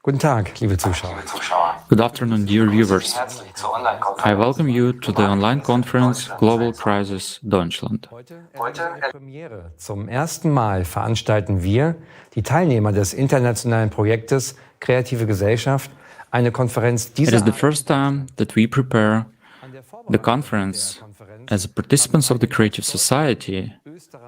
Guten Tag, liebe Zuschauer. Good afternoon, dear viewers. I welcome you to the online conference Global Crisis Deutschland. Premiere. Zum ersten Mal veranstalten wir, die Teilnehmer des internationalen Projektes Kreative Gesellschaft, eine Konferenz It dieser is the first time that we prepare the conference as participants of the Creative Society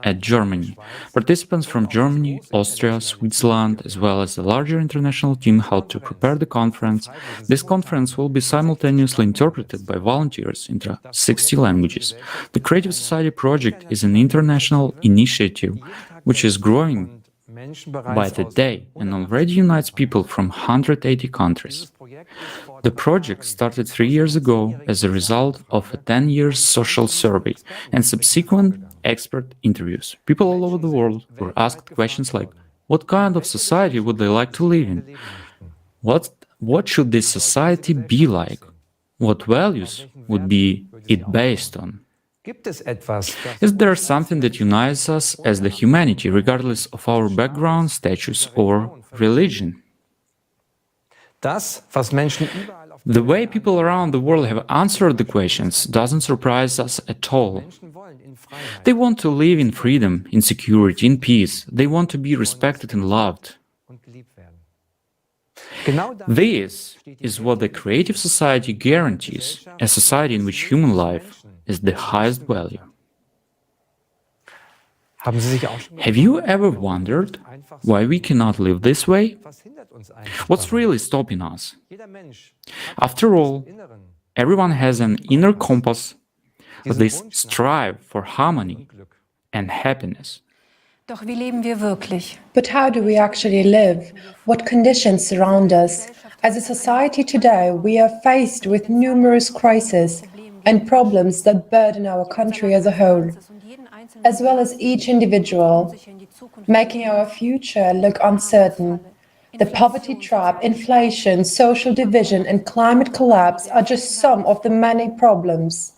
at Germany. Participants from Germany, Austria, Switzerland, as well as the larger international team helped to prepare the conference. This conference will be simultaneously interpreted by volunteers into 60 languages. The Creative Society project is an international initiative which is growing by the day and already unites people from 180 countries. The project started 3 years ago as a result of a 10-year social survey and subsequent expert interviews. People all over the world were asked questions like, what kind of society would they like to live in? What should this society be like? What values would be it based on? Is there something that unites us as the humanity, regardless of our background, status, or religion? The way people around the world have answered the questions doesn't surprise us at all. They want to live in freedom, in security, in peace. They want to be respected and loved. This is what the Creative Society guarantees, a society in which human life is the highest value. Have you ever wondered why we cannot live this way? What's really stopping us? After all, everyone has an inner compass, but they strive for harmony and happiness. Doch wie leben wir wirklich? But how do we actually live? What conditions surround us? As a society today, we are faced with numerous crises and problems that burden our country as a whole, as well as each individual, making our future look uncertain. The poverty trap, inflation, social division, and climate collapse are just some of the many problems.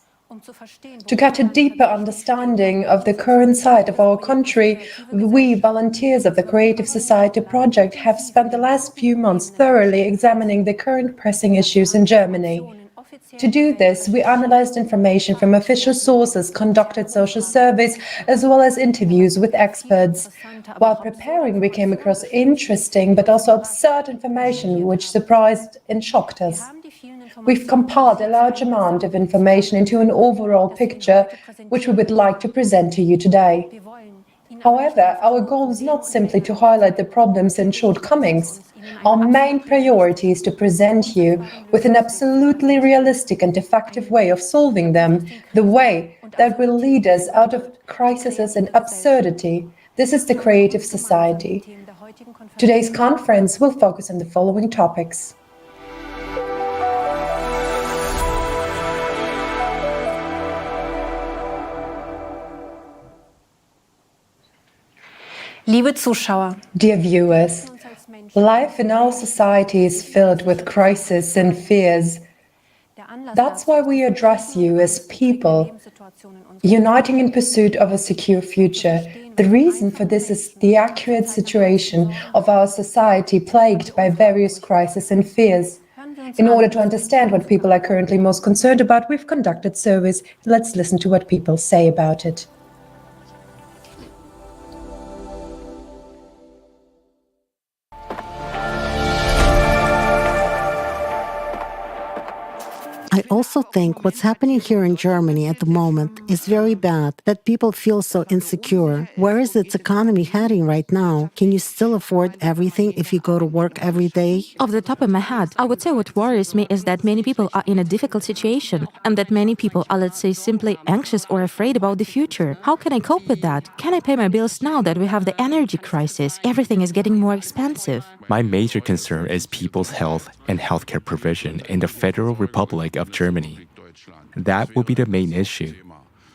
To get a deeper understanding of the current state of our country, we volunteers of the Creative Society project have spent the last few months thoroughly examining the current pressing issues in Germany. To do this, we analyzed information from official sources, conducted social surveys, as well as interviews with experts. While preparing, we came across interesting but also absurd information which surprised and shocked us. We've compiled a large amount of information into an overall picture, which we would like to present to you today. However, our goal is not simply to highlight the problems and shortcomings. Our main priority is to present you with an absolutely realistic and effective way of solving them, the way that will lead us out of crises and absurdity. This is the Creative Society. Today's conference will focus on the following topics. Liebe Zuschauer, dear viewers, life in our society is filled with crises and fears. That's why we address you as people, uniting in pursuit of a secure future. The reason for this is the accurate situation of our society plagued by various crises and fears. In order to understand what people are currently most concerned about, we've conducted surveys. Let's listen to what people say about it. I also think what's happening here in Germany at the moment is very bad, that people feel so insecure. Where is its economy heading right now? Can you still afford everything if you go to work every day? Off the top of my head, I would say what worries me is that many people are in a difficult situation and that many people are, let's say, simply anxious or afraid about the future. How can I cope with that? Can I pay my bills now that we have the energy crisis? Everything is getting more expensive. My major concern is people's health and healthcare provision in the Federal Republic of Germany. That will be the main issue.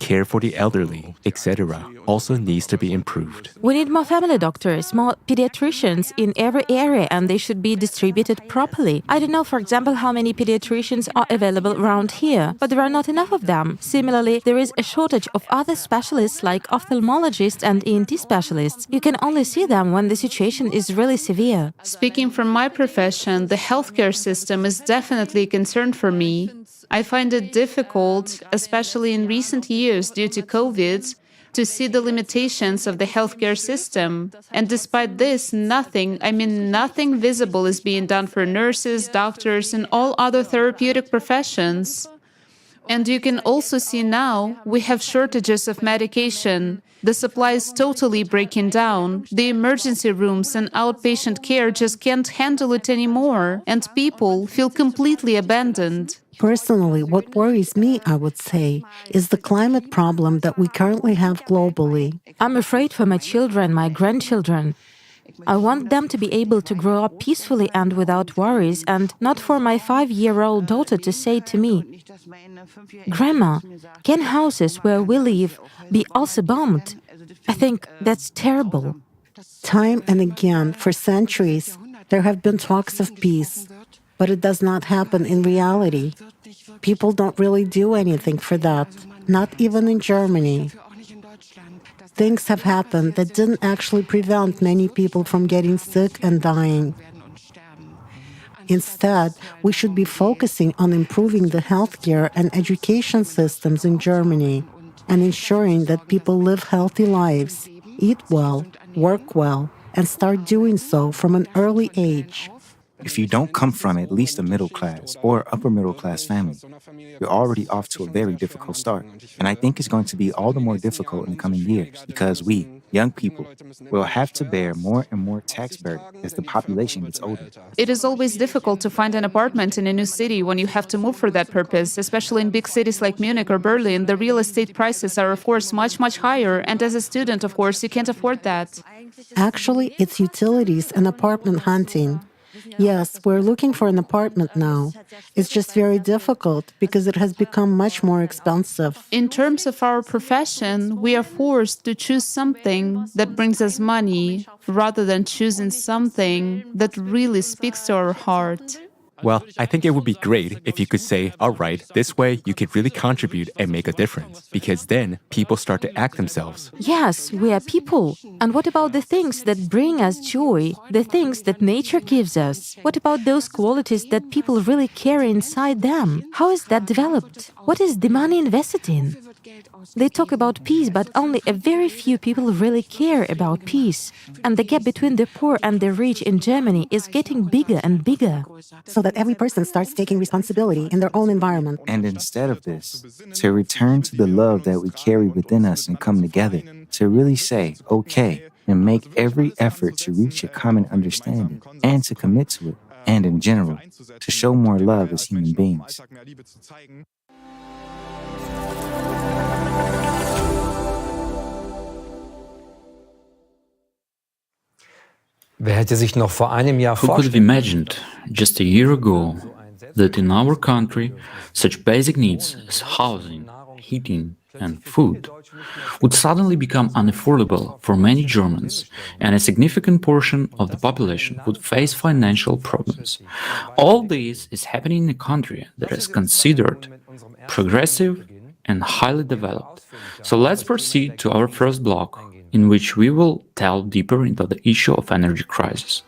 care for the elderly, etc., also needs to be improved. We need more family doctors, more pediatricians in every area, and they should be distributed properly. I don't know, for example, how many pediatricians are available around here, but there are not enough of them. Similarly, there is a shortage of other specialists like ophthalmologists and ENT specialists. You can only see them when the situation is really severe. Speaking from my profession, the healthcare system is definitely a concern for me. I find it difficult, especially in recent years due to COVID, to see the limitations of the healthcare system. And despite this, nothing visible is being done for nurses, doctors, and all other therapeutic professions. And you can also see now we have shortages of medication. The supply is totally breaking down. The emergency rooms and outpatient care just can't handle it anymore, and people feel completely abandoned. Personally, what worries me, I would say, is the climate problem that we currently have globally. I'm afraid for my children, my grandchildren. I want them to be able to grow up peacefully and without worries, and not for my 5-year-old daughter to say to me, "Grandma, can houses where we live be also bombed?" I think that's terrible. Time and again, for centuries, there have been talks of peace, but it does not happen in reality. People don't really do anything for that, not even in Germany. Things have happened that didn't actually prevent many people from getting sick and dying. Instead, we should be focusing on improving the healthcare and education systems in Germany and ensuring that people live healthy lives, eat well, work well, and start doing so from an early age. If you don't come from at least a middle class or upper middle class family, you're already off to a very difficult start. And I think it's going to be all the more difficult in the coming years because we, young people, will have to bear more and more tax burden as the population gets older. It is always difficult to find an apartment in a new city when you have to move for that purpose, especially in big cities like Munich or Berlin. The real estate prices are, of course, much, much higher. And as a student, of course, you can't afford that. Actually, it's utilities and apartment hunting. Yes, we're looking for an apartment now. It's just very difficult because it has become much more expensive. In terms of our profession, we are forced to choose something that brings us money rather than choosing something that really speaks to our heart. Well, I think it would be great if you could say, all right, this way you could really contribute and make a difference, because then people start to act themselves. Yes, we are people. And what about the things that bring us joy, the things that nature gives us? What about those qualities that people really carry inside them? How is that developed? What is the money invested in? They talk about peace, but only a very few people really care about peace. And the gap between the poor and the rich in Germany is getting bigger and bigger. So that every person starts taking responsibility in their own environment. And instead of this, to return to the love that we carry within us and come together, to really say, okay, and make every effort to reach a common understanding and to commit to it, and in general, to show more love as human beings. Wer hätte sich noch vor einem Jahr Who could have vorstellen imagined just a year ago that in our country such basic needs as housing, heating, and food would suddenly become unaffordable for many Germans, and a significant portion of the population would face financial problems? All this is happening in a country that is considered progressive and highly developed. So let's proceed to our first block, in which we will delve deeper into the issue of energy crisis.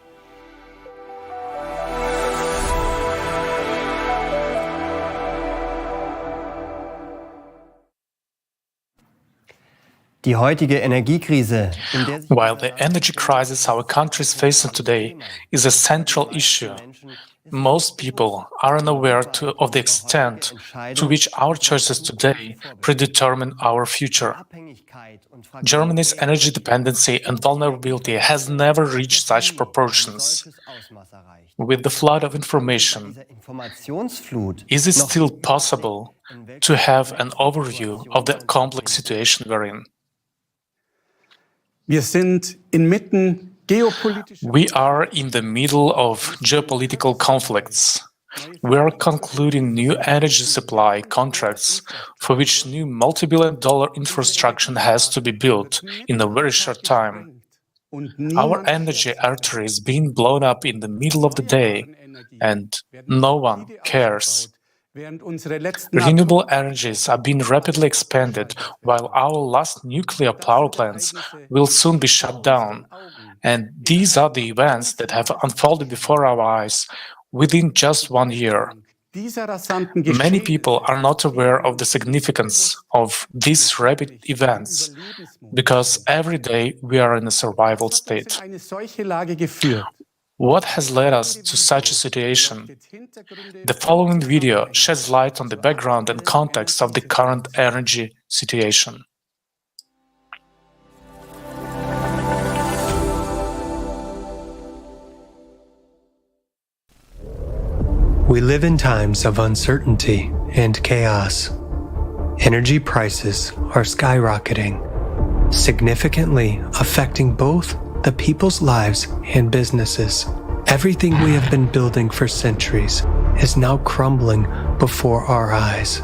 Die heutige Energiekrise, While the energy crisis our country is facing today is a central issue, most people are unaware of the extent to which our choices today predetermine our future. Germany's energy dependency and vulnerability has never reached such proportions. With the flood of information, is it still possible to have an overview of the complex situation we're in? Wir sind inmitten We are in the middle of geopolitical conflicts. we are concluding new energy supply contracts for which new multi-billion-dollar infrastructure has to be built in a very short time. Our energy artery is being blown up in the middle of the day, and no one cares. Renewable energies are being rapidly expanded, while our last nuclear power plants will soon be shut down. And these are the events that have unfolded before our eyes within just 1 year. Many people are not aware of the significance of these rapid events because every day we are in a survival state. What has led us to such a situation? The following video sheds light on the background and context of the current energy situation. We live in times of uncertainty and chaos. Energy prices are skyrocketing, significantly affecting both the people's lives and businesses. Everything we have been building for centuries is now crumbling before our eyes.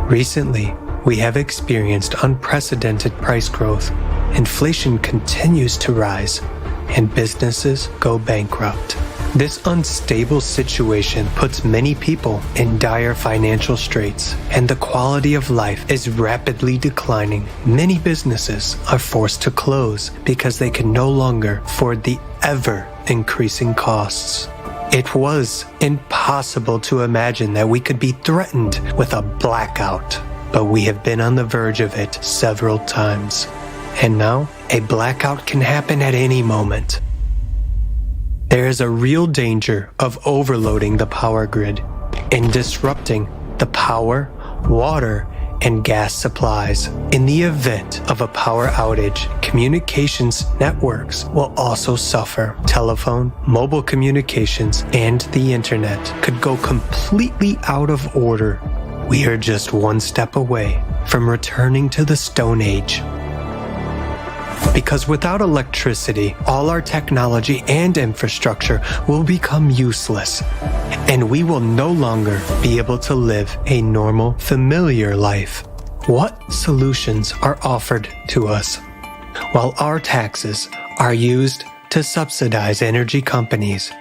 Recently, we have experienced unprecedented price growth. Inflation continues to rise, and businesses go bankrupt. This unstable situation puts many people in dire financial straits, and the quality of life is rapidly declining. Many businesses are forced to close because they can no longer afford the ever-increasing costs. It was impossible to imagine that we could be threatened with a blackout, but we have been on the verge of it several times. And now, a blackout can happen at any moment. There is a real danger of overloading the power grid and disrupting the power, water, and gas supplies. In the event of a power outage, communications networks will also suffer. Telephone, mobile communications, and the internet could go completely out of order. We are just one step away from returning to the Stone Age. Because without electricity, all our technology and infrastructure will become useless, and we will no longer be able to live a normal, familiar life. What solutions are offered to us? While our taxes are used to subsidize energy companies,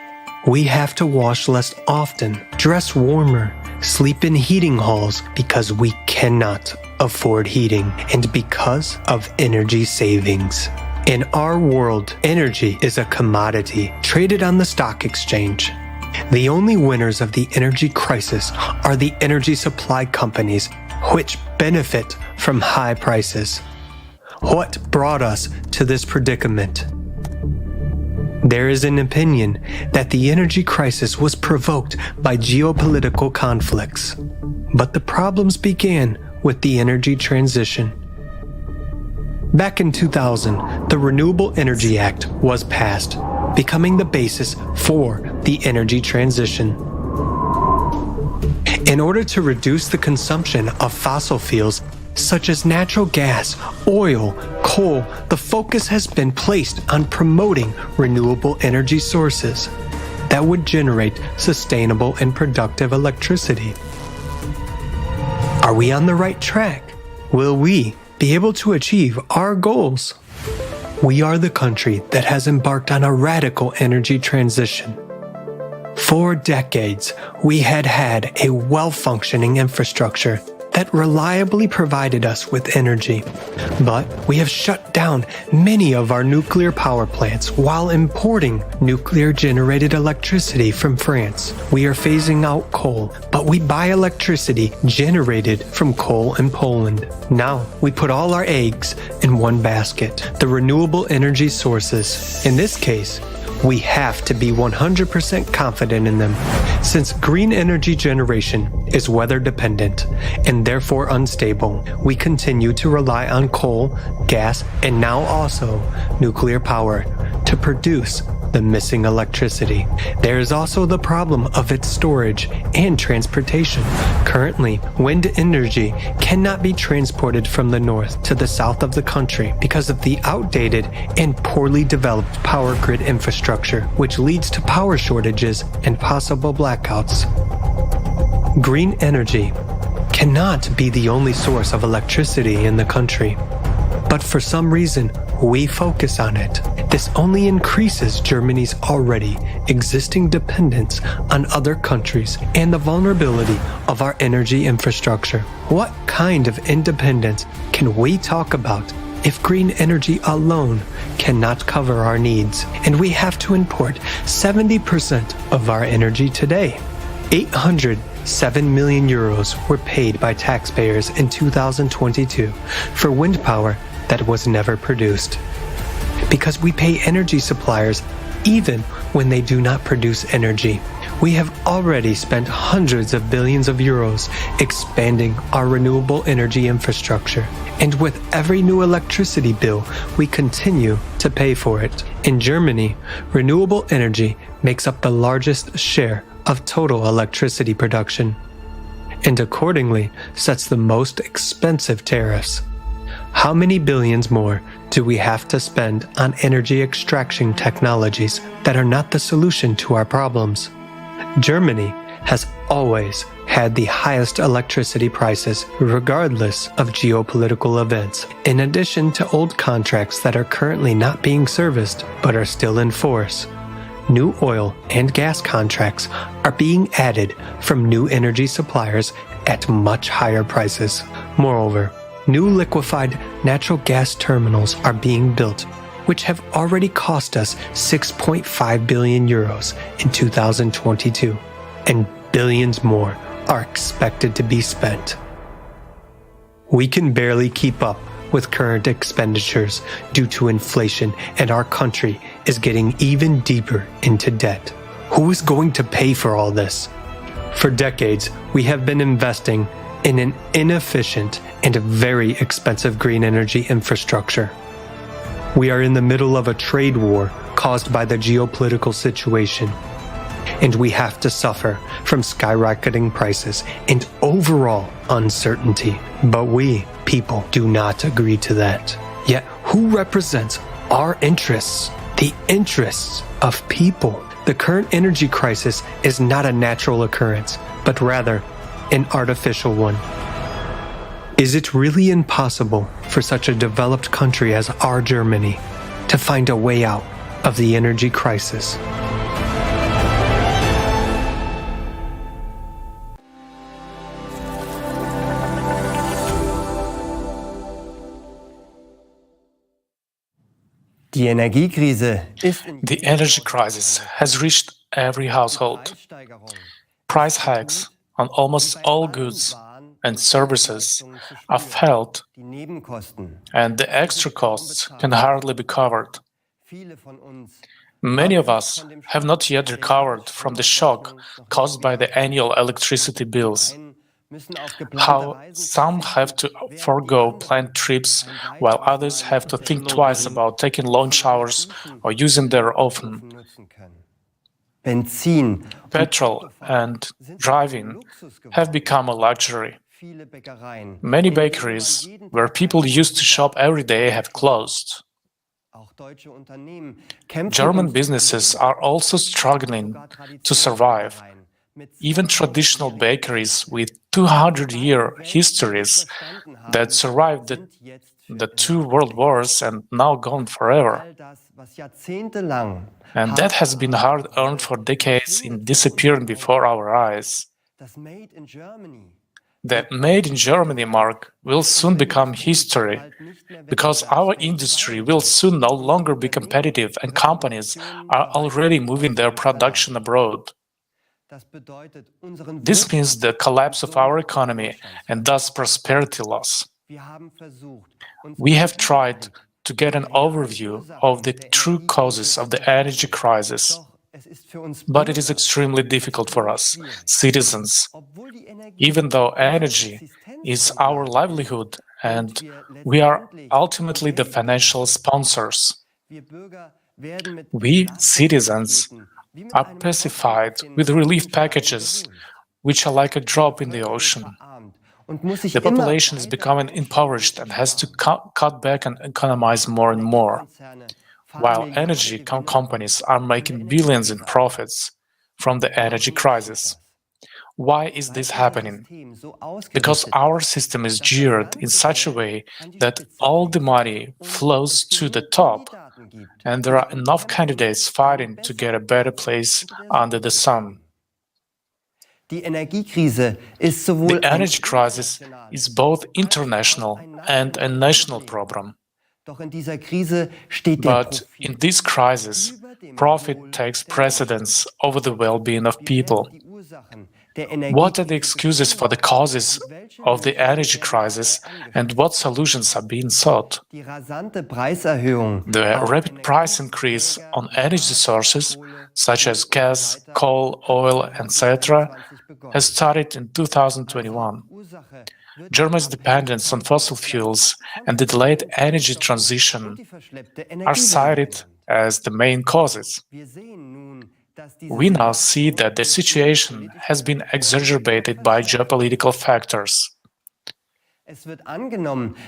we have to wash less often, dress warmer, sleep in heating halls because we cannot afford heating, and because of energy savings. In our world, energy is a commodity traded on the stock exchange. The only winners of the energy crisis are the energy supply companies, which benefit from high prices. What brought us to this predicament? There is an opinion that the energy crisis was provoked by geopolitical conflicts, but the problems began with the energy transition. Back in 2000, the Renewable Energy Act was passed, becoming the basis for the energy transition. In order to reduce the consumption of fossil fuels such as natural gas, oil, coal, the focus has been placed on promoting renewable energy sources that would generate sustainable and productive electricity. Are we on the right track? Will we be able to achieve our goals? We are the country that has embarked on a radical energy transition. For decades, we had a well-functioning infrastructure that reliably provided us with energy. But we have shut down many of our nuclear power plants while importing nuclear-generated electricity from France. We are phasing out coal, but we buy electricity generated from coal in Poland. Now, we put all our eggs in one basket, the renewable energy sources. In this case, we have to be 100% confident in them, since green energy generation is weather dependent and therefore unstable. We continue to rely on coal, gas, and now also nuclear power to produce the missing electricity. There is also the problem of its storage and transportation. Currently, wind energy cannot be transported from the north to the south of the country because of the outdated and poorly developed power grid infrastructure, which leads to power shortages and possible blackouts. Green energy cannot be the only source of electricity in the country, but for some reason, we focus on it. This only increases Germany's already existing dependence on other countries and the vulnerability of our energy infrastructure. What kind of independence can we talk about if green energy alone cannot cover our needs, and we have to import 70% of our energy today? 807 million euros were paid by taxpayers in 2022 for wind power that was never produced. Because we pay energy suppliers even when they do not produce energy. We have already spent hundreds of billions of euros expanding our renewable energy infrastructure. And with every new electricity bill, we continue to pay for it. In Germany, renewable energy makes up the largest share of total electricity production, and accordingly sets the most expensive tariffs. How many billions more do we have to spend on energy extraction technologies that are not the solution to our problems? Germany has always had the highest electricity prices, regardless of geopolitical events. In addition to old contracts that are currently not being serviced but are still in force, new oil and gas contracts are being added from new energy suppliers at much higher prices. Moreover, new liquefied natural gas terminals are being built, which have already cost us 6.5 billion euros in 2022, and billions more are expected to be spent. We can barely keep up with current expenditures due to inflation, and our country is getting even deeper into debt. Who is going to pay for all this? For decades, we have been investing in an inefficient and very expensive green energy infrastructure. We are in the middle of a trade war caused by the geopolitical situation, and we have to suffer from skyrocketing prices and overall uncertainty. But we, people, do not agree to that. Yet, who represents our interests? The interests of people. The current energy crisis is not a natural occurrence, but rather an artificial one. Is it really impossible for such a developed country as our Germany to find a way out of the energy crisis? Die Energiekrise ist The energy crisis has reached every household. Price hikes on almost all goods and services are felt, and the extra costs can hardly be covered. Many of us have not yet recovered from the shock caused by the annual electricity bills. How some have to forego planned trips, while others have to think twice about taking long showers or using their oven. Petrol and driving have become a luxury. Many bakeries, where people used to shop every day, have closed. German businesses are also struggling to survive. Even traditional bakeries with 200-year histories that survived the two world wars and now gone forever. And that has been hard-earned for decades in disappearing before our eyes. The Made in Germany mark will soon become history, because our industry will soon no longer be competitive and companies are already moving their production abroad. This means the collapse of our economy and thus prosperity loss. We have tried to get an overview of the true causes of the energy crisis, but it is extremely difficult for us, citizens. Even though energy is our livelihood and we are ultimately the financial sponsors, We, citizens, are pacified with relief packages, which are like a drop in the ocean. The population is becoming impoverished and has to cut back and economize more and more, while energy companies are making billions in profits from the energy crisis. Why is this happening? Because our system is geared in such a way that all the money flows to the top, and there are enough candidates fighting to get a better place under the sun. The energy crisis is both international and a national problem. But in this crisis, profit takes precedence over the well-being of people. What are the excuses for the causes of the energy crisis, and what solutions are being sought? The rapid price increase on energy sources, such as gas, coal, oil, etc., has started in 2021. Germany's dependence on fossil fuels and the delayed energy transition are cited as the main causes. We now see that the situation has been exacerbated by geopolitical factors.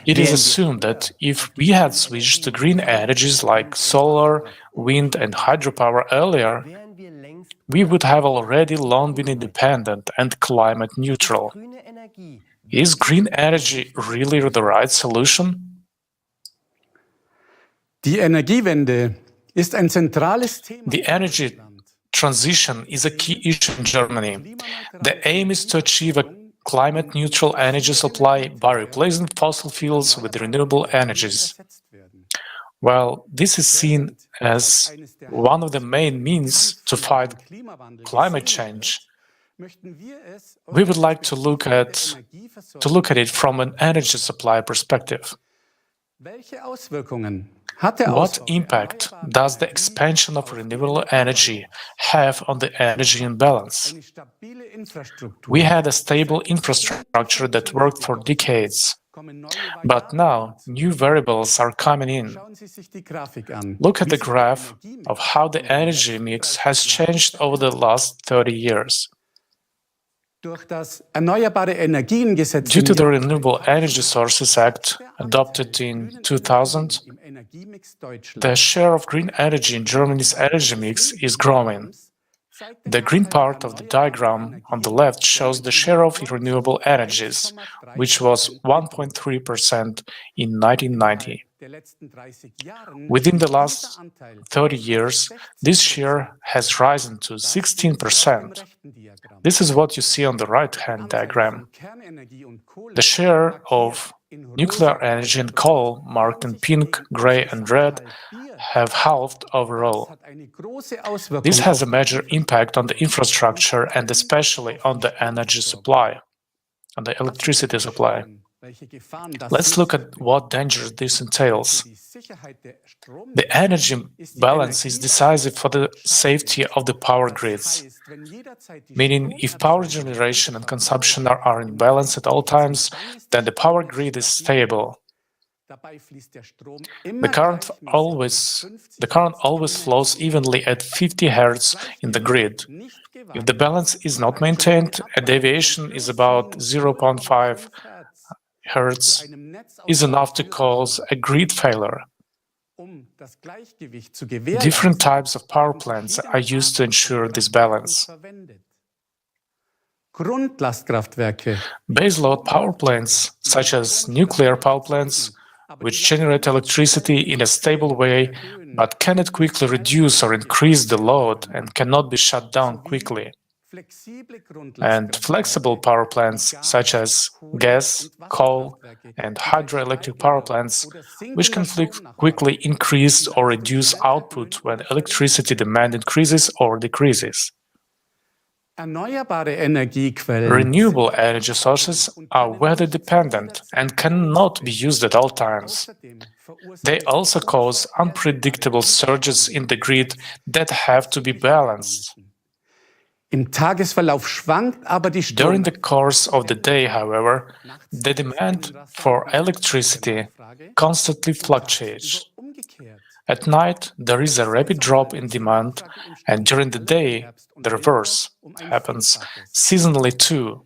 It is assumed that if we had switched to green energies like solar, wind, and hydropower earlier, we would have already long been independent and climate neutral. Is green energy really the right solution? Die Energiewende ist ein zentrales Thema. The energy transition is a key issue in Germany. The aim is to achieve a climate-neutral energy supply by replacing fossil fuels with renewable energies. Well, this is seen as one of the main means to fight climate change. We would like to look at it from an energy supply perspective. What impact does the expansion of renewable energy have on the energy imbalance? We had a stable infrastructure that worked for decades, but now new variables are coming in. Look at the graph of how the energy mix has changed over the last 30 years. Due to the Renewable Energy Sources Act, adopted in 2000, the share of green energy in Germany's energy mix is growing. The green part of the diagram on the left shows the share of renewable energies, which was 1.3% in 1990. Within the last 30 years, this share has risen to 16%. This is what you see on the right-hand diagram. The share of nuclear energy and coal, marked in pink, gray, and red, have halved overall. This has a major impact on the infrastructure and especially on the energy supply, on the electricity supply. Let's look at what danger this entails. The energy balance is decisive for the safety of the power grids, meaning if power generation and consumption are in balance at all times, then the power grid is stable. The current always flows evenly at 50 Hz in the grid. If the balance is not maintained, a deviation is about 0.5 Hz is enough to cause a grid failure. Different types of power plants are used to ensure this balance. Baseload power plants, such as nuclear power plants, which generate electricity in a stable way but cannot quickly reduce or increase the load and cannot be shut down quickly. And flexible power plants, such as gas, coal, and hydroelectric power plants, which can quickly increase or reduce output when electricity demand increases or decreases. Renewable energy sources are weather-dependent and cannot be used at all times. They also cause unpredictable surges in the grid that have to be balanced. During the course of the day, however, the demand for electricity constantly fluctuates. At night, there is a rapid drop in demand, and during the day, the reverse happens, seasonally too.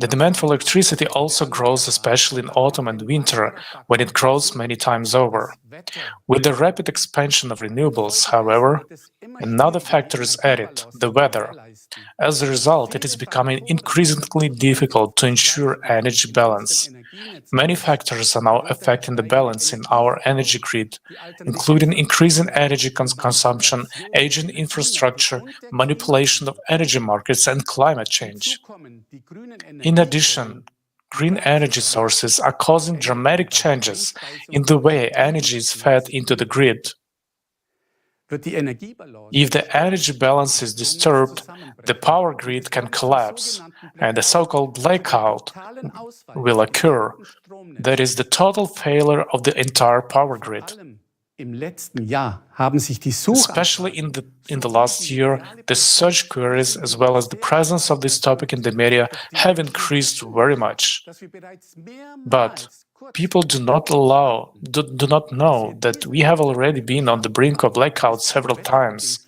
The demand for electricity also grows, especially in autumn and winter, when it grows many times over. With the rapid expansion of renewables, however, another factor is added, the weather. As a result, it is becoming increasingly difficult to ensure energy balance. Many factors are now affecting the balance in our energy grid, including increasing energy consumption, aging infrastructure, manipulation of energy markets, and climate change. In addition, green energy sources are causing dramatic changes in the way energy is fed into the grid. If the energy balance is disturbed, the power grid can collapse, and a so-called blackout will occur. That is the total failure of the entire power grid. Especially in the last year, the search queries as well as the presence of this topic in the media have increased very much. But people do not know that we have already been on the brink of blackout several times.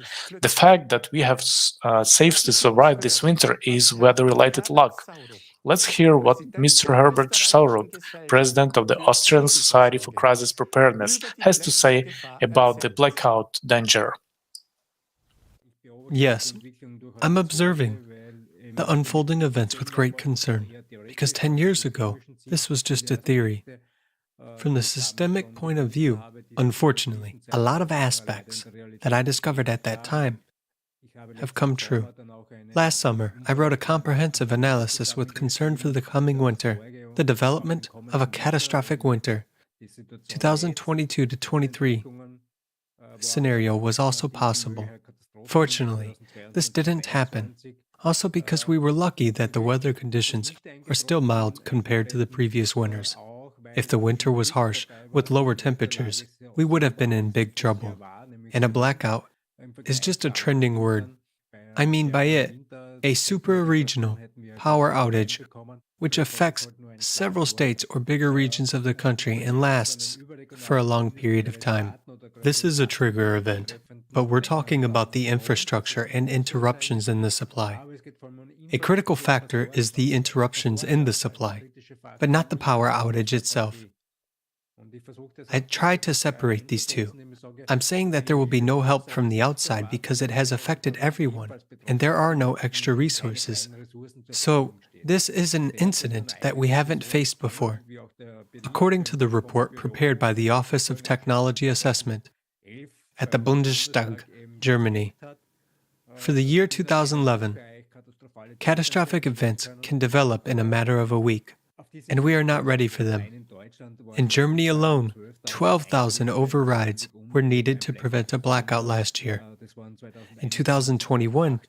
The fact that we have safely survived this winter is weather-related luck. Let's hear what Mr. Herbert Saurup, president of the Austrian Society for Crisis Preparedness, has to say about the blackout danger. Yes, I'm observing the unfolding events with great concern, because 10 years ago, this was just a theory. From the systemic point of view, unfortunately, a lot of aspects that I discovered at that time have come true. Last summer, I wrote a comprehensive analysis with concern for the coming winter, the development of a catastrophic winter. 2022 to 23 scenario was also possible. Fortunately, this didn't happen, also because we were lucky that the weather conditions are still mild compared to the previous winters. If the winter was harsh, with lower temperatures, we would have been in big trouble. And a blackout is just a trending word. I mean by it, a super-regional power outage, which affects several states or bigger regions of the country and lasts for a long period of time. This is a trigger event, but we're talking about the infrastructure and interruptions in the supply. A critical factor is the interruptions in the supply, but not the power outage itself. I try to separate these two. I'm saying that there will be no help from the outside because it has affected everyone, and there are no extra resources. So, this is an incident that we haven't faced before. According to the report prepared by the Office of Technology Assessment at the Bundestag, Germany, for the year 2011, catastrophic events can develop in a matter of a week, and we are not ready for them. In Germany alone, 12,000 overrides were needed to prevent a blackout last year. In 2021,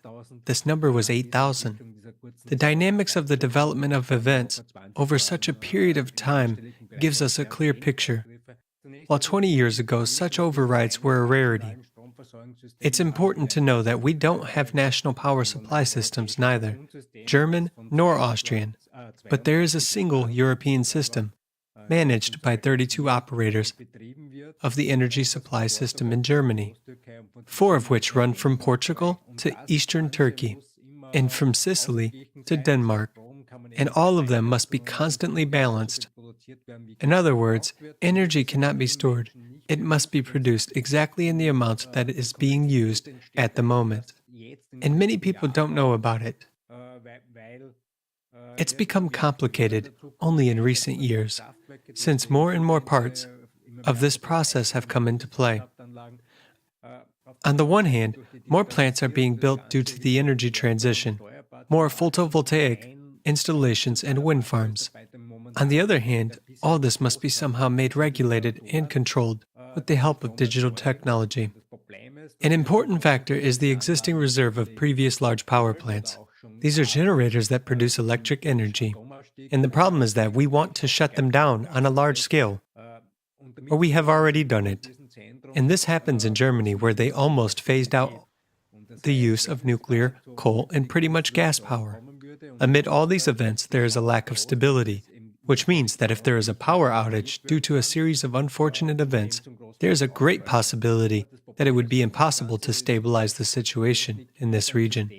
this number was 8,000. The dynamics of the development of events over such a period of time gives us a clear picture. While 20 years ago, such overrides were a rarity. It's important to know that we don't have national power supply systems, neither German nor Austrian, but there is a single European system, managed by 32 operators of the energy supply system in Germany, 4 of which run from Portugal to eastern Turkey, and from Sicily to Denmark, and all of them must be constantly balanced. In other words, energy cannot be stored. It must be produced exactly in the amount that is being used at the moment. And many people don't know about it. It's become complicated only in recent years, since more and more parts of this process have come into play. On the one hand, more plants are being built due to the energy transition, more photovoltaic installations and wind farms. On the other hand, all this must be somehow made regulated and controlled with the help of digital technology. An important factor is the existing reserve of previous large power plants. These are generators that produce electric energy, and the problem is that we want to shut them down on a large scale, or we have already done it. And this happens in Germany, where they almost phased out the use of nuclear, coal, and pretty much gas power. Amid all these events, there is a lack of stability, which means that if there is a power outage due to a series of unfortunate events, there is a great possibility that it would be impossible to stabilize the situation in this region.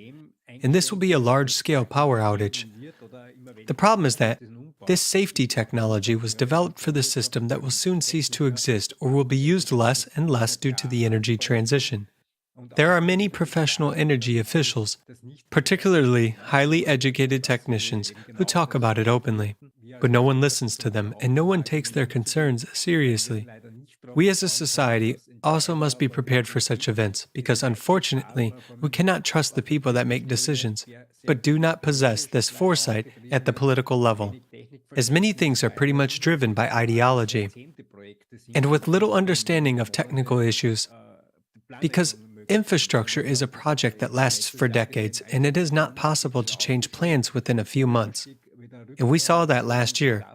And this will be a large-scale power outage. The problem is that this safety technology was developed for the system that will soon cease to exist or will be used less and less due to the energy transition. There are many professional energy officials, particularly highly educated technicians, who talk about it openly, but no one listens to them and no one takes their concerns seriously. We as a society also must be prepared for such events because, unfortunately, we cannot trust the people that make decisions, but do not possess this foresight at the political level, as many things are pretty much driven by ideology, and with little understanding of technical issues, because infrastructure is a project that lasts for decades, and it is not possible to change plans within a few months. And we saw that last year.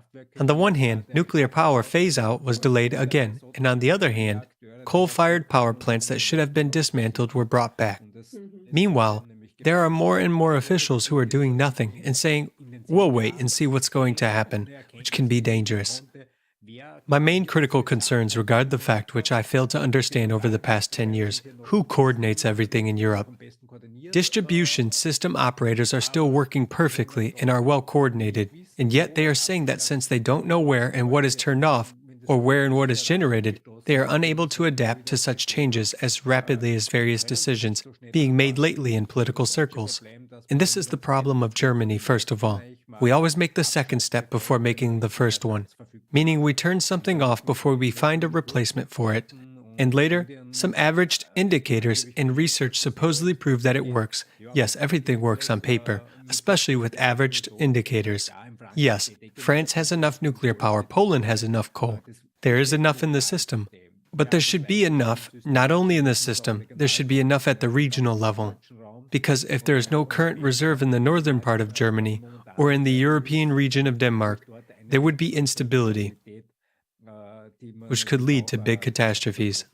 On the one hand, nuclear power phase-out was delayed again, and on the other hand, coal-fired power plants that should have been dismantled were brought back. Meanwhile, there are more and more officials who are doing nothing and saying, "We'll wait and see what's going to happen," which can be dangerous. My main critical concerns regard the fact which I failed to understand over the past 10 years: who coordinates everything in Europe? Distribution system operators are still working perfectly and are well coordinated, and yet they are saying that since they don't know where and what is turned off, or where and what is generated, they are unable to adapt to such changes as rapidly as various decisions being made lately in political circles. And this is the problem of Germany, first of all. We always make the second step before making the first one, meaning we turn something off before we find a replacement for it. And later, some averaged indicators in research supposedly prove that it works. Yes, everything works on paper, especially with averaged indicators. Yes, France has enough nuclear power, Poland has enough coal. There is enough in the system. But there should be enough, not only in the system, there should be enough at the regional level. Because if there is no current reserve in the northern part of Germany, or in the European region of Denmark, there would be instability, which could lead to big catastrophes.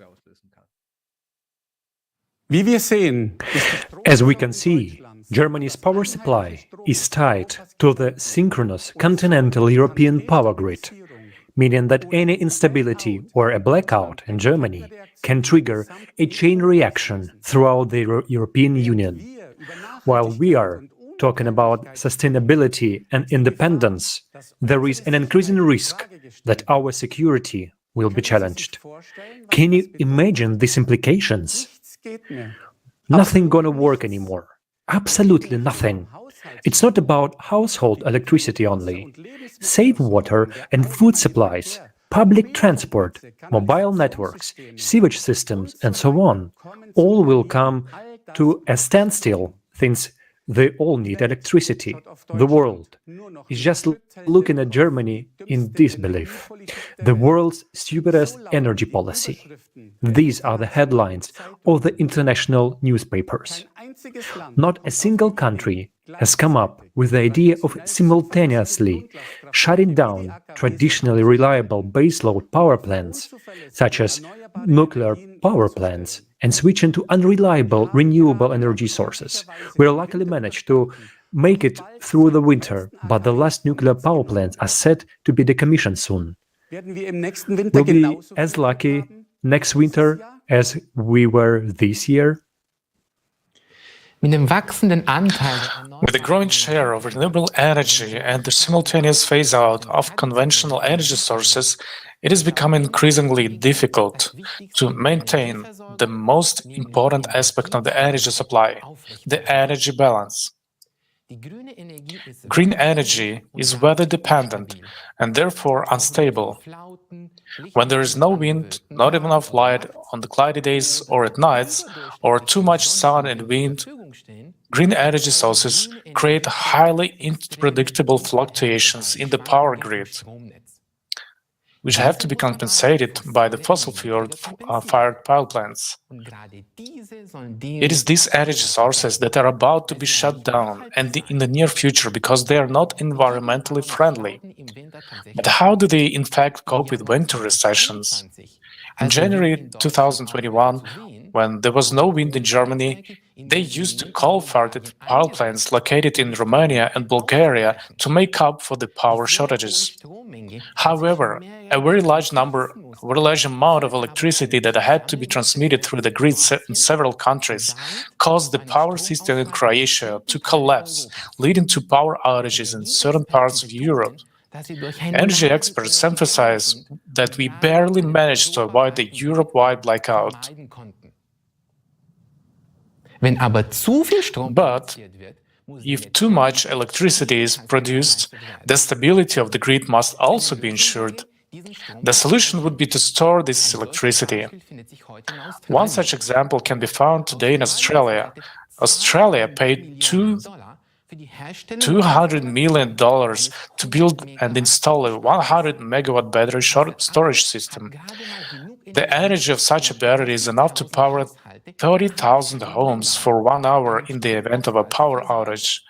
As we can see, Germany's power supply is tied to the synchronous continental European power grid, meaning that any instability or a blackout in Germany can trigger a chain reaction throughout the European Union. While we are talking about sustainability and independence, there is an increasing risk that our security will be challenged. Can you imagine these implications? Nothing gonna work anymore. Absolutely nothing. It's not about household electricity only. Save water and food supplies, public transport, mobile networks, sewage systems, and so on. All will come to a standstill since they all need electricity. The world is just looking at Germany in disbelief. The world's stupidest energy policy. These are the headlines of the international newspapers. Not a single country has come up with the idea of simultaneously shutting down traditionally reliable baseload power plants, such as nuclear power plants, and switching to unreliable renewable energy sources. We luckily managed to make it through the winter, but the last nuclear power plants are set to be decommissioned soon. We'll be as lucky next winter as we were this year. With the growing share of renewable energy and the simultaneous phase-out of conventional energy sources, it is becoming increasingly difficult to maintain the most important aspect of the energy supply, the energy balance. Green energy is weather-dependent and therefore unstable. When there is no wind, not enough light on the cloudy days or at nights, or too much sun and wind, green energy sources create highly unpredictable fluctuations in the power grid, which have to be compensated by the fossil fuel-fired power plants. It is these energy sources that are about to be shut down and in the near future because they are not environmentally friendly. But how do they in fact cope with winter recessions? In January 2021, When there was no wind in Germany, they used coal-fired power plants located in Romania and Bulgaria to make up for the power shortages. However, a very large amount of electricity that had to be transmitted through the grid in several countries caused the power system in Croatia to collapse, leading to power outages in certain parts of Europe. Energy experts emphasize that we barely managed to avoid the Europe-wide blackout. But if too much electricity is produced, the stability of the grid must also be ensured. The solution would be to store this electricity. One such example can be found today in Australia. Australia paid $200 million to build and install a 100 megawatt battery storage system. The energy of such a battery is enough to power 30,000 homes for 1 hour in the event of a power outage.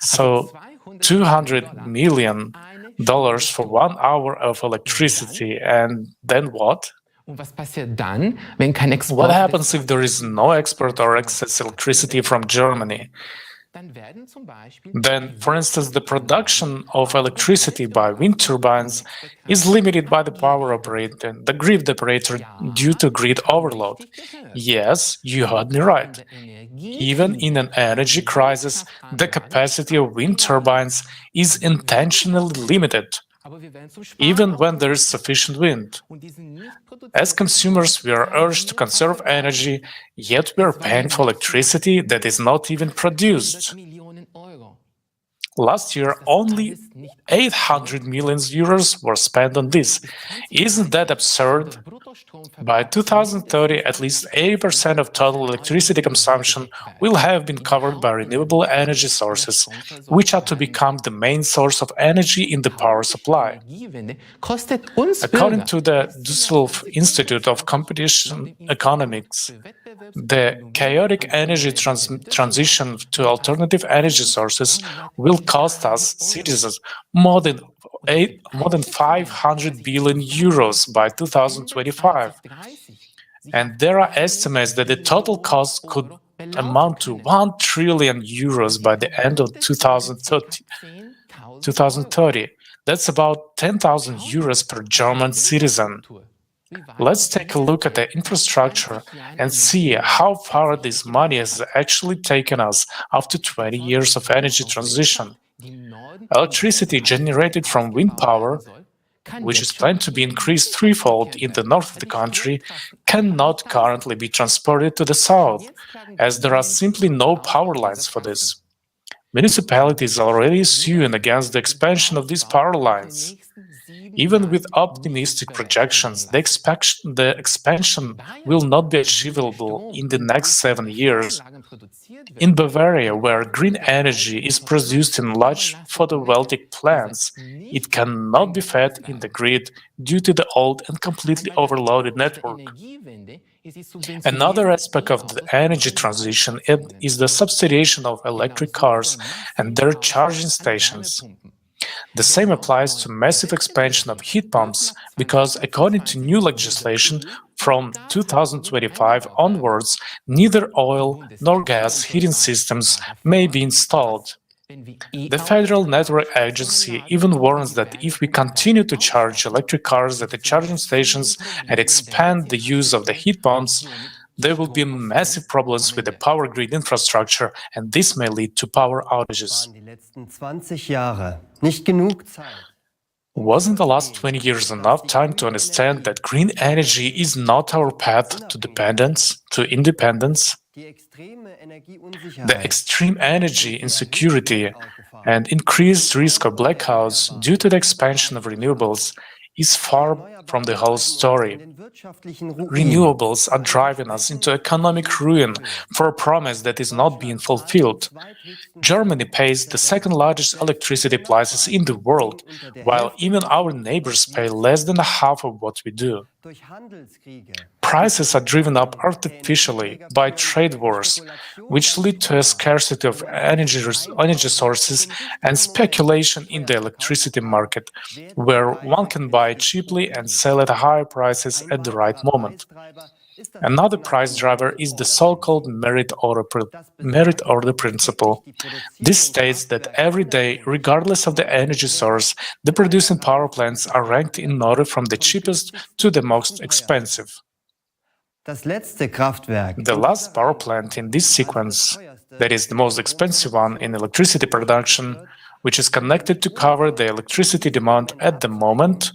So $200 million for 1 hour of electricity, and then what? What happens if there is no export or excess electricity from Germany? Then, for instance, the production of electricity by wind turbines is limited by the power operator, the grid operator, due to grid overload. Yes, you heard me right. Even in an energy crisis, the capacity of wind turbines is intentionally limited, even when there is sufficient wind. As consumers, we are urged to conserve energy, yet we are paying for electricity that is not even produced. Last year, only 800 million euros were spent on this. Isn't that absurd? By 2030, at least 80% of total electricity consumption will have been covered by renewable energy sources, which are to become the main source of energy in the power supply. According to the Düsseldorf Institute of Competition Economics, the chaotic energy transition to alternative energy sources will cost us citizens more than 500 billion euros by 2025. And there are estimates that the total cost could amount to 1 trillion euros by the end of 2030. That's about 10,000 euros per German citizen. Let's take a look at the infrastructure and see how far this money has actually taken us after 20 years of energy transition. Electricity generated from wind power, which is planned to be increased threefold in the north of the country, cannot currently be transported to the south, as there are simply no power lines for this. Municipalities are already suing against the expansion of these power lines. Even with optimistic projections, the expansion will not be achievable in the next 7 years. In Bavaria, where green energy is produced in large photovoltaic plants, it cannot be fed in the grid due to the old and completely overloaded network. Another aspect of the energy transition is the subsidization of electric cars and their charging stations. The same applies to massive expansion of heat pumps, because according to new legislation, from 2025 onwards, neither oil nor gas heating systems may be installed. The Federal Network Agency even warns that if we continue to charge electric cars at the charging stations and expand the use of the heat pumps, there will be massive problems with the power grid infrastructure, and this may lead to power outages. Wasn't the last 20 years enough time to understand that green energy is not our path to independence? The extreme energy insecurity and increased risk of blackouts due to the expansion of renewables is far from the whole story. Renewables are driving us into economic ruin for a promise that is not being fulfilled. Germany pays the second largest electricity prices in the world, while even our neighbors pay less than half of what we do. Prices are driven up artificially by trade wars, which lead to a scarcity of energy sources and speculation in the electricity market, where one can buy cheaply and sell at higher prices at the right moment. Another price driver is the so-called merit order principle. This states that every day, regardless of the energy source, the producing power plants are ranked in order from the cheapest to the most expensive. The last power plant in this sequence, that is the most expensive one in electricity production, which is connected to cover the electricity demand at the moment,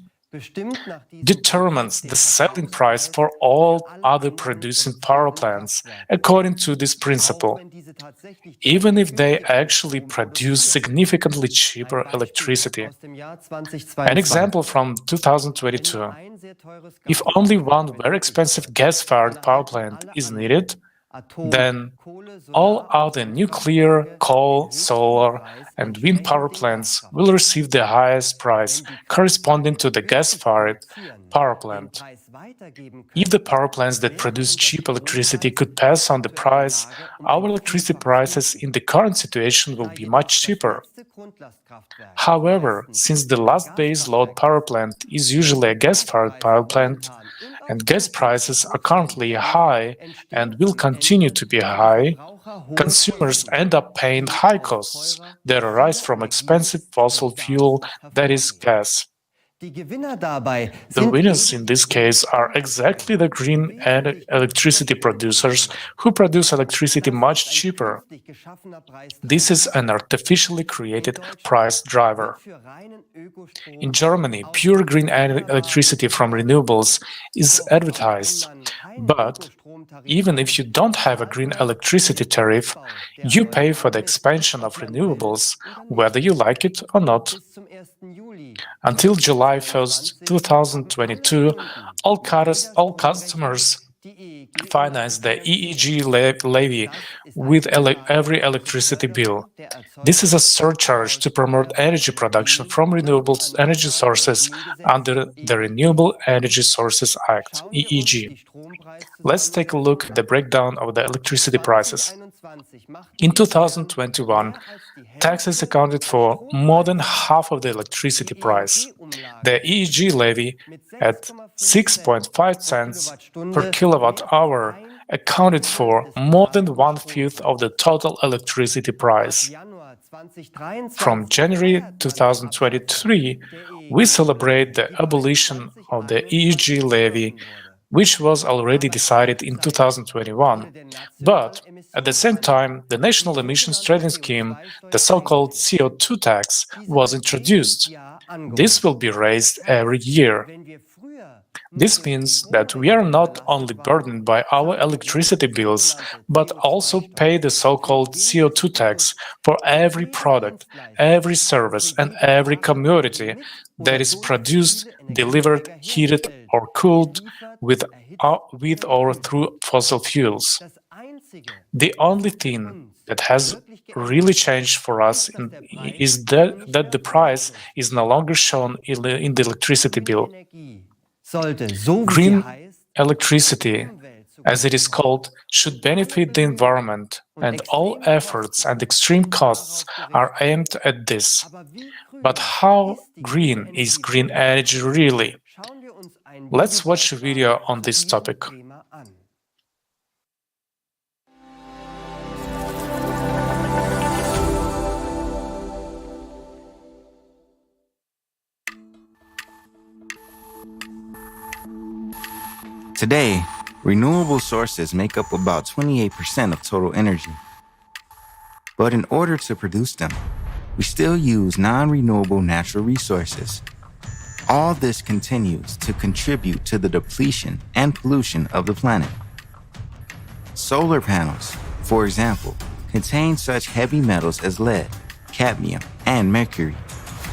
determines the selling price for all other producing power plants according to this principle, even if they actually produce significantly cheaper electricity. An example from 2022. If only one very expensive gas-fired power plant is needed, then all other nuclear, coal, solar, and wind power plants will receive the highest price corresponding to the gas-fired power plant. If the power plants that produce cheap electricity could pass on the price, our electricity prices in the current situation will be much cheaper. However, since the last base load power plant is usually a gas-fired power plant, and gas prices are currently high and will continue to be high, consumers end up paying high costs that arise from expensive fossil fuel, that is, gas. The winners in this case are exactly the green electricity producers who produce electricity much cheaper. This is an artificially created price driver. In Germany, pure green electricity from renewables is advertised, but even if you don't have a green electricity tariff, you pay for the expansion of renewables, whether you like it or not. Until July 1st, 2022, all customers finance the EEG levy with every electricity bill. This is a surcharge to promote energy production from renewable energy sources under the Renewable Energy Sources Act, EEG. Let's take a look at the breakdown of the electricity prices. In 2021, taxes accounted for more than half of the electricity price. The EEG levy at 6.5 cents per kilowatt-hour accounted for more than 1/5 of the total electricity price. From January 2023, we celebrate the abolition of the EEG levy, which was already decided in 2021. But at the same time, the National Emissions Trading Scheme, the so-called CO2 tax, was introduced. This will be raised every year. This means that we are not only burdened by our electricity bills, but also pay the so-called CO2 tax for every product, every service, and every commodity that is produced, delivered, heated, or cooled with or through fossil fuels. The only thing that has really changed for us is that the price is no longer shown in the electricity bill. Green electricity, as it is called, should benefit the environment, and all efforts and extreme costs are aimed at this. But how green is green energy really? Let's watch a video on this topic. Today, renewable sources make up about 28% of total energy. But in order to produce them, we still use non-renewable natural resources. All this continues to contribute to the depletion and pollution of the planet. Solar panels, for example, contain such heavy metals as lead, cadmium, and mercury.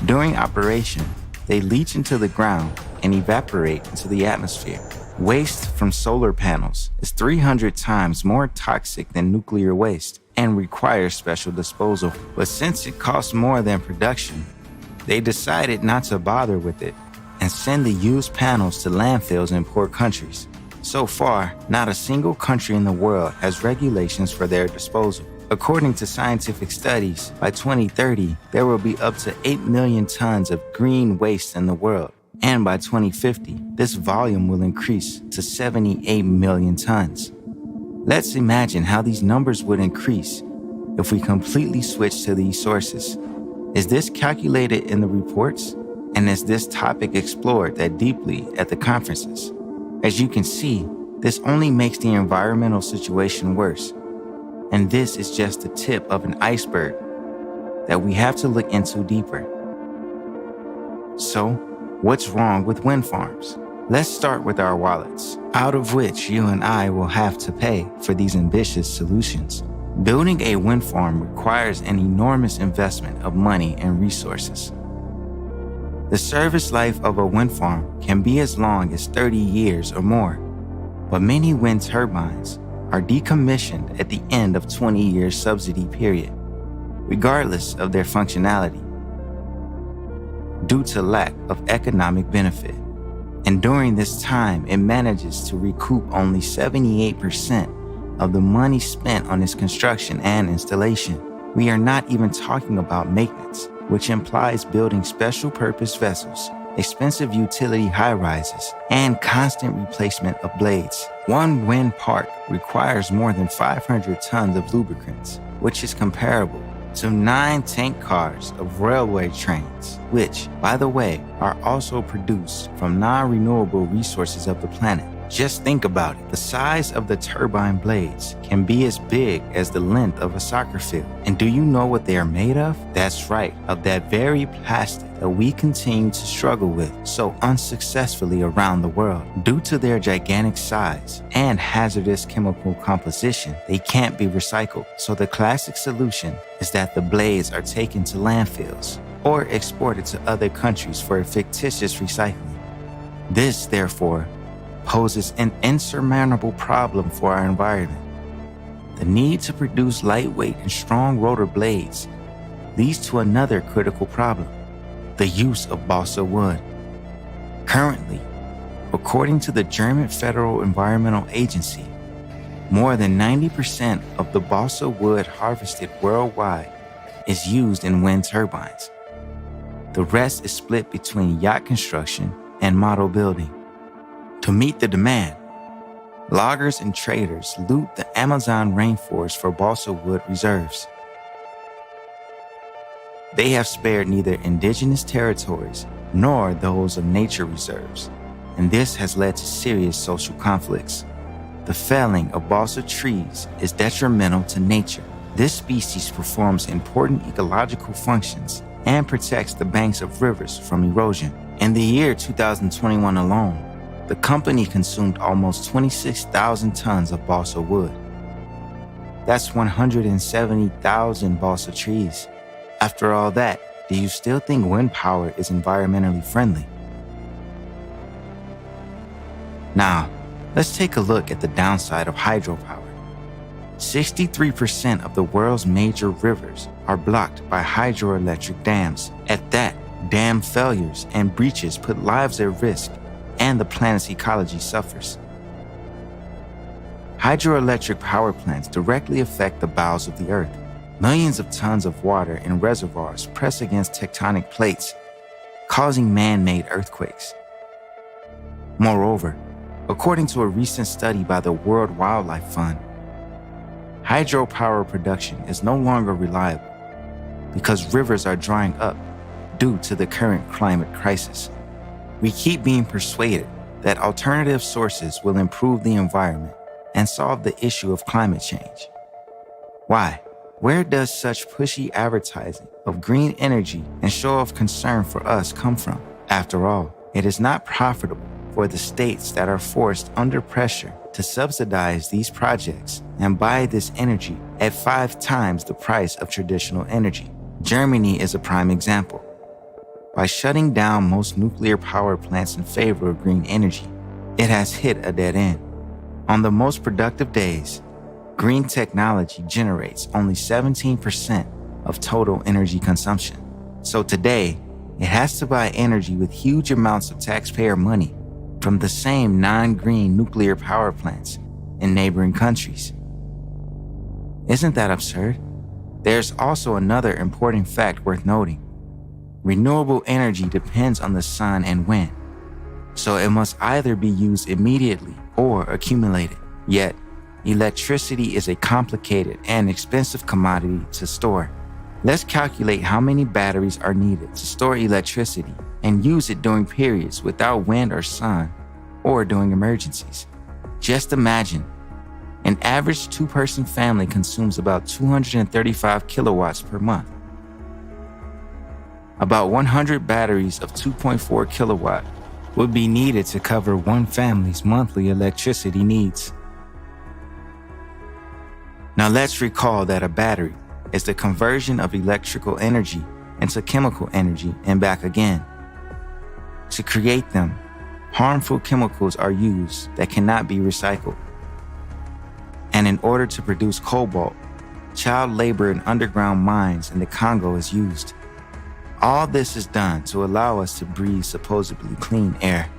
During operation, they leach into the ground and evaporate into the atmosphere. Waste from solar panels is 300 times more toxic than nuclear waste and requires special disposal. But since it costs more than production, they decided not to bother with it and send the used panels to landfills in poor countries. So far, not a single country in the world has regulations for their disposal. According to scientific studies, by 2030, there will be up to 8 million tons of green waste in the world. And by 2050, this volume will increase to 78 million tons. Let's imagine how these numbers would increase if we completely switch to these sources. Is this calculated in the reports? And is this topic explored that deeply at the conferences? As you can see, this only makes the environmental situation worse. And this is just the tip of an iceberg that we have to look into deeper. So, what's wrong with wind farms? Let's start with our wallets, out of which you and I will have to pay for these ambitious solutions. Building a wind farm requires an enormous investment of money and resources. The service life of a wind farm can be as long as 30 years or more, but many wind turbines are decommissioned at the end of 20-year subsidy period, regardless of their functionality, due to lack of economic benefit. And during this time, it manages to recoup only 78% of the money spent on its construction and installation. We are not even talking about maintenance, which implies building special purpose vessels, expensive utility high-rises, and constant replacement of blades. One wind park requires more than 500 tons of lubricants, which is comparable to 9 tank cars of railway trains, which, by the way, are also produced from non-renewable resources of the planet. Just think about it. The size of the turbine blades can be as big as the length of a soccer field. And do you know what they are made of? That's right, of that very plastic that we continue to struggle with so unsuccessfully around the world. Due to their gigantic size and hazardous chemical composition, they can't be recycled. So the classic solution is that the blades are taken to landfills or exported to other countries for a fictitious recycling. This, therefore, poses an insurmountable problem for our environment. The need to produce lightweight and strong rotor blades leads to another critical problem: the use of balsa wood. Currently, according to the German Federal Environmental Agency, more than 90% of the balsa wood harvested worldwide is used in wind turbines. The rest is split between yacht construction and model building. To meet the demand, loggers and traders loot the Amazon rainforest for balsa wood reserves. They have spared neither indigenous territories nor those of nature reserves, and this has led to serious social conflicts. The felling of balsa trees is detrimental to nature. This species performs important ecological functions and protects the banks of rivers from erosion. In the year 2021 alone, the company consumed almost 26,000 tons of balsa wood. That's 170,000 balsa trees. After all that, do you still think wind power is environmentally friendly? Now, let's take a look at the downside of hydropower. 63% of the world's major rivers are blocked by hydroelectric dams. At that, dam failures and breaches put lives at risk, and the planet's ecology suffers. Hydroelectric power plants directly affect the bowels of the earth. Millions of tons of water in reservoirs press against tectonic plates, causing man-made earthquakes. Moreover, according to a recent study by the World Wildlife Fund, hydropower production is no longer reliable because rivers are drying up due to the current climate crisis. We keep being persuaded that alternative sources will improve the environment and solve the issue of climate change. Why? Where does such pushy advertising of green energy and show of concern for us come from? After all, it is not profitable for the states that are forced under pressure to subsidize these projects and buy this energy at 5 times the price of traditional energy. Germany is a prime example. By shutting down most nuclear power plants in favor of green energy, it has hit a dead end. On the most productive days, green technology generates only 17% of total energy consumption. So today, it has to buy energy with huge amounts of taxpayer money from the same non-green nuclear power plants in neighboring countries. Isn't that absurd? There's also another important fact worth noting. Renewable energy depends on the sun and wind, So it must either be used immediately or accumulated. Yet, electricity is a complicated and expensive commodity to store. Let's calculate how many batteries are needed to store electricity and use it during periods without wind or sun, or during emergencies. Just imagine, an average two-person family consumes about 235 kilowatts per month. About 100 batteries of 2.4 kilowatt would be needed to cover one family's monthly electricity needs. Now let's recall that a battery is the conversion of electrical energy into chemical energy and back again. To create them, harmful chemicals are used that cannot be recycled. And in order to produce cobalt, child labor in underground mines in the Congo is used. All this is done to allow us to breathe supposedly clean air.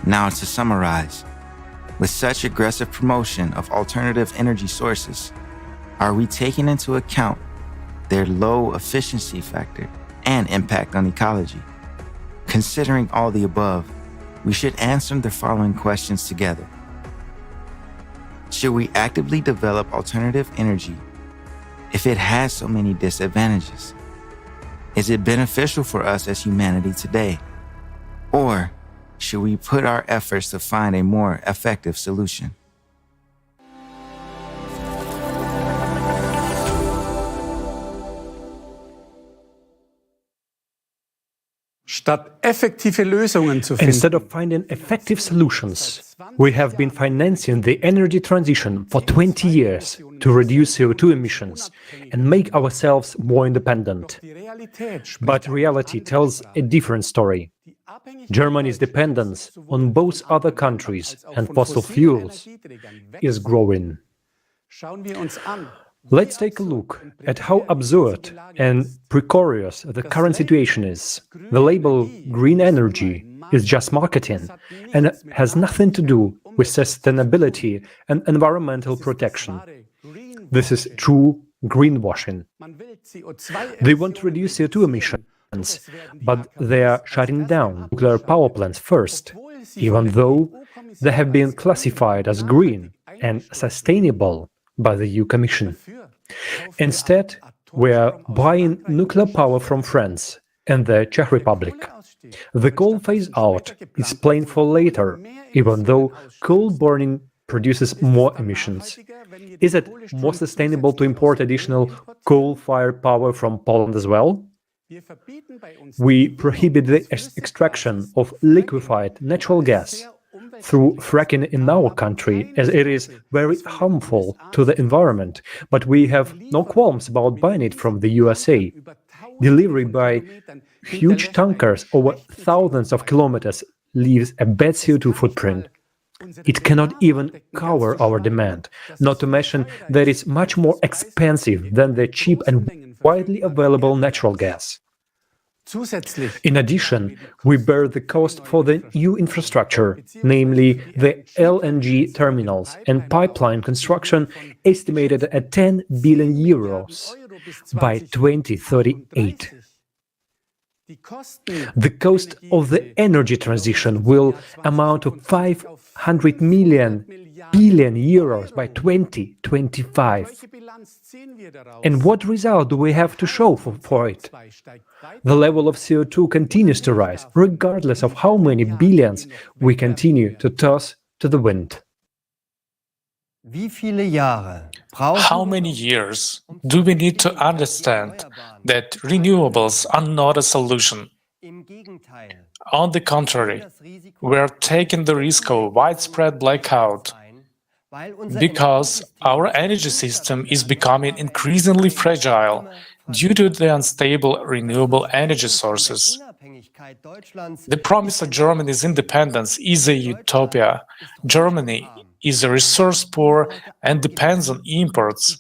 Now to summarize, with such aggressive promotion of alternative energy sources, are we taking into account their low efficiency factor and impact on ecology? Considering all the above, we should answer the following questions together. Should we actively develop alternative energy if it has so many disadvantages? Is it beneficial for us as humanity today? Or should we put our efforts to find a more effective solution? Instead of finding effective solutions, we have been financing the energy transition for 20 years to reduce CO2 emissions and make ourselves more independent. But reality tells a different story. Germany's dependence on both other countries and fossil fuels is growing. Let's take a look at how absurd and precarious the current situation is. The label green energy is just marketing and has nothing to do with sustainability and environmental protection. This is true greenwashing. They want to reduce CO2 emissions, but they are shutting down nuclear power plants first, even though they have been classified as green and sustainable by the EU Commission. Instead, we are buying nuclear power from France and the Czech Republic. The coal phase-out is planned for later, even though coal burning produces more emissions. Is it more sustainable to import additional coal-fired power from Poland as well? We prohibit the extraction of liquefied natural gas through fracking in our country, as it is very harmful to the environment, but we have no qualms about buying it from the USA. Delivery by huge tankers over thousands of kilometers leaves a bad CO2 footprint. It cannot even cover our demand, not to mention that it's much more expensive than the cheap and widely available natural gas. In addition, we bear the cost for the new infrastructure, namely the LNG terminals and pipeline construction, estimated at 10 billion euros by 2038. The cost of the energy transition will amount to 500 billion euros by 2025. And what result do we have to show for it? The level of CO2 continues to rise, regardless of how many billions we continue to toss to the wind. How many years do we need to understand that renewables are not a solution? On the contrary, we are taking the risk of a widespread blackout because our energy system is becoming increasingly fragile due to the unstable renewable energy sources. The promise of Germany's independence is a utopia. Germany is resource-poor and depends on imports.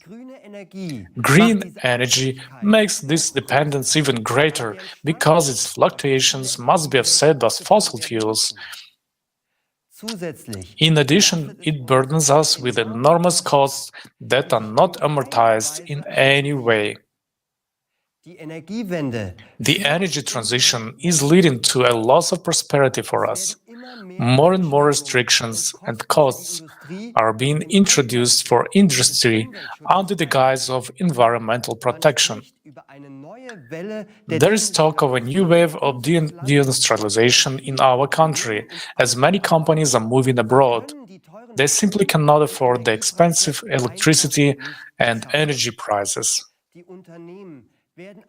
Green energy makes this dependence even greater because its fluctuations must be offset by fossil fuels. In addition, it burdens us with enormous costs that are not amortized in any way. The energy transition is leading to a loss of prosperity for us. More and more restrictions and costs are being introduced for industry under the guise of environmental protection. There is talk of a new wave of deindustrialization in our country, as many companies are moving abroad. They simply cannot afford the expensive electricity and energy prices.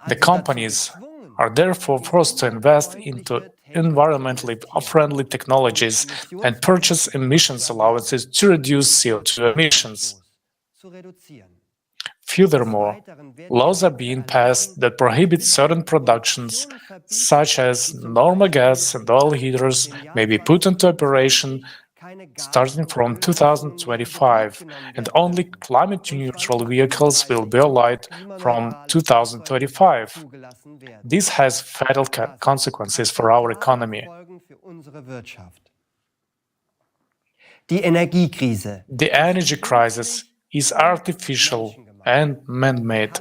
The companies are therefore forced to invest into environmentally friendly technologies and purchase emissions allowances to reduce CO2 emissions. Furthermore, laws are being passed that prohibit certain productions, such as normal gas and oil heaters, may be put into operation starting from 2025, and only climate-neutral vehicles will be allowed from 2035. This has fatal consequences for our economy. The energy crisis is artificial and man-made.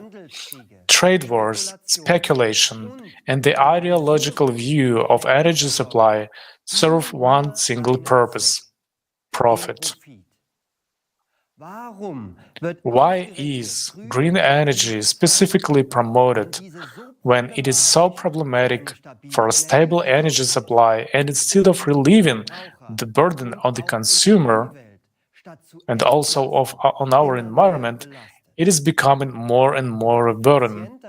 Trade wars, speculation, and the ideological view of energy supply serve one single purpose: profit. Why is green energy specifically promoted when it is so problematic for a stable energy supply, and instead of relieving the burden on the consumer and also on our environment, it is becoming more and more a burden?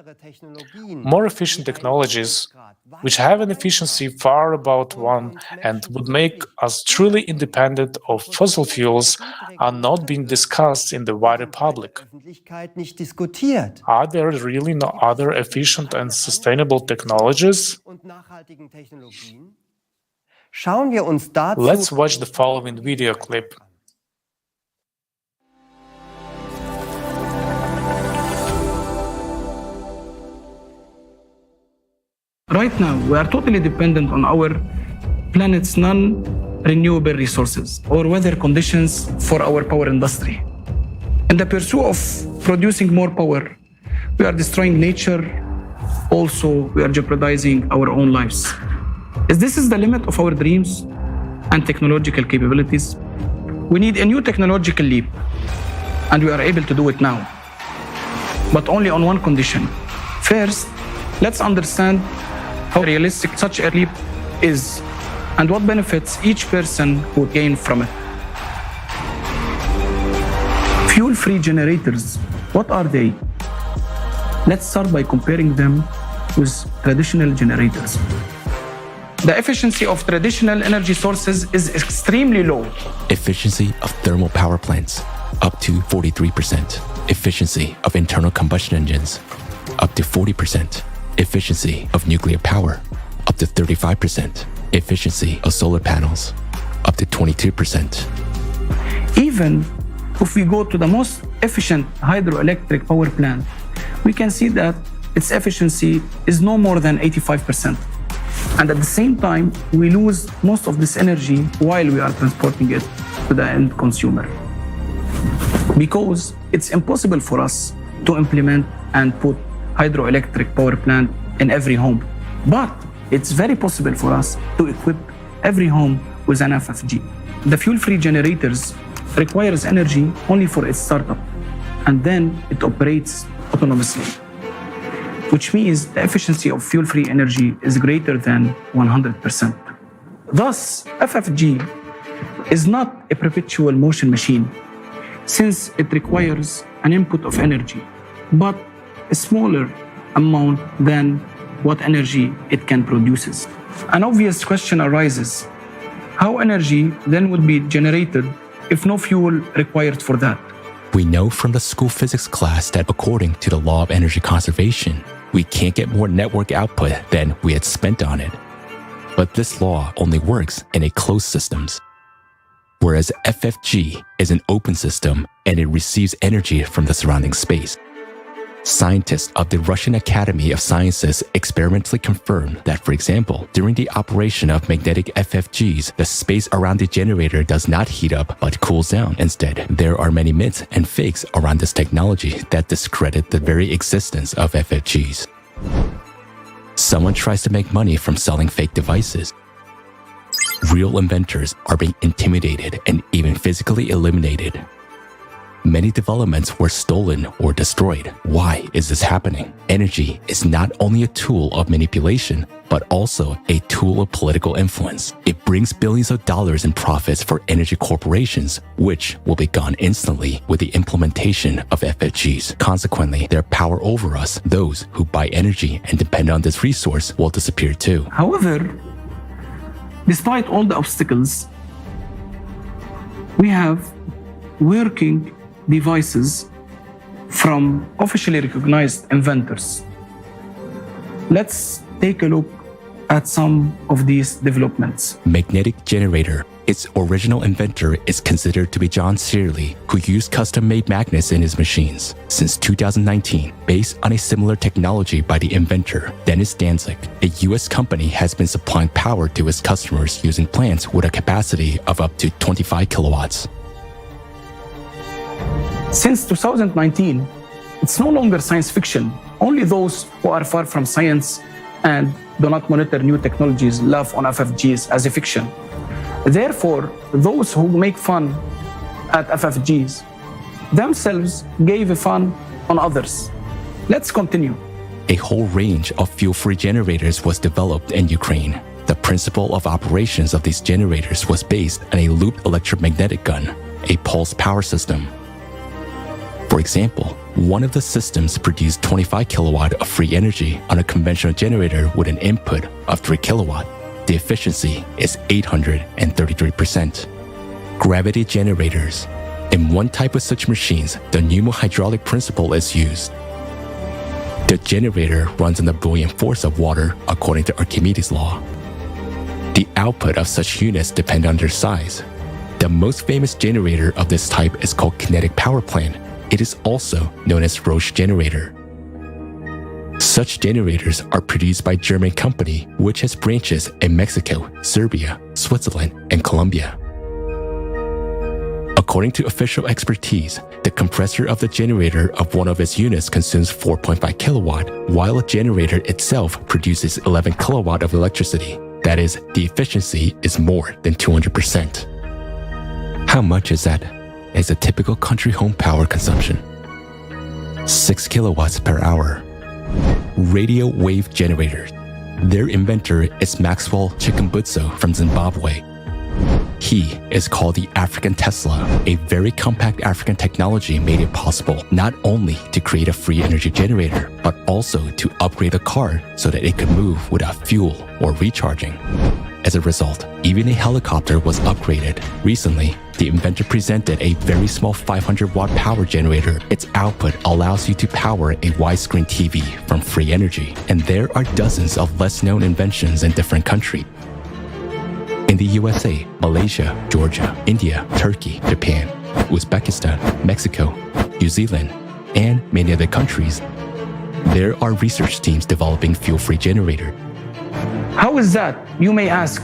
More efficient technologies, which have an efficiency far above one and would make us truly independent of fossil fuels, are not being discussed in the wider public. Are there really no other efficient and sustainable technologies? Let's watch the following video clip. Right now, we are totally dependent on our planet's non-renewable resources or weather conditions for our power industry. In the pursuit of producing more power, we are destroying nature. Also, we are jeopardizing our own lives. Is this the limit of our dreams and technological capabilities? We need a new technological leap, and we are able to do it now, but only on one condition. First, let's understand how realistic such a leap is and what benefits each person would gain from it. Fuel-free generators, what are they? Let's start by comparing them with traditional generators. The efficiency of traditional energy sources is extremely low. Efficiency of thermal power plants, up to 43%. Efficiency of internal combustion engines, up to 40%. Efficiency of nuclear power, up to 35%. Efficiency of solar panels, up to 22%. Even if we go to the most efficient hydroelectric power plant, we can see that its efficiency is no more than 85%. And at the same time, we lose most of this energy while we are transporting it to the end consumer. Because it's impossible for us to implement and put hydroelectric power plant in every home. But it's very possible for us to equip every home with an FFG. The fuel-free generators requires energy only for its startup, and then it operates autonomously, which means the efficiency of fuel-free energy is greater than 100%. Thus, FFG is not a perpetual motion machine, since it requires an input of energy, but a smaller amount than what energy it can produce. An obvious question arises: how energy then would be generated if no fuel required for that? We know from the school physics class that according to the law of energy conservation, we can't get more network output than we had spent on it. But this law only works in a closed systems. Whereas FFG is an open system and it receives energy from the surrounding space. Scientists of the Russian Academy of Sciences experimentally confirmed that, for example, during the operation of magnetic FFGs, the space around the generator does not heat up but cools down. Instead, there are many myths and fakes around this technology that discredit the very existence of FFGs. Someone tries to make money from selling fake devices. Real inventors are being intimidated and even physically eliminated. Many developments were stolen or destroyed. Why is this happening? Energy is not only a tool of manipulation, but also a tool of political influence. It brings billions of dollars in profits for energy corporations, which will be gone instantly with the implementation of FFGs. Consequently, their power over us, those who buy energy and depend on this resource, will disappear too. However, despite all the obstacles, we have working devices from officially recognized inventors. Let's take a look at some of these developments. Magnetic generator. Its original inventor is considered to be John Searle, who used custom-made magnets in his machines. Since 2019, based on a similar technology by the inventor, Dennis Danzig, a US company has been supplying power to its customers using plants with a capacity of up to 25 kilowatts. Since 2019, it's no longer science fiction. Only those who are far from science and do not monitor new technologies laugh on FFGs as a fiction. Therefore, those who make fun at FFGs themselves gave a fun on others. Let's continue. A whole range of fuel-free generators was developed in Ukraine. The principle of operations of these generators was based on a looped electromagnetic gun, a pulse power system. For example, one of the systems produced 25 kilowatt of free energy on a conventional generator with an input of 3 kilowatt. The efficiency is 833%. Gravity generators. In one type of such machines, the pneumohydraulic principle is used. The generator runs on the buoyant force of water according to Archimedes' law. The output of such units depend on their size. The most famous generator of this type is called kinetic power plant. It is also known as Roche generator. Such generators are produced by a German company which has branches in Mexico, Serbia, Switzerland, and Colombia. According to official expertise, the compressor of the generator of one of its units consumes 4.5 kilowatt, while a generator itself produces 11 kilowatt of electricity. That is, the efficiency is more than 200%. How much is that? Is a typical country home power consumption. 6 kilowatts per hour. Radio wave generators. Their inventor is Maxwell Chikumbutso from Zimbabwe. He is called the African Tesla. A very compact African technology made it possible not only to create a free energy generator, but also to upgrade a car so that it could move without fuel or recharging. As a result, even a helicopter was upgraded. Recently, the inventor presented a very small 500-watt power generator. Its output allows you to power a widescreen TV from free energy. And there are dozens of less-known inventions in different countries. In the USA, Malaysia, Georgia, India, Turkey, Japan, Uzbekistan, Mexico, New Zealand, and many other countries, there are research teams developing fuel-free generators. How is that, you may ask,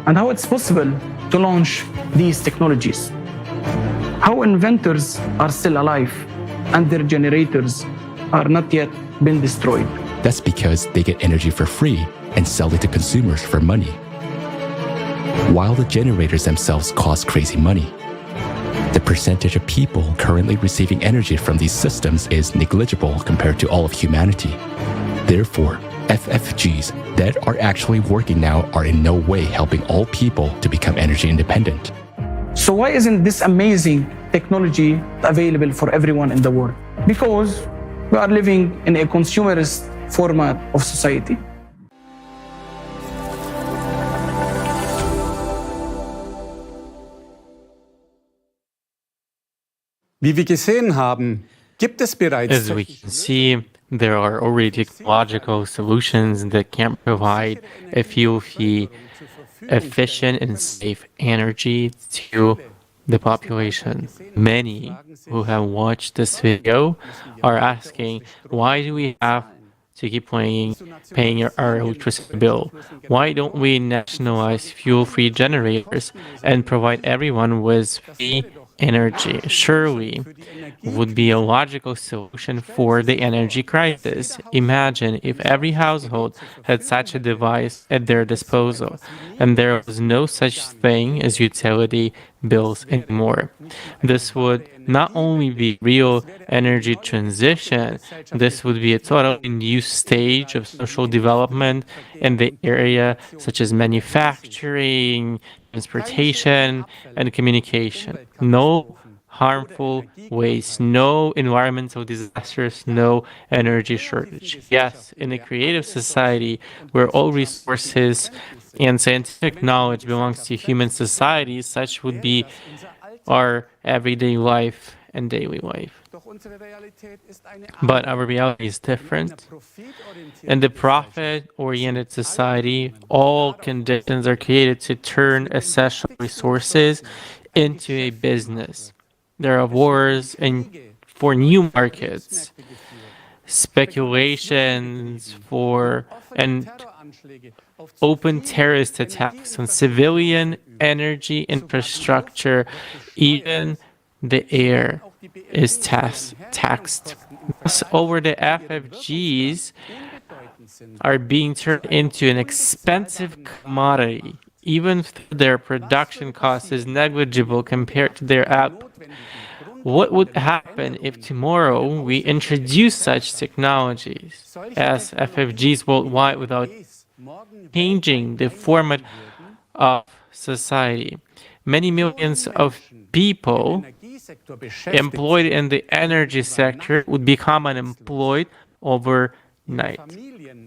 and how it's possible to launch these technologies? How inventors are still alive and their generators are not yet been destroyed? That's because they get energy for free and sell it to consumers for money, while the generators themselves cost crazy money. The percentage of people currently receiving energy from these systems is negligible compared to all of humanity. Therefore, FFGs that are actually working now are in no way helping all people to become energy independent. So why isn't this amazing technology available for everyone in the world? Because we are living in a consumerist format of society. Wie wir gesehen haben, gibt es bereits As we can see, there are already technological solutions that can provide a fuel-free, efficient and safe energy to the population. Many who have watched this video are asking, why do we have to keep paying our electricity bill? Why don't we nationalize fuel-free generators and provide everyone with free energy? Surely, would be a logical solution for the energy crisis. Imagine if every household had such a device at their disposal, and there was no such thing as utility bills anymore. This would not only be real energy transition, this would be a totally new stage of social development in the area such as manufacturing, transportation, and communication. No harmful waste, no environmental disasters, no energy shortage. Yes, in a creative society where all resources and scientific knowledge belongs to human society, such would be our everyday life and daily life. But our reality is different. In the profit-oriented society, all conditions are created to turn essential resources into a business. There are wars for new markets, speculations and open terrorist attacks on civilian energy infrastructure. Even the air is taxed. Thus, over the FFGs are being turned into an expensive commodity, even if their production cost is negligible compared to their output. What would happen if tomorrow we introduce such technologies as FFGs worldwide without changing the format of society? Many millions of people employed in the energy sector would become unemployed overnight.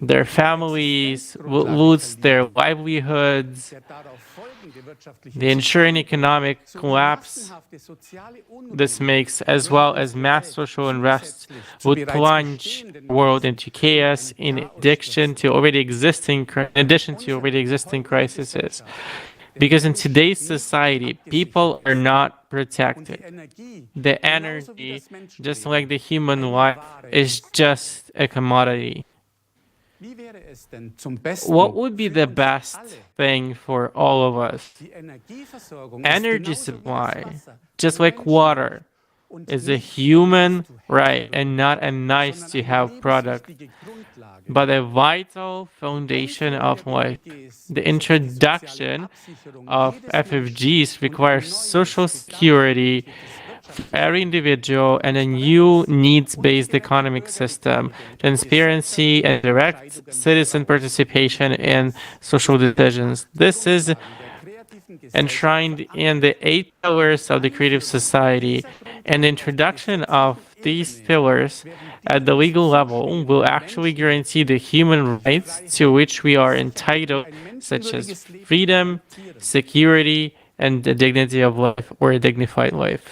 Their families will lose their livelihoods. The ensuing economic collapse this makes, as well as mass social unrest, would plunge the world into chaos in addition to already existing crises. Because in today's society, people are not protected. The energy, just like the human life, is just a commodity. What would be the best thing for all of us? Energy supply, just like water, is a human right and not a nice-to-have product, but a vital foundation of life. The introduction of FFGs requires social security for every individual and a new needs-based economic system, transparency and direct citizen participation in social decisions. This is enshrined in the 8 pillars of the creative society, and the introduction of these pillars at the legal level will actually guarantee the human rights to which we are entitled, such as freedom, security, and the dignity of life, or a dignified life.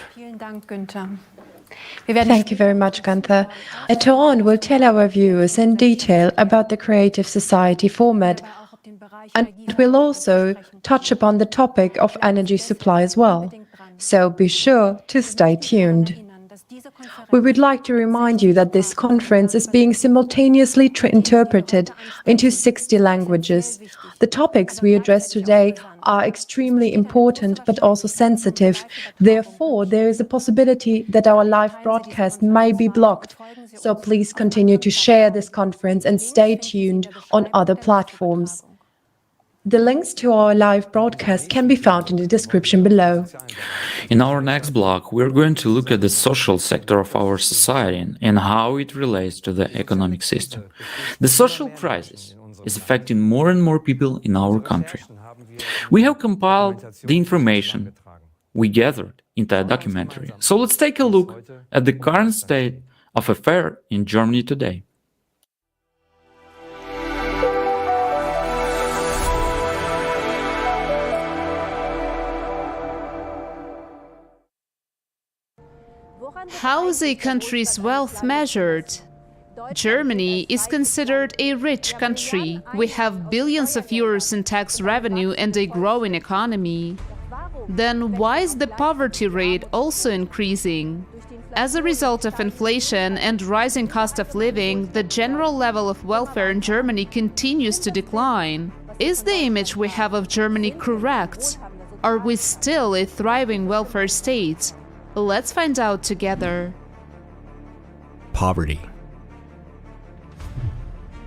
Thank you very much, Gunther. Later on, we'll tell our viewers in detail about the creative society format, and we'll also touch upon the topic of energy supply as well. So be sure to stay tuned. We would like to remind you that this conference is being simultaneously interpreted into 60 languages. The topics we address today are extremely important but also sensitive. Therefore, there is a possibility that our live broadcast may be blocked. So please continue to share this conference and stay tuned on other platforms. The links to our live broadcast can be found in the description below. In our next block, we're going to look at the social sector of our society and how it relates to the economic system. The social crisis is affecting more and more people in our country. We have compiled the information we gathered into a documentary. So let's take a look at the current state of affairs in Germany today. How is a country's wealth measured? Germany is considered a rich country. We have billions of euros in tax revenue and a growing economy. Then why is the poverty rate also increasing? As a result of inflation and rising cost of living, the general level of welfare in Germany continues to decline. Is the image we have of Germany correct? Are we still a thriving welfare state? Let's find out together. Poverty.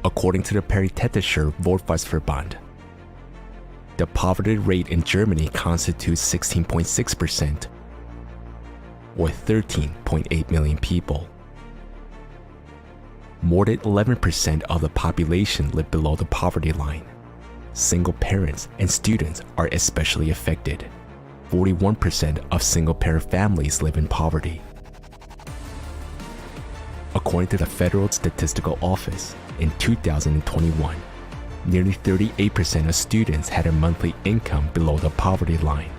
According to the Paritätischer Wohlfahrtsverband, the poverty rate in Germany constitutes 16.6%, or 13.8 million people. More than 11% of the population live below the poverty line. Single parents and students are especially affected. 41% of single-parent families live in poverty. According to the Federal Statistical Office, in 2021, nearly 38% of students had a monthly income below the poverty line.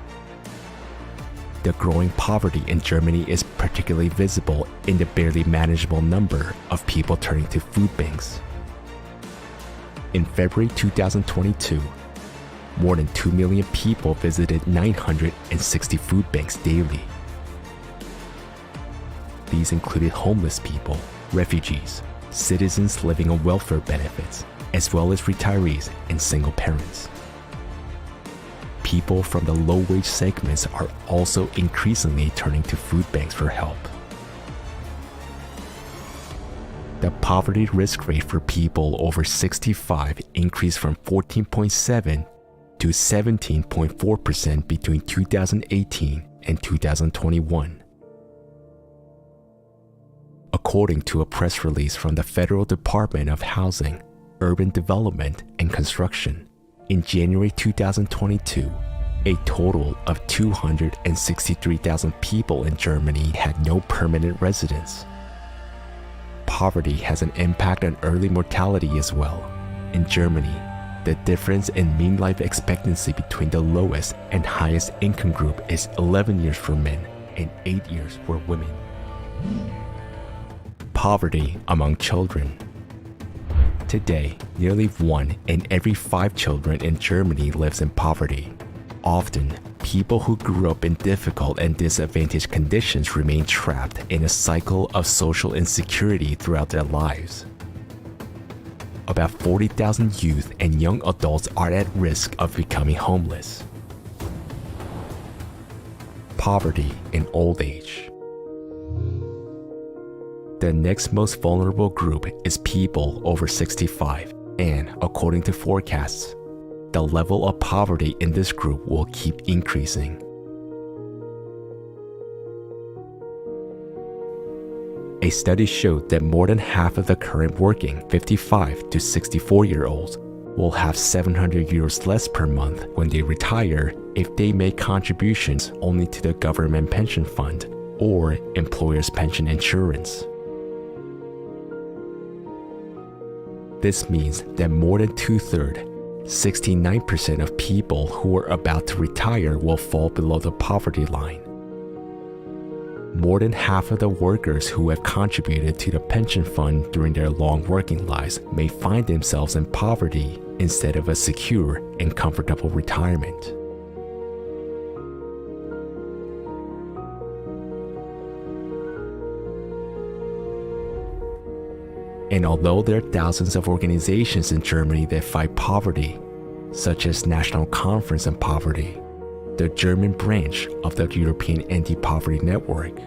The growing poverty in Germany is particularly visible in the barely manageable number of people turning to food banks. In February 2022, more than 2 million people visited 960 food banks daily. These included homeless people, refugees, citizens living on welfare benefits, as well as retirees and single parents. People from the low-wage segments are also increasingly turning to food banks for help. The poverty risk rate for people over 65 increased from 14.7 to 17.4% between 2018 and 2021. According to a press release from the Federal Department of Housing, Urban Development and Construction, in January 2022, a total of 263,000 people in Germany had no permanent residence. Poverty has an impact on early mortality as well. In Germany, the difference in mean life expectancy between the lowest and highest income group is 11 years for men and 8 years for women. Poverty among children. Today, nearly 1 in every 5 children in Germany lives in poverty. Often, people who grew up in difficult and disadvantaged conditions remain trapped in a cycle of social insecurity throughout their lives. About 40,000 youth and young adults are at risk of becoming homeless. Poverty in old age. The next most vulnerable group is people over 65, and according to forecasts, the level of poverty in this group will keep increasing. A study showed that more than half of the current working 55 to 64-year-olds will have 700 euros less per month when they retire if they make contributions only to the government pension fund or employer's pension insurance. This means that more than two-thirds, 69% of people who are about to retire will fall below the poverty line. More than half of the workers who have contributed to the pension fund during their long working lives may find themselves in poverty instead of a secure and comfortable retirement. And although there are thousands of organizations in Germany that fight poverty, such as National Conference on Poverty, the German branch of the European Anti-Poverty Network,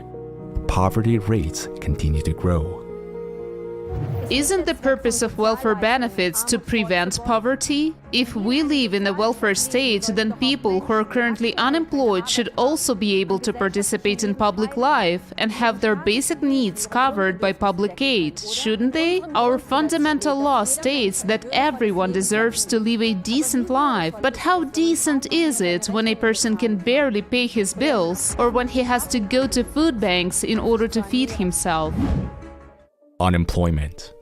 poverty rates continue to grow. Isn't the purpose of welfare benefits to prevent poverty? If we live in a welfare state, then people who are currently unemployed should also be able to participate in public life and have their basic needs covered by public aid, shouldn't they? Our fundamental law states that everyone deserves to live a decent life. But how decent is it when a person can barely pay his bills or when he has to go to food banks in order to feed himself? Unemployment.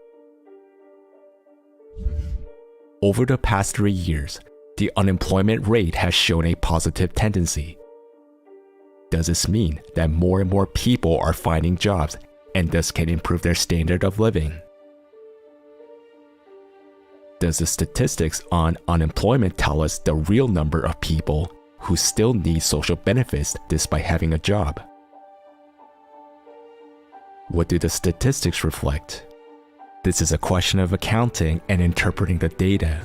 Over the past 3 years, the unemployment rate has shown a positive tendency. Does this mean that more and more people are finding jobs and thus can improve their standard of living? Does the statistics on unemployment tell us the real number of people who still need social benefits despite having a job? What do the statistics reflect? This is a question of accounting and interpreting the data.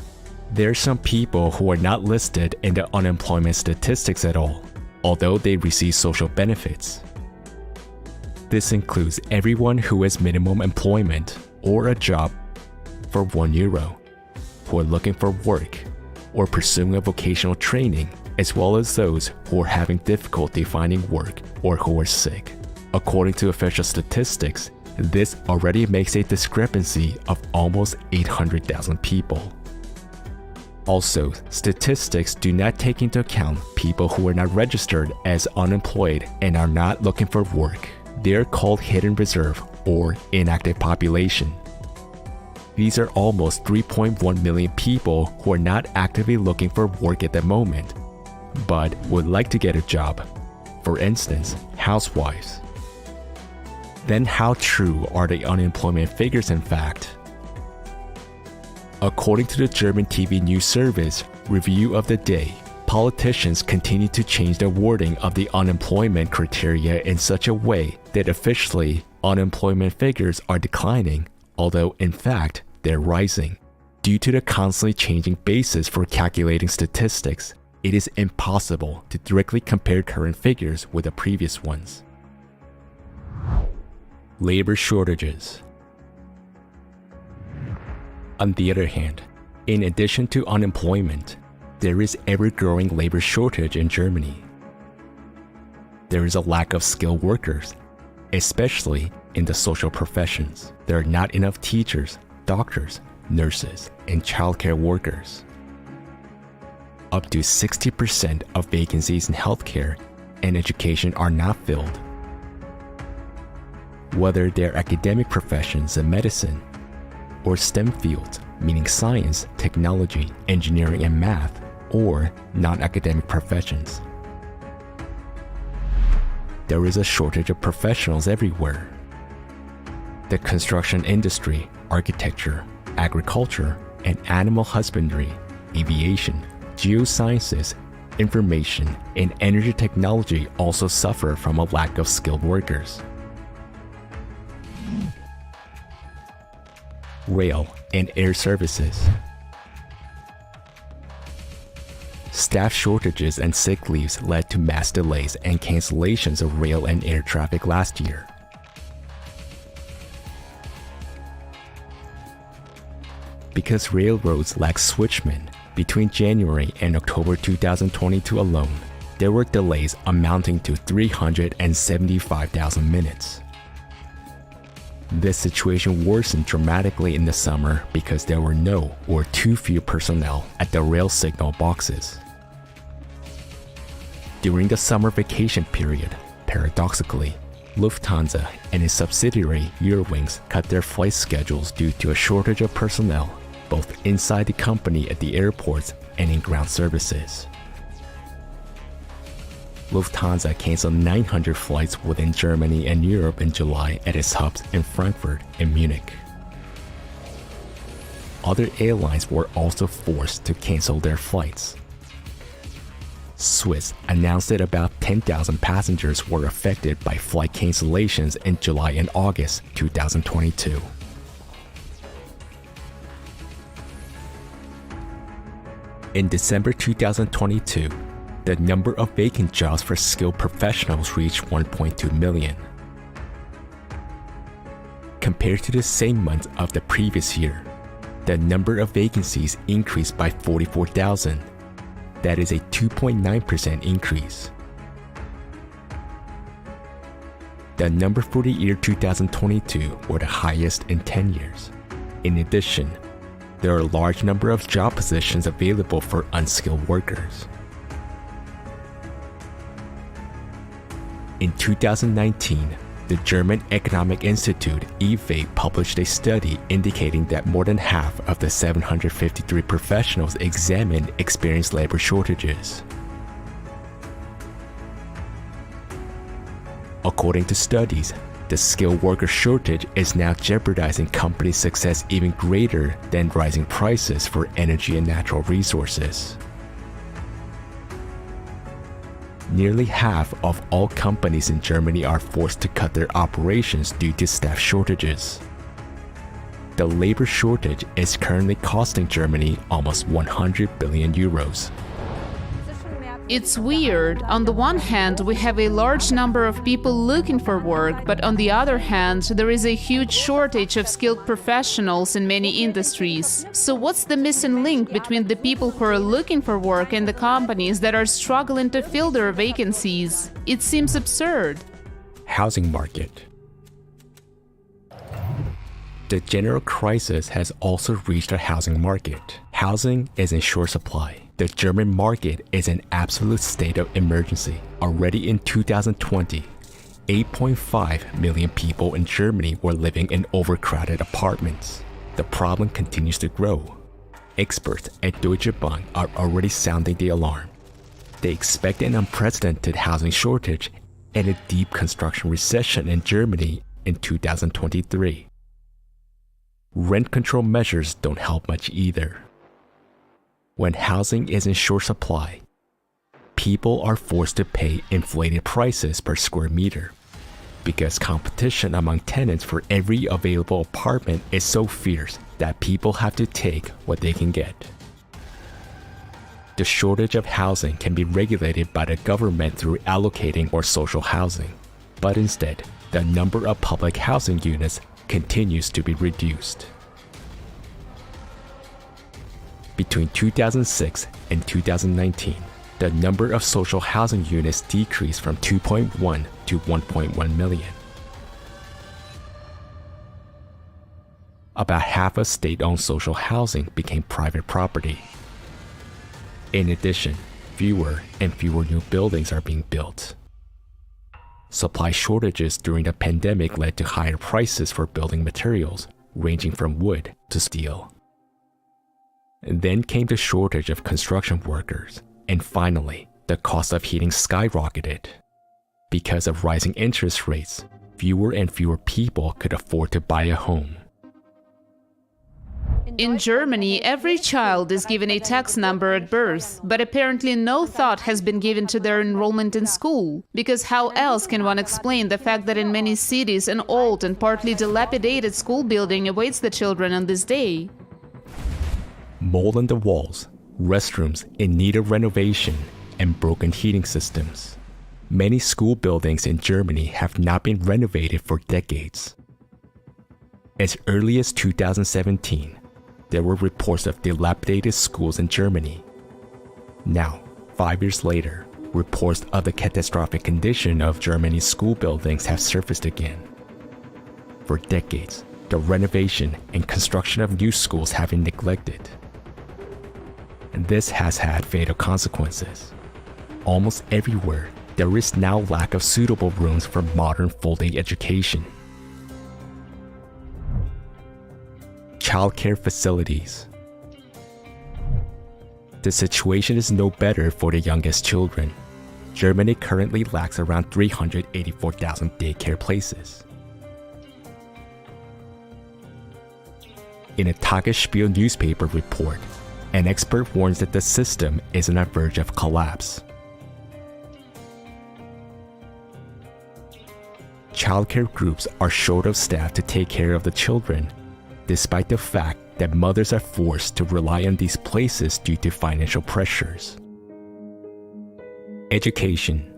There are some people who are not listed in the unemployment statistics at all, although they receive social benefits. This includes everyone who has minimum employment or a job for €1, who are looking for work or pursuing a vocational training, as well as those who are having difficulty finding work or who are sick. According to official statistics, this already makes a discrepancy of almost 800,000 people. Also, statistics do not take into account people who are not registered as unemployed and are not looking for work. They are called hidden reserve or inactive population. These are almost 3.1 million people who are not actively looking for work at the moment, but would like to get a job. For instance, housewives. Then how true are the unemployment figures in fact? According to the German TV news service Review of the Day, politicians continue to change the wording of the unemployment criteria in such a way that officially unemployment figures are declining, although in fact they're rising. Due to the constantly changing basis for calculating statistics, it is impossible to directly compare current figures with the previous ones. Labor shortages. On the other hand, in addition to unemployment, there is ever-growing labor shortage in Germany. There is a lack of skilled workers, especially in the social professions. There are not enough teachers, doctors, nurses, and childcare workers. Up to 60% of vacancies in healthcare and education are not filled. Whether they're academic professions in medicine or STEM fields, meaning science, technology, engineering, and math, or non-academic professions. There is a shortage of professionals everywhere. The construction industry, architecture, agriculture, and animal husbandry, aviation, geosciences, information, and energy technology also suffer from a lack of skilled workers. Rail and air services. Staff shortages and sick leaves led to mass delays and cancellations of rail and air traffic last year. Because railroads lack switchmen, between January and October 2022 alone, there were delays amounting to 375,000 minutes. This situation worsened dramatically in the summer because there were no or too few personnel at the rail signal boxes. During the summer vacation period, paradoxically, Lufthansa and its subsidiary Eurowings cut their flight schedules due to a shortage of personnel, both inside the company at the airports and in ground services. Lufthansa canceled 900 flights within Germany and Europe in July at its hubs in Frankfurt and Munich. Other airlines were also forced to cancel their flights. Swiss announced that about 10,000 passengers were affected by flight cancellations in July and August 2022. In December 2022, the number of vacant jobs for skilled professionals reached 1.2 million. Compared to the same month of the previous year, the number of vacancies increased by 44,000. That is a 2.9% increase. The number for the year 2022 were the highest in 10 years. In addition, there are a large number of job positions available for unskilled workers. In 2019, the German Economic Institute (IFE) published a study indicating that more than half of the 753 professionals examined experienced labor shortages. According to studies, the skilled worker shortage is now jeopardizing companies' success even greater than rising prices for energy and natural resources. Nearly half of all companies in Germany are forced to cut their operations due to staff shortages. The labor shortage is currently costing Germany almost 100 billion euros. It's weird. On the one hand, we have a large number of people looking for work, but on the other hand, there is a huge shortage of skilled professionals in many industries. So what's the missing link between the people who are looking for work and the companies that are struggling to fill their vacancies? It seems absurd. Housing market. The general crisis has also reached a housing market. Housing is in short supply. The German market is in absolute state of emergency. Already in 2020, 8.5 million people in Germany were living in overcrowded apartments. The problem continues to grow. Experts at Deutsche Bank are already sounding the alarm. They expect an unprecedented housing shortage and a deep construction recession in Germany in 2023. Rent control measures don't help much either. When housing is in short supply, people are forced to pay inflated prices per square meter because competition among tenants for every available apartment is so fierce that people have to take what they can get. The shortage of housing can be regulated by the government through allocating more social housing, but instead, the number of public housing units continues to be reduced. Between 2006 and 2019, the number of social housing units decreased from 2.1 to 1.1 million. About half of state-owned social housing became private property. In addition, fewer and fewer new buildings are being built. Supply shortages during the pandemic led to higher prices for building materials, ranging from wood to steel. And then came the shortage of construction workers, and finally, the cost of heating skyrocketed. Because of rising interest rates, fewer and fewer people could afford to buy a home. In Germany, every child is given a tax number at birth, but apparently no thought has been given to their enrollment in school. Because how else can one explain the fact that in many cities an old and partly dilapidated school building awaits the children on this day? Mold on the walls, restrooms in need of renovation, and broken heating systems. Many school buildings in Germany have not been renovated for decades. As early as 2017, there were reports of dilapidated schools in Germany. Now, 5 years later, reports of the catastrophic condition of Germany's school buildings have surfaced again. For decades, the renovation and construction of new schools have been neglected. And this has had fatal consequences. Almost everywhere, there is now lack of suitable rooms for modern full-day education. Childcare facilities. The situation is no better for the youngest children. Germany currently lacks around 384,000 daycare places. In a Tagesspiegel newspaper report, an expert warns that the system is on the verge of collapse. Childcare groups are short of staff to take care of the children, despite the fact that mothers are forced to rely on these places due to financial pressures. Education.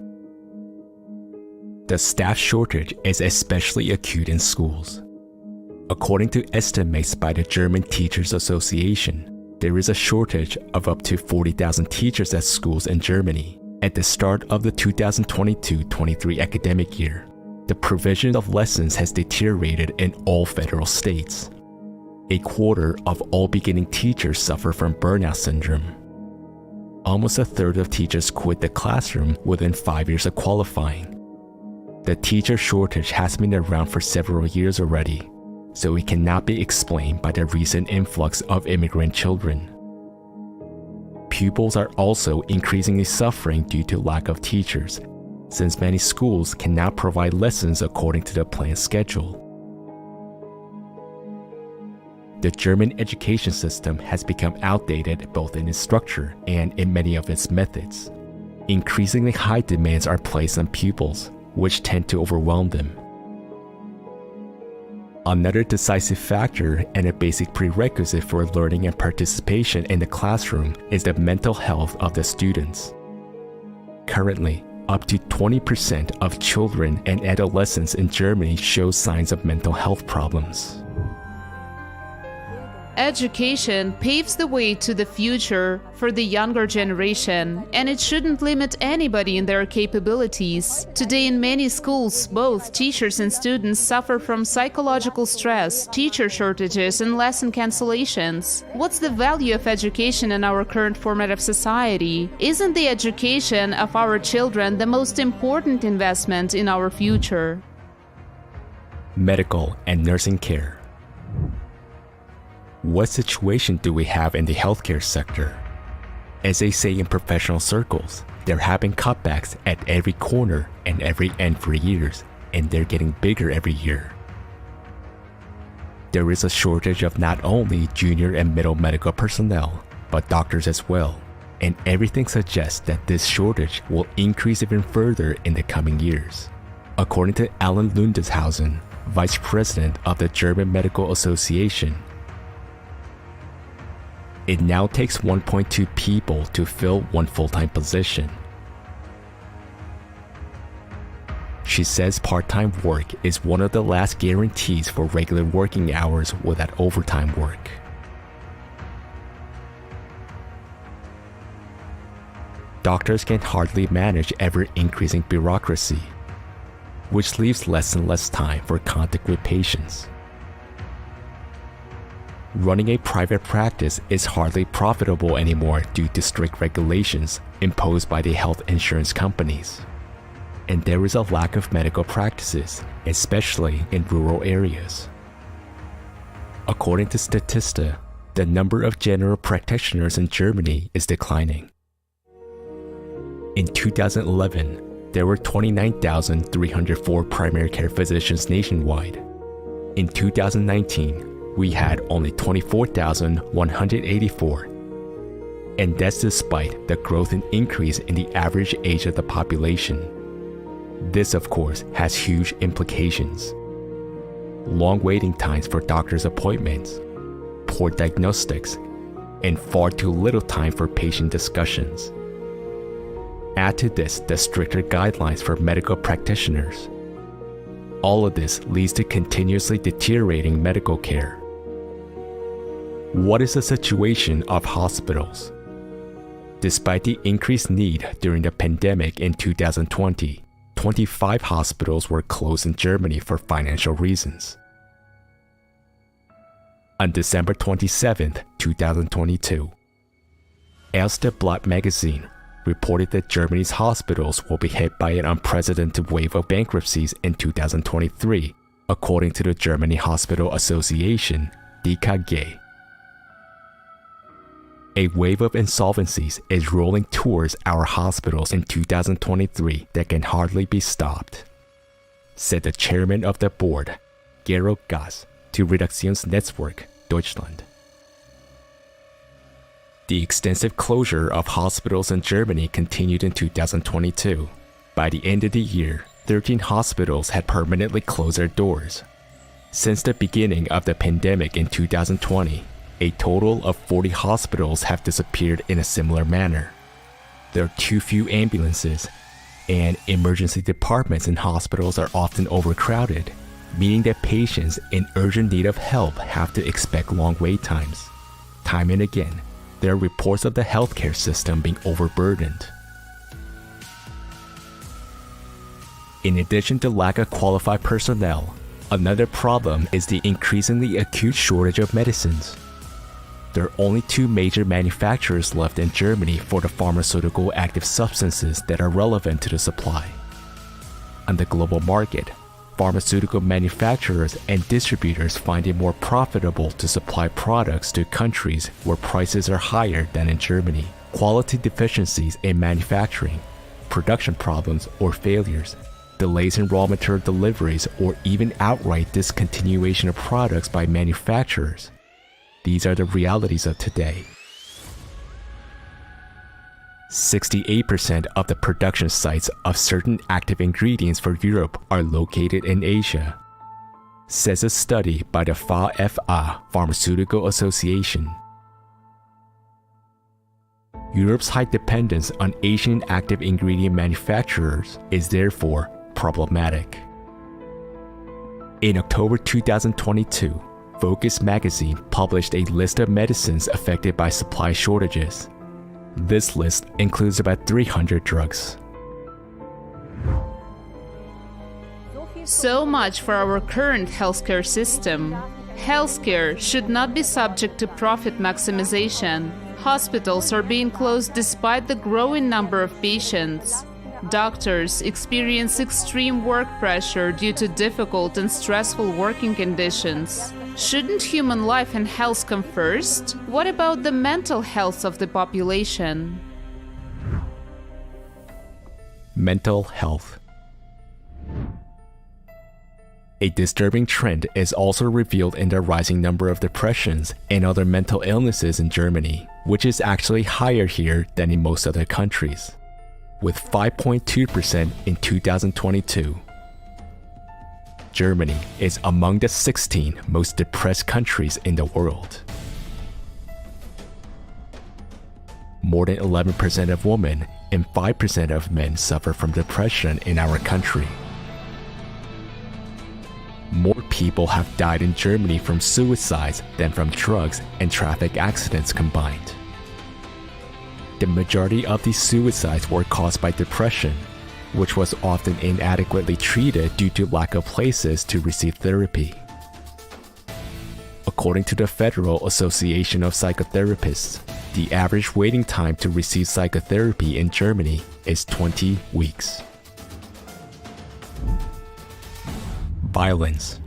The staff shortage is especially acute in schools. According to estimates by the German Teachers Association, there is a shortage of up to 40,000 teachers at schools in Germany. At the start of the 2022-23 academic year, the provision of lessons has deteriorated in all federal states. A quarter of all beginning teachers suffer from burnout syndrome. Almost a third of teachers quit the classroom within 5 years of qualifying. The teacher shortage has been around for several years already, so it cannot be explained by the recent influx of immigrant children. Pupils are also increasingly suffering due to lack of teachers, since many schools cannot provide lessons according to the planned schedule. The German education system has become outdated both in its structure and in many of its methods. Increasingly high demands are placed on pupils, which tend to overwhelm them. Another decisive factor and a basic prerequisite for learning and participation in the classroom is the mental health of the students. Currently, up to 20% of children and adolescents in Germany show signs of mental health problems. Education paves the way to the future for the younger generation, and it shouldn't limit anybody in their capabilities. Today in many schools, both teachers and students suffer from psychological stress, teacher shortages, and lesson cancellations. What's the value of education in our current format of society? Isn't the education of our children the most important investment in our future? Medical and nursing care. What situation do we have in the healthcare sector? As they say in professional circles, there have been cutbacks at every corner and every end for years, and they're getting bigger every year. There is a shortage of not only junior and middle medical personnel, but doctors as well, and everything suggests that this shortage will increase even further in the coming years. According to Alan Lundeshausen, Vice President of the German Medical Association, it now takes 1.2 people to fill one full-time position. She says part-time work is one of the last guarantees for regular working hours without overtime work. Doctors can hardly manage ever-increasing bureaucracy, which leaves less and less time for contact with patients. Running a private practice is hardly profitable anymore due to strict regulations imposed by the health insurance companies. And there is a lack of medical practices, especially in rural areas. According to Statista, the number of general practitioners in Germany is declining. In 2011, there were 29,304 primary care physicians nationwide. In 2019, we had only 24,184. And that's despite the growth and increase in the average age of the population. This, of course, has huge implications. Long waiting times for doctor's appointments, poor diagnostics, and far too little time for patient discussions. Add to this the stricter guidelines for medical practitioners. All of this leads to continuously deteriorating medical care. What is the situation of hospitals? Despite the increased need during the pandemic in 2020, 25 hospitals were closed in Germany for financial reasons. On December 27, 2022, Erste Blatt magazine reported that Germany's hospitals will be hit by an unprecedented wave of bankruptcies in 2023, according to the Germany Hospital Association, DKG. A wave of insolvencies is rolling towards our hospitals in 2023 that can hardly be stopped, said the chairman of the board, Georg Gass, to Redaktionsnetzwerk Deutschland. The extensive closure of hospitals in Germany continued in 2022. By the end of the year, 13 hospitals had permanently closed their doors. Since the beginning of the pandemic in 2020, a total of 40 hospitals have disappeared in a similar manner. There are too few ambulances, and emergency departments in hospitals are often overcrowded, meaning that patients in urgent need of help have to expect long wait times. Time and again, there are reports of the healthcare system being overburdened. In addition to lack of qualified personnel, another problem is the increasingly acute shortage of medicines. There are only two major manufacturers left in Germany for the pharmaceutical active substances that are relevant to the supply. On the global market, pharmaceutical manufacturers and distributors find it more profitable to supply products to countries where prices are higher than in Germany. Quality deficiencies in manufacturing, production problems or failures, delays in raw material deliveries, or even outright discontinuation of products by manufacturers. These are the realities of today. 68% of the production sites of certain active ingredients for Europe are located in Asia, says a study by the FAFA Pharmaceutical Association. Europe's high dependence on Asian active ingredient manufacturers is therefore problematic. In October 2022, Focus magazine published a list of medicines affected by supply shortages. This list includes about 300 drugs. So much for our current healthcare system. Healthcare should not be subject to profit maximization. Hospitals are being closed despite the growing number of patients. Doctors experience extreme work pressure due to difficult and stressful working conditions. Shouldn't human life and health come first? What about the mental health of the population? Mental health. A disturbing trend is also revealed in the rising number of depressions and other mental illnesses in Germany, which is actually higher here than in most other countries, with 5.2% in 2022. Germany is among the 16 most depressed countries in the world. More than 11% of women and 5% of men suffer from depression in our country. More people have died in Germany from suicides than from drugs and traffic accidents combined. The majority of these suicides were caused by depression, which was often inadequately treated due to lack of places to receive therapy. According to the Federal Association of Psychotherapists, the average waiting time to receive psychotherapy in Germany is 20 weeks. Violence.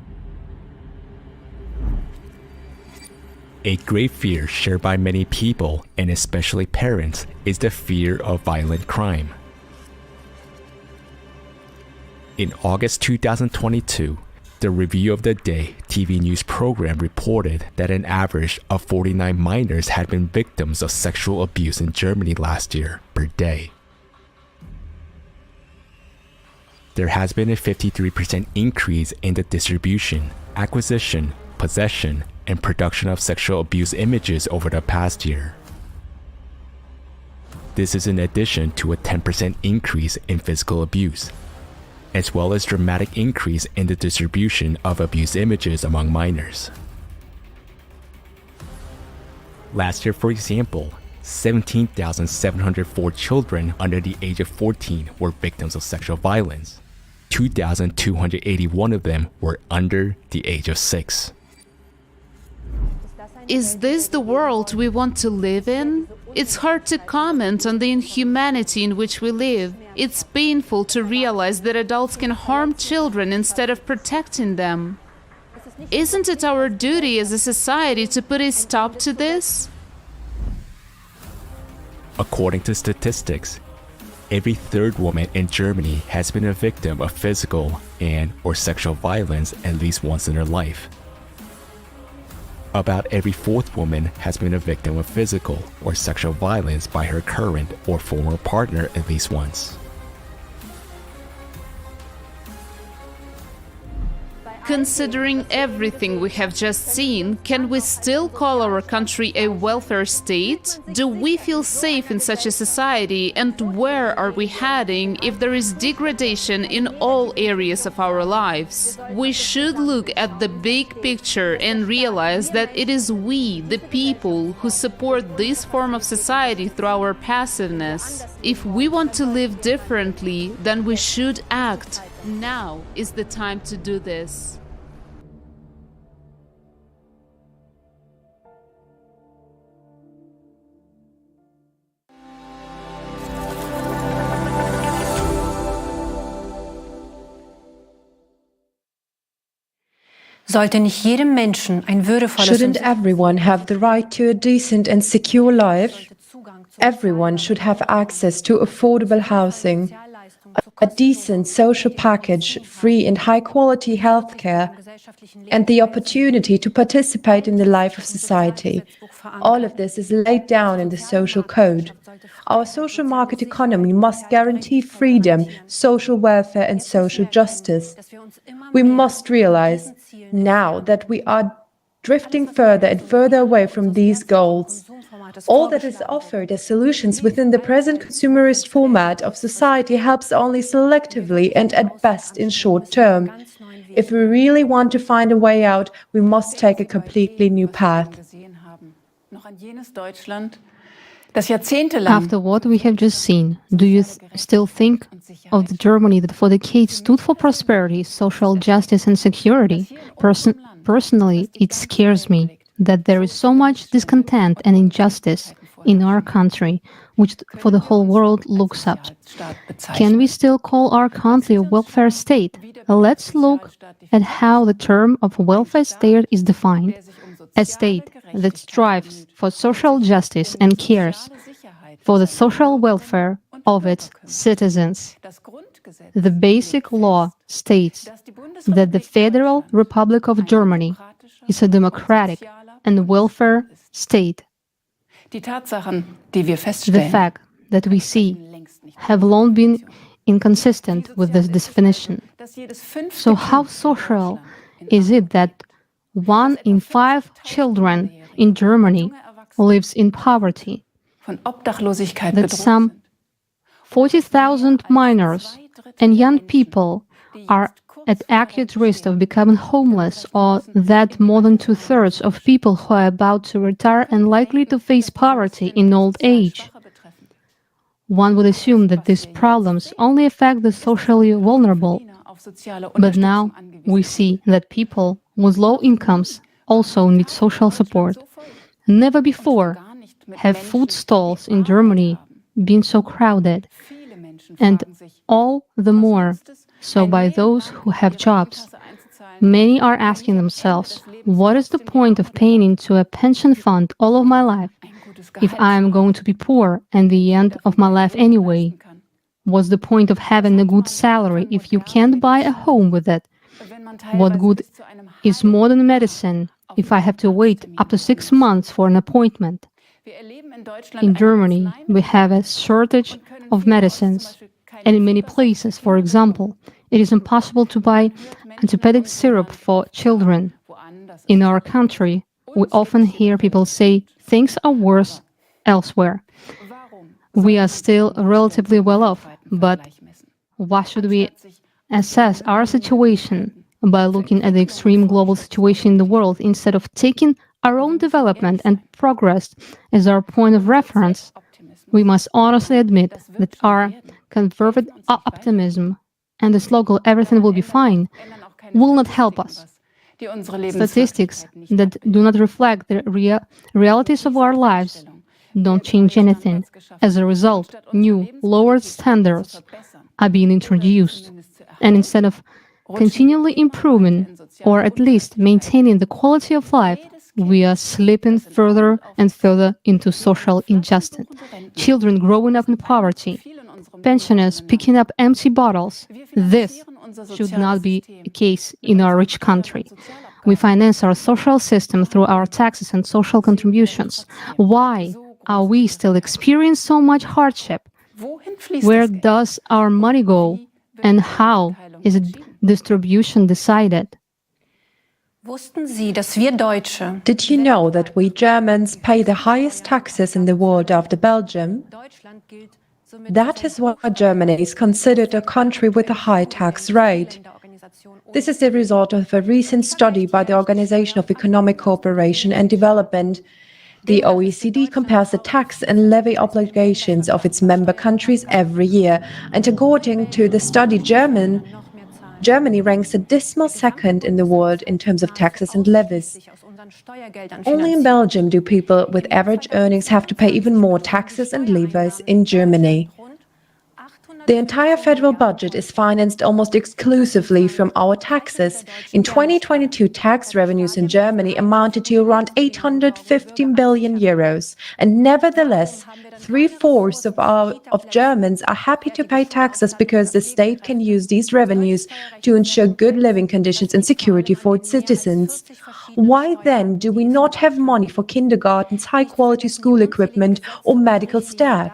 A great fear shared by many people, and especially parents, is the fear of violent crime. In August 2022, the Review of the Day TV news program reported that an average of 49 minors had been victims of sexual abuse in Germany last year per day. There has been a 53% increase in the distribution, acquisition, possession, and production of sexual abuse images over the past year. This is in addition to a 10% increase in physical abuse, as well as dramatic increase in the distribution of abuse images among minors. Last year, for example, 17,704 children under the age of 14 were victims of sexual violence. 2,281 of them were under the age of 6. Is this the world we want to live in? It's hard to comment on the inhumanity in which we live. It's painful to realize that adults can harm children instead of protecting them. Isn't it our duty as a society to put a stop to this? According to statistics, every third woman in Germany has been a victim of physical and/or sexual violence at least once in her life. About every fourth woman has been a victim of physical or sexual violence by her current or former partner at least once. Considering everything we have just seen, can we still call our country a welfare state? Do we feel safe in such a society, and where are we heading if there is degradation in all areas of our lives? We should look at the big picture and realize that it is we, the people, who support this form of society through our passiveness. If we want to live differently, then we should act. Now is the time to do this. Sollte nicht jedem Menschen ein würdevolles Shouldn't everyone have the right to a decent and secure life? Everyone should have access to affordable housing, a decent social package, free and high-quality healthcare, and the opportunity to participate in the life of society. All of this is laid down in the social code. Our social market economy must guarantee freedom, social welfare, and social justice. We must realize now that we are drifting further and further away from these goals. All that is offered as solutions within the present consumerist format of society helps only selectively and at best in short term. If we really want to find a way out, we must take a completely new path. After what we have just seen, do you still think of the Germany that for decades stood for prosperity, social justice and security? Personally, it scares me that there is so much discontent and injustice in our country, which for the whole world looks up. Can we still call our country a welfare state? Let's look at how the term of welfare state is defined. A state that strives for social justice and cares for the social welfare of its citizens. The basic law states that the Federal Republic of Germany is a democratic and welfare state. The fact that we see have long been inconsistent with this definition. So how social is it that 1 in 5 children in Germany lives in poverty? That some 40,000 minors and young people are at acute risk of becoming homeless, or that more than 2/3 of people who are about to retire and likely to face poverty in old age. One would assume that these problems only affect the socially vulnerable, but now we see that people with low incomes also need social support. Never before have food stalls in Germany been so crowded, and all the more so by those who have jobs. Many are asking themselves, what is the point of paying into a pension fund all of my life if I am going to be poor at the end of my life anyway? What's the point of having a good salary if you can't buy a home with it? What good is modern medicine if I have to wait up to 6 months for an appointment? In Germany, we have a shortage of medicines, and in many places, for example, it is impossible to buy antibiotic syrup for children. In our country, we often hear people say things are worse elsewhere. We are still relatively well off, but why should we assess our situation by looking at the extreme global situation in the world instead of taking our own development and progress as our point of reference? We must honestly admit that our conservative optimism and the slogan "everything will be fine" will not help us. Statistics that do not reflect the realities of our lives don't change anything. As a result, new, lowered standards are being introduced. And instead of continually improving, or at least maintaining the quality of life, we are slipping further and further into social injustice. Children growing up in poverty, pensioners picking up empty bottles. This should not be the case in our rich country. We finance our social system through our taxes and social contributions. Why are we still experiencing so much hardship? Where does our money go, and how is its distribution decided? Did you know that we Germans pay the highest taxes in the world after Belgium? That is why Germany is considered a country with a high tax rate. This is the result of a recent study by the Organization of Economic Cooperation and Development. The OECD compares the tax and levy obligations of its member countries every year, and according to the study, Germany ranks a dismal second in the world in terms of taxes and levies. Only in Belgium do people with average earnings have to pay even more taxes and levies in Germany. The entire federal budget is financed almost exclusively from our taxes. In 2022, tax revenues in Germany amounted to around 815 billion euros. And nevertheless, 3/4 of Germans are happy to pay taxes because the state can use these revenues to ensure good living conditions and security for its citizens. Why then do we not have money for kindergartens, high-quality school equipment, or medical staff?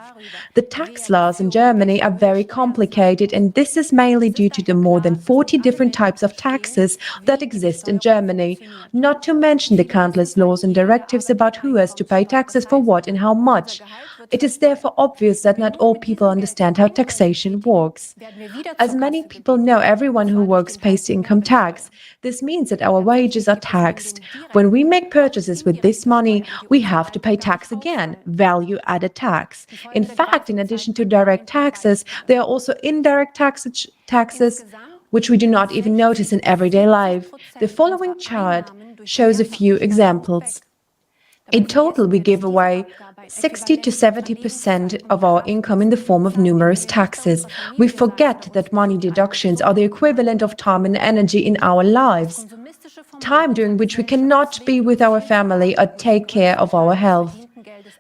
The tax laws in Germany are very complicated, and this is mainly due to the more than 40 different types of taxes that exist in Germany, not to mention the countless laws and directives about who has to pay taxes for what and how much. It is therefore obvious that not all people understand how taxation works. As many people know, everyone who works pays income tax. This means that our wages are taxed. When we make purchases with this money, we have to pay tax again, value-added tax. In fact, in addition to direct taxes, there are also indirect taxes, which we do not even notice in everyday life. The following chart shows a few examples. In total, we give away 60 to 70% of our income in the form of numerous taxes. We forget that money deductions are the equivalent of time and energy in our lives, time during which we cannot be with our family or take care of our health.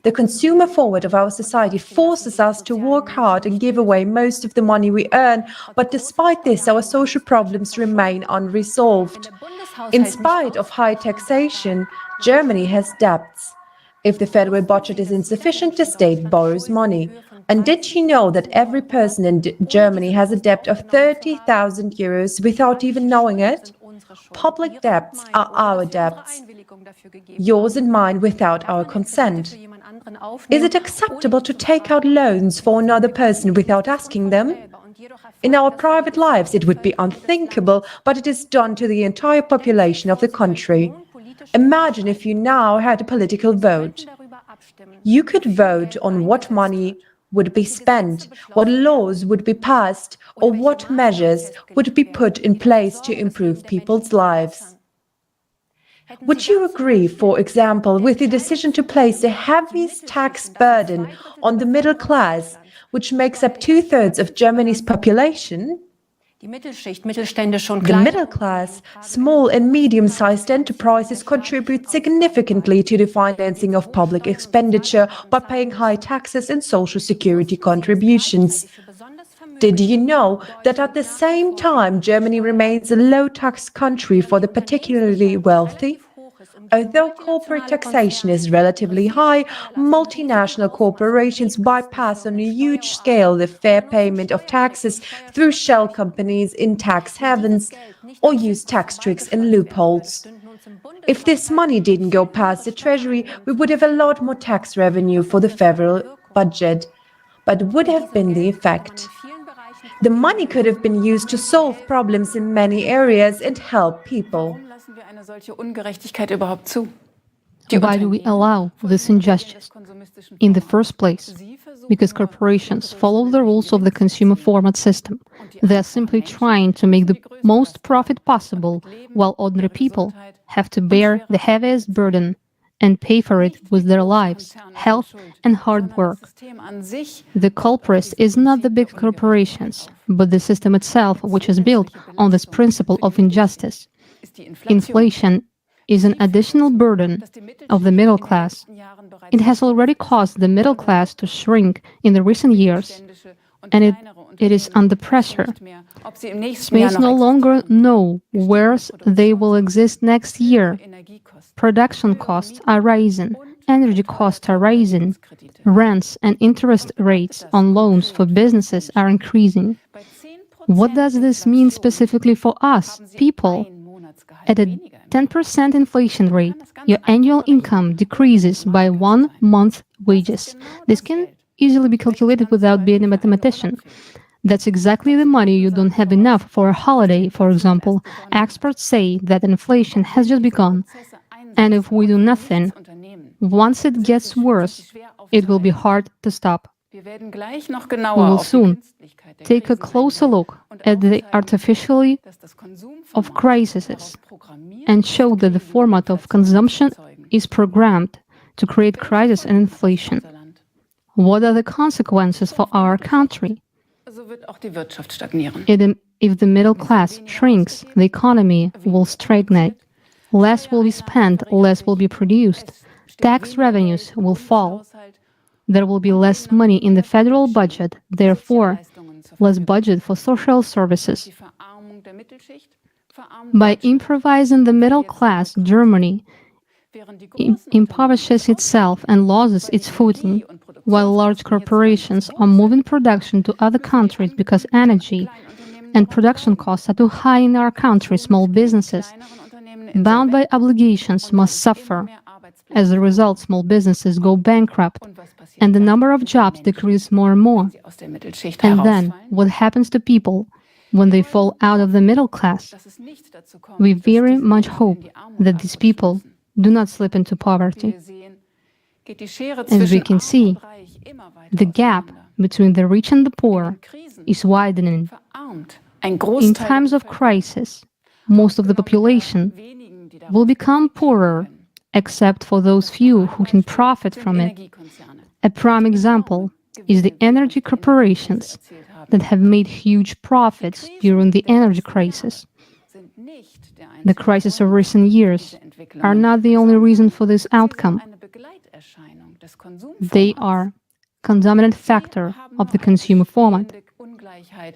The consumer forward of our society forces us to work hard and give away most of the money we earn, but despite this, our social problems remain unresolved. In spite of high taxation, Germany has debts. If the federal budget is insufficient, the state borrows money. And did you know that every person in Germany has a debt of 30,000 euros without even knowing it? Public debts are our debts, yours and mine, without our consent. Is it acceptable to take out loans for another person without asking them? In our private lives, it would be unthinkable, but it is done to the entire population of the country. Imagine if you now had a political vote. You could vote on what money would be spent, what laws would be passed, or what measures would be put in place to improve people's lives. Would you agree, for example, with the decision to place the heaviest tax burden on the middle class, which makes up 2/3 of Germany's population? The middle class, small and medium-sized enterprises contribute significantly to the financing of public expenditure by paying high taxes and social security contributions. Did you know that at the same time Germany remains a low-tax country for the particularly wealthy? Although corporate taxation is relatively high, multinational corporations bypass on a huge scale the fair payment of taxes through shell companies in tax havens or use tax tricks and loopholes. If this money didn't go past the Treasury, we would have a lot more tax revenue for the federal budget. But would have been the effect? The money could have been used to solve problems in many areas and help people. Why do we allow this injustice? In the first place, because corporations follow the rules of the consumer format system. They are simply trying to make the most profit possible, while ordinary people have to bear the heaviest burden and pay for it with their lives, health, and hard work. The culprit is not the big corporations, but the system itself, which is built on this principle of injustice. Inflation is an additional burden of the middle class. It has already caused the middle class to shrink in the recent years, and it is under pressure. Smays no longer know where they will exist next year. Production costs are rising, energy costs are rising, rents and interest rates on loans for businesses are increasing. What does this mean specifically for us, people? At a 10% inflation rate, your annual income decreases by 1 month's wages. This can easily be calculated without being a mathematician. That's exactly the money you don't have enough for a holiday, for example. Experts say that inflation has just begun, and if we do nothing, once it gets worse, it will be hard to stop. We will soon take a closer look at the artificially of crises and show that the format of consumption is programmed to create crisis and inflation. What are the consequences for our country? If the middle class shrinks, the economy will stagnate. Less will be spent, less will be produced. Tax revenues will fall. There will be less money in the federal budget, therefore, less budget for social services. By improvising the middle class, Germany impoverishes itself and loses its footing. while large corporations are moving production to other countries because energy and production costs are too high in our country, small businesses, bound by obligations, must suffer. As a result, small businesses go bankrupt, and the number of jobs decreases more and more. And then, what happens to people when they fall out of the middle class? We very much hope that these people do not slip into poverty. As we can see, the gap between the rich and the poor is widening. In times of crisis, most of the population will become poorer, except for those few who can profit from it. A prime example is the energy corporations that have made huge profits during the energy crisis. The crisis of recent years are not the only reason for this outcome. They are a condominant factor of the consumer format.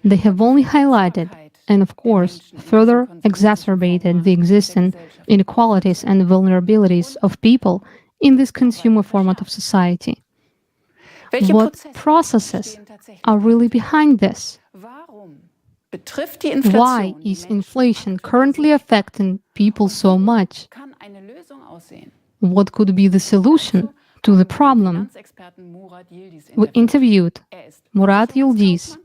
They have only highlighted and, of course, further exacerbated the existing inequalities and vulnerabilities of people in this consumer format of society. What processes are really behind this? Why is inflation currently affecting people so much? What could be the solution to the problem? We interviewed Murat Yildiz,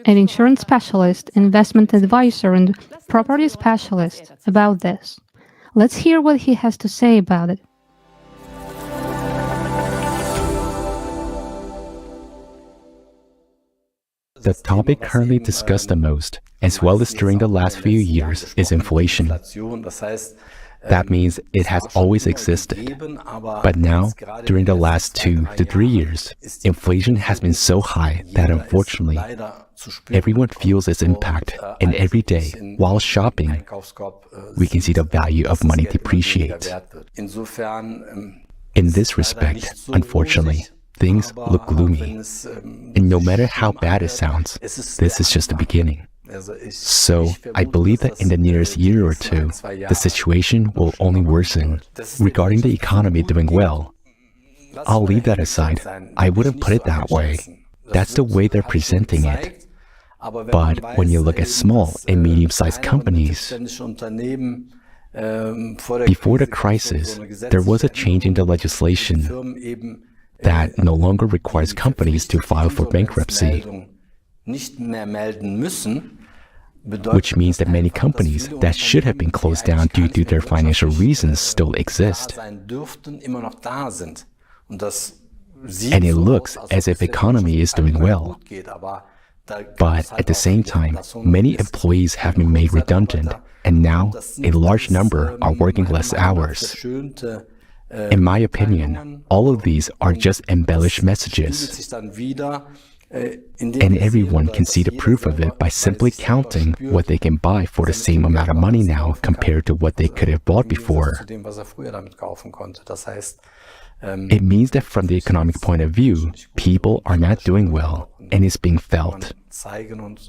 an insurance specialist, investment advisor, and property specialist, about this. Let's hear what he has to say about it. The topic currently discussed the most, as well as during the last few years, is inflation. That means it has always existed. But now, during the last 2 to 3 years, inflation has been so high that unfortunately, everyone feels its impact, and every day, while shopping, we can see the value of money depreciate. In this respect, unfortunately, things look gloomy. And no matter how bad it sounds, this is just the beginning. So, I believe that in the nearest year or two, the situation will only worsen. Regarding the economy doing well, I'll leave that aside. I wouldn't put it that way. That's the way they're presenting it. But when you look at small and medium-sized companies, before the crisis, there was a change in the legislation that no longer requires companies to file for bankruptcy, which means that many companies that should have been closed down due to their financial reasons still exist. And it looks as if the economy is doing well. But at the same time, many employees have been made redundant, and now a large number are working less hours. In my opinion, all of these are just embellished messages. And everyone can see the proof of it by simply counting what they can buy for the same amount of money now compared to what they could have bought before. It means that from the economic point of view, people are not doing well, and it's being felt.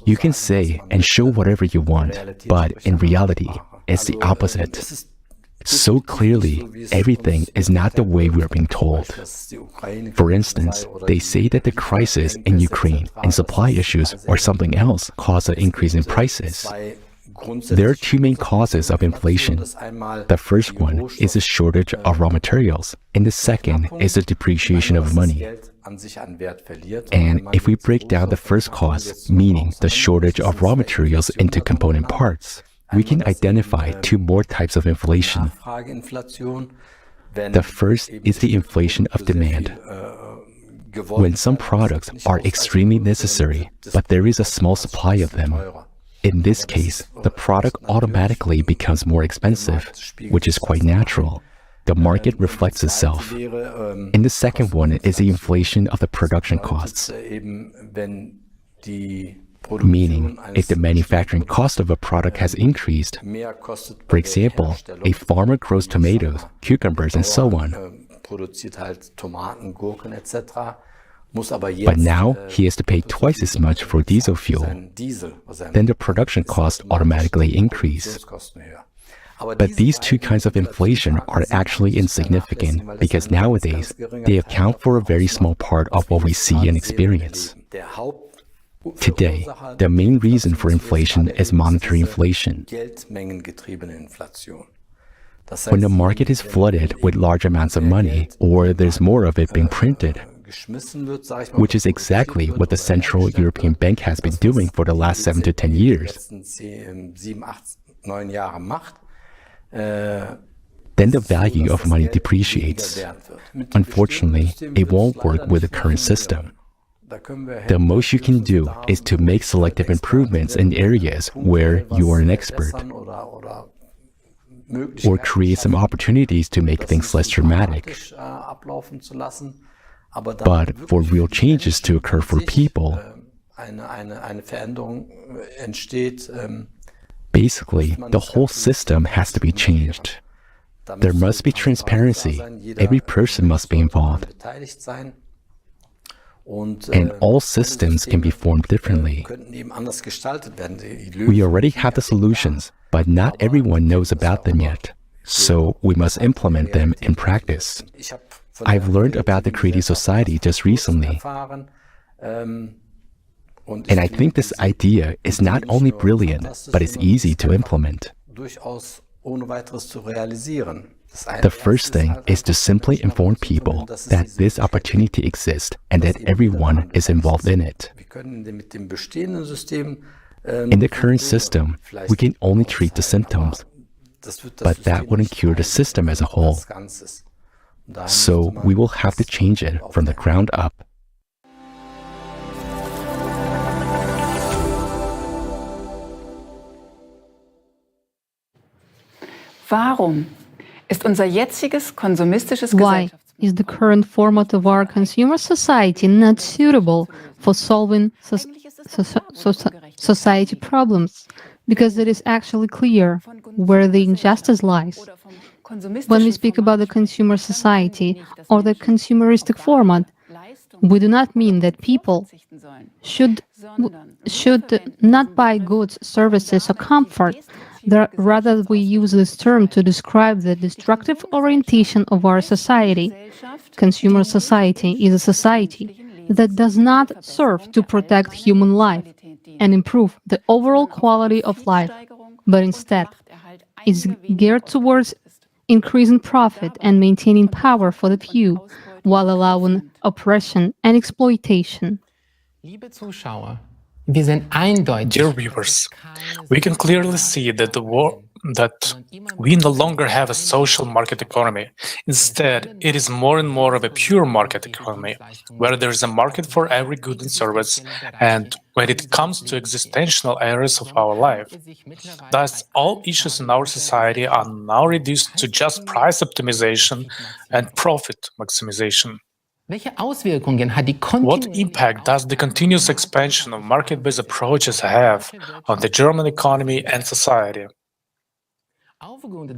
You can say and show whatever you want, but in reality, it's the opposite. So clearly, everything is not the way we are being told. For instance, they say that the crisis in Ukraine and supply issues or something else caused an increase in prices. There are two main causes of inflation. The first one is the shortage of raw materials, and the second is the depreciation of money. And if we break down the first cause, meaning the shortage of raw materials, into component parts, we can identify two more types of inflation. The first is the inflation of demand. When some products are extremely necessary, but there is a small supply of them. In this case, the product automatically becomes more expensive, which is quite natural. The market reflects itself. And the second one is the inflation of the production costs. Meaning, if the manufacturing cost of a product has increased, for example, a farmer grows tomatoes, cucumbers, and so on. But now he has to pay twice as much for diesel fuel. Then the production costs automatically increase. But these two kinds of inflation are actually insignificant because nowadays they account for a very small part of what we see and experience. Today, the main reason for inflation is monetary inflation. When the market is flooded with large amounts of money, or there's more of it being printed, which is exactly what the Central European Bank has been doing for the last 7 to 10 years, then the value of money depreciates. Unfortunately, it won't work with the current system. The most you can do is to make selective improvements in areas where you are an expert, or create some opportunities to make things less dramatic. But for real changes to occur for people, basically, the whole system has to be changed. There must be transparency. Every person must be involved. And all systems can be formed differently. We already have the solutions, but not everyone knows about them yet. So we must implement them in practice. I've learned about the Creative Society just recently. And I think this idea is not only brilliant, but it's easy to implement. The first thing is to simply inform people that this opportunity exists and that everyone is involved in it. In the current system, we can only treat the symptoms, but that wouldn't cure the system as a whole. So we will have to change it from the ground up. Warum ist unser jetziges konsumistisches Why is the current format of our consumer society not suitable for solving society problems? Because it is actually clear where the injustice lies. When we speak about the consumer society or the consumeristic format, we do not mean that people should not buy goods, services, or comfort. Rather, we use this term to describe the destructive orientation of our society. Consumer society is a society that does not serve to protect human life and improve the overall quality of life, but instead is geared towards increasing profit and maintaining power for the few, while allowing oppression and exploitation. Dear viewers, we can clearly see that we no longer have a social market economy. Instead, it is more and more of a pure market economy, where there is a market for every good and service, and when it comes to existential areas of our life. Thus, all issues in our society are now reduced to just price optimization and profit maximization. What impact does the continuous expansion of market-based approaches have on the German economy and society? Due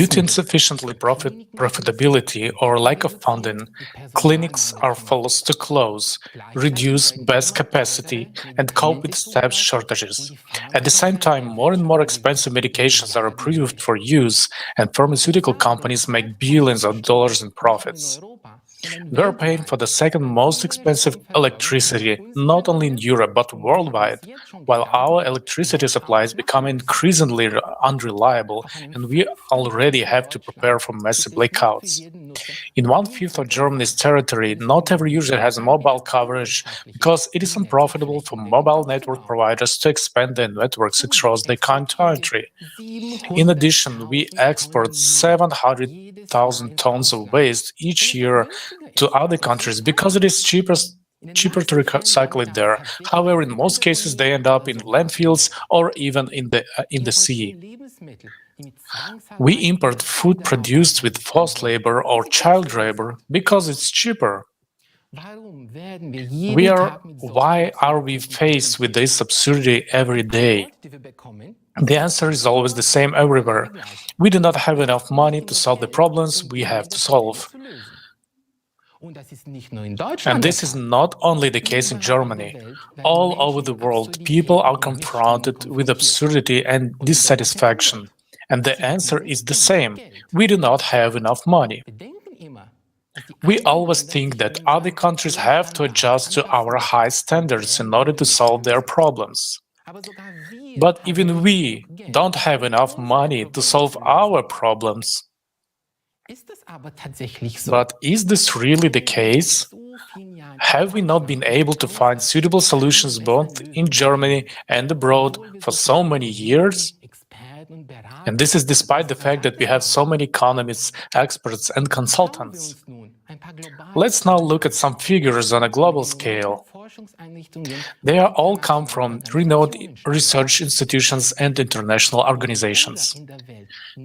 to insufficiently profitability or lack of funding, clinics are forced to close, reduce bed capacity, and cope with staff shortages. At the same time, more and more expensive medications are approved for use, and pharmaceutical companies make billions of dollars in profits. We are paying for the second most expensive electricity, not only in Europe but worldwide, while our electricity supply is becoming increasingly unreliable, and we already have to prepare for massive blackouts. In 1/5 of Germany's territory, not every user has mobile coverage because it is unprofitable for mobile network providers to expand their networks across the country. In addition, we export 700,000 tons of waste each year to other countries because it is cheaper to recycle it there. However, in most cases, they end up in landfills or even in the sea. We import food produced with forced labor or child labor because it's cheaper. Why are we faced with this absurdity every day? The answer is always the same everywhere. We do not have enough money to solve the problems we have to solve. And this is not only the case in Germany. All over the world, people are confronted with absurdity and dissatisfaction. And the answer is the same. We do not have enough money. We always think that other countries have to adjust to our high standards in order to solve their problems. But even we don't have enough money to solve our problems. But is this really the case? Have we not been able to find suitable solutions both in Germany and abroad for so many years? And this is despite the fact that we have so many economists, experts, and consultants. Let's now look at some figures on a global scale. They are all come from renowned research institutions and international organizations.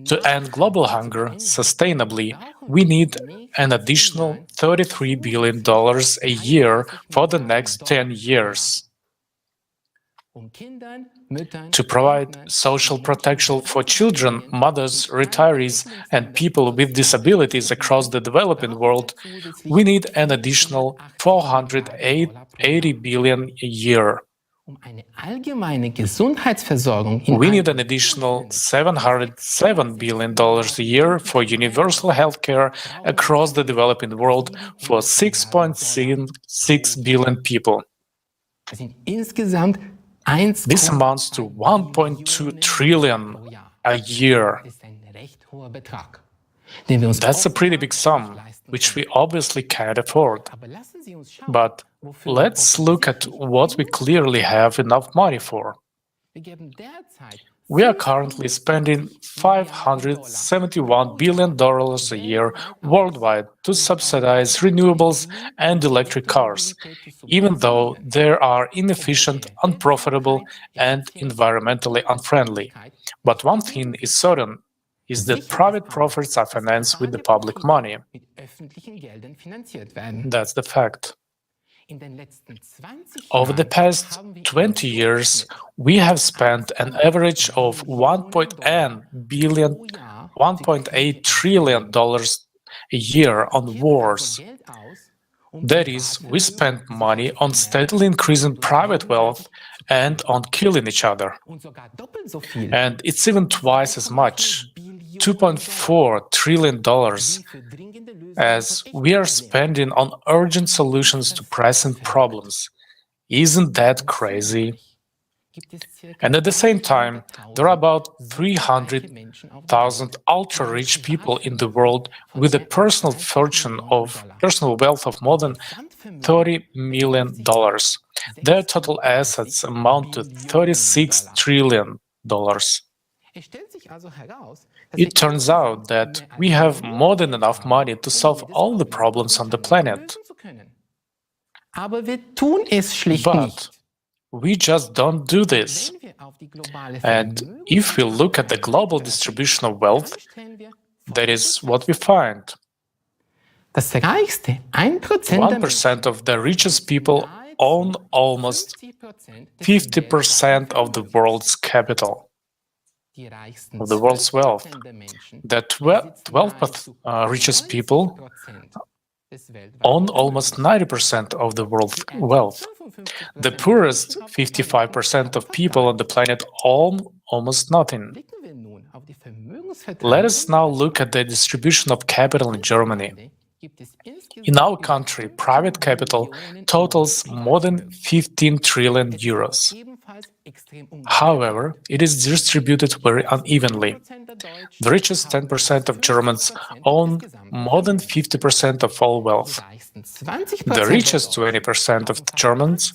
To end global hunger sustainably, we need an additional $33 billion a year for the next 10 years. To provide social protection for children, mothers, retirees, and people with disabilities across the developing world, we need an additional $480 billion a year. We need an additional $707 billion a year for universal health care across the developing world for 6.6 billion people. This amounts to 1.2 trillion a year. That's a pretty big sum, which we obviously can't afford. But let's look at what we clearly have enough money for. We are currently spending $571 billion a year worldwide to subsidize renewables and electric cars, even though they are inefficient, unprofitable, and environmentally unfriendly. But one thing is certain, is that private profits are financed with the public money. That's the fact. Over the past 20 years, we have spent an average of $1.8 trillion a year on wars. That is, we spent money on steadily increasing private wealth and on killing each other. And it's even twice as much, $2.4 trillion, as we are spending on urgent solutions to pressing problems. Isn't that crazy? And at the same time, there are about 300,000 ultra-rich people in the world with a personal wealth of more than $30 million. Their total assets amount to $36 trillion. It turns out that we have more than enough money to solve all the problems on the planet. But we just don't do this. And if we look at the global distribution of wealth, that is what we find. 1% of the richest people own almost 50% of the world's capital, of the world's wealth. The 12th richest people own almost 90% of the world's wealth. The poorest 55% of people on the planet own almost nothing. Let us now look at the distribution of capital in Germany. In our country, private capital totals more than 15 trillion euros. However, it is distributed very unevenly. The richest 10% of Germans own more than 50% of all wealth. The richest 20% of Germans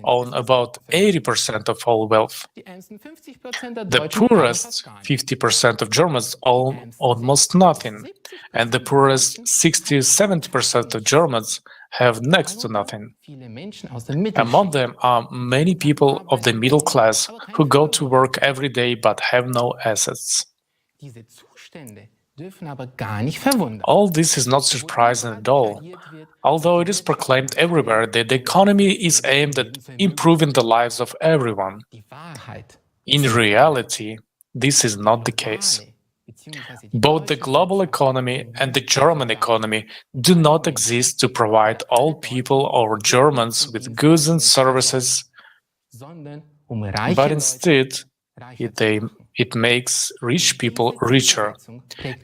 own about 80% of all wealth. The poorest 50% of Germans own almost nothing, and the poorest 60-70% of Germans have next to nothing. Among them are many people of the middle class who go to work every day but have no assets. All this is not surprising at all, although it is proclaimed everywhere that the economy is aimed at improving the lives of everyone. In reality, this is not the case. Both the global economy and the German economy do not exist to provide all people or Germans with goods and services, but instead it makes rich people richer.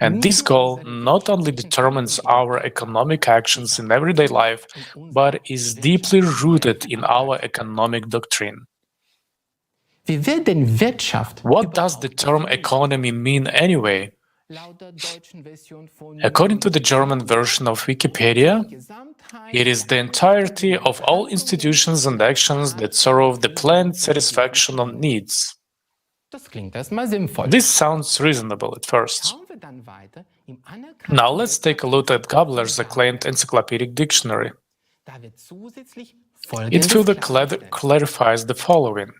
And this goal not only determines our economic actions in everyday life, but is deeply rooted in our economic doctrine. What does the term economy mean anyway? According to the German version of Wikipedia, it is the entirety of all institutions and actions that serve the planned satisfaction of needs. This sounds reasonable at first. Now let's take a look at Gabler's acclaimed encyclopedic dictionary. It further clarifies the following.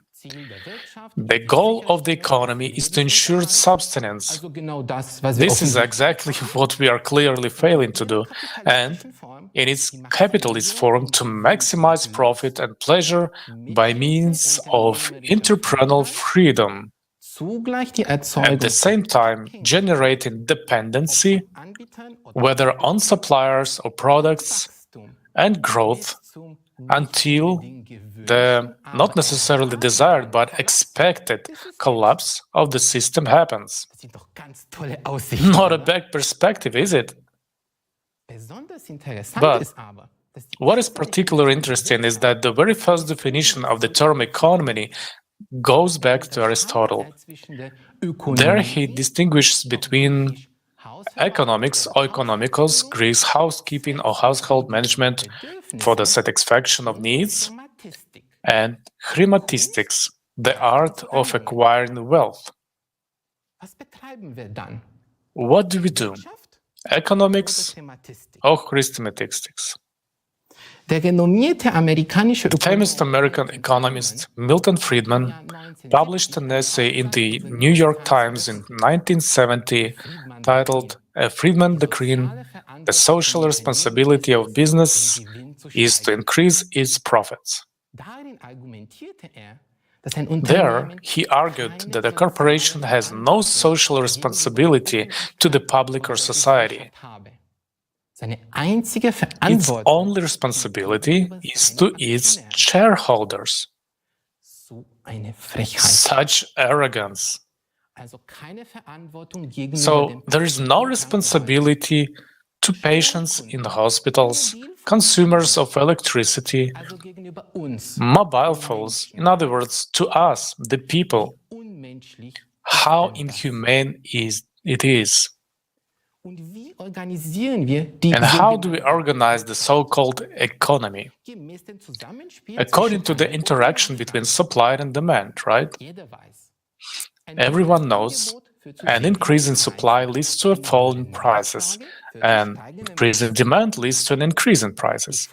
The goal of the economy is to ensure subsistence. This is exactly what we are clearly failing to do, and in its capitalist form to maximize profit and pleasure by means of entrepreneurial freedom. At the same time, generating dependency, whether on suppliers or products, and growth until the not necessarily desired but expected collapse of the system happens. Not a bad perspective, is it? But what is particularly interesting is that the very first definition of the term economy goes back to Aristotle. There he distinguishes between economics, oikonomikos, Greece, housekeeping or household management for the satisfaction of needs, and chrematistics, the art of acquiring wealth. What do we do? Economics or chrematistics? The famous American economist Milton Friedman published an essay in the New York Times in 1970 titled "A Friedman Doctrine: The Social Responsibility of Business is to Increase Its Profits." There, he argued that a corporation has no social responsibility to the public or society. Its only responsibility is to its shareholders. Such arrogance. So there is no responsibility to patients in the hospitals, consumers of electricity, mobile phones, in other words, to us, the people. How inhumane it is. And how do we organize the so-called economy? According to the interaction between supply and demand, right? Everyone knows an increase in supply leads to a fall in prices, and increase in demand leads to an increase in prices.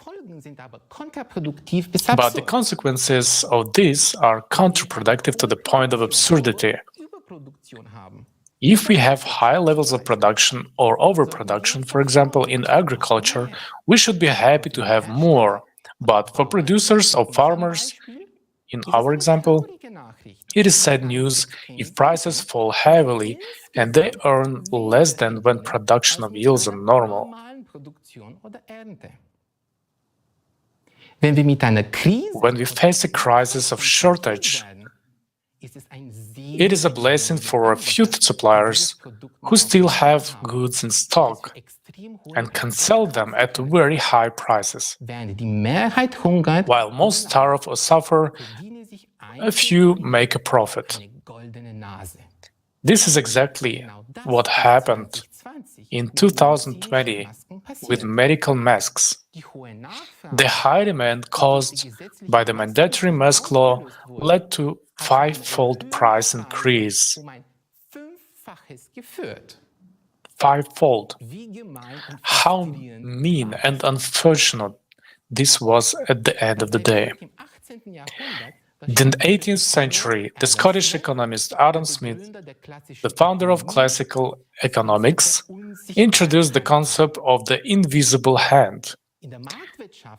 But the consequences of this are counterproductive to the point of absurdity. If we have high levels of production or overproduction, for example, in agriculture, we should be happy to have more. But for producers or farmers, in our example, it is sad news if prices fall heavily and they earn less than when production of yields are normal. When we face a crisis of shortage, it is a blessing for a few suppliers who still have goods in stock and can sell them at very high prices. While most starve or suffer, a few make a profit. This is exactly what happened in 2020 with medical masks. The high demand caused by the mandatory mask law led to five-fold price increase. Five-fold. How mean and unfortunate this was at the end of the day. In the 18th century, the Scottish economist Adam Smith, the founder of classical economics, introduced the concept of the invisible hand.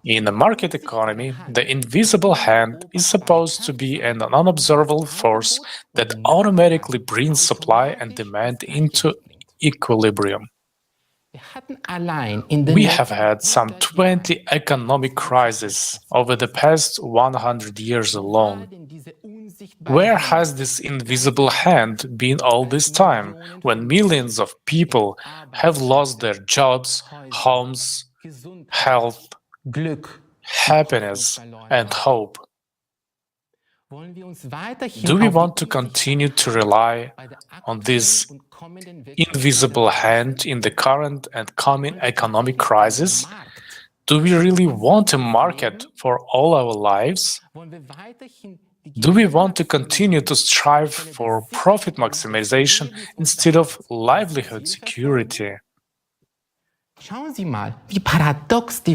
In a market economy, the invisible hand is supposed to be an unobservable force that automatically brings supply and demand into equilibrium. We have had some 20 economic crises over the past 100 years alone. Where has this invisible hand been all this time, when millions of people have lost their jobs, homes, health, happiness, and hope? Do we want to continue to rely on this invisible hand in the current and coming economic crisis? Do we really want a market for all our lives? Do we want to continue to strive for profit maximization instead of livelihood security?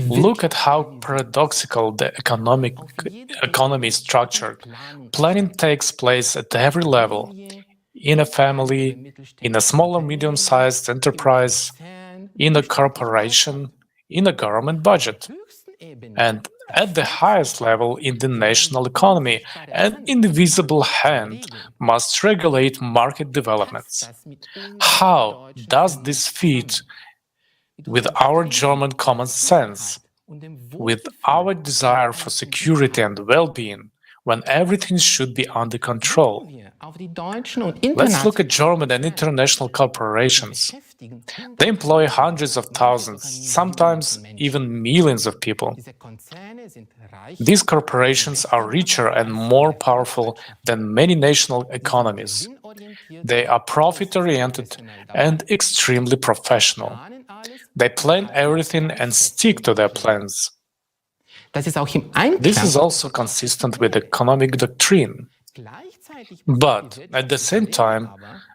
Look at how paradoxical the economy is structured. Planning takes place at every level, in a family, in a small or medium-sized enterprise, in a corporation, in a government budget, and at the highest level in the national economy. An invisible hand must regulate market developments. How does this fit with our German common sense, with our desire for security and well-being, when everything should be under control? Let's look at German and international corporations. They employ hundreds of thousands, sometimes even millions of people. These corporations are richer and more powerful than many national economies. They are profit-oriented and extremely professional. They plan everything and stick to their plans. This is also consistent with economic doctrine. But at the same time,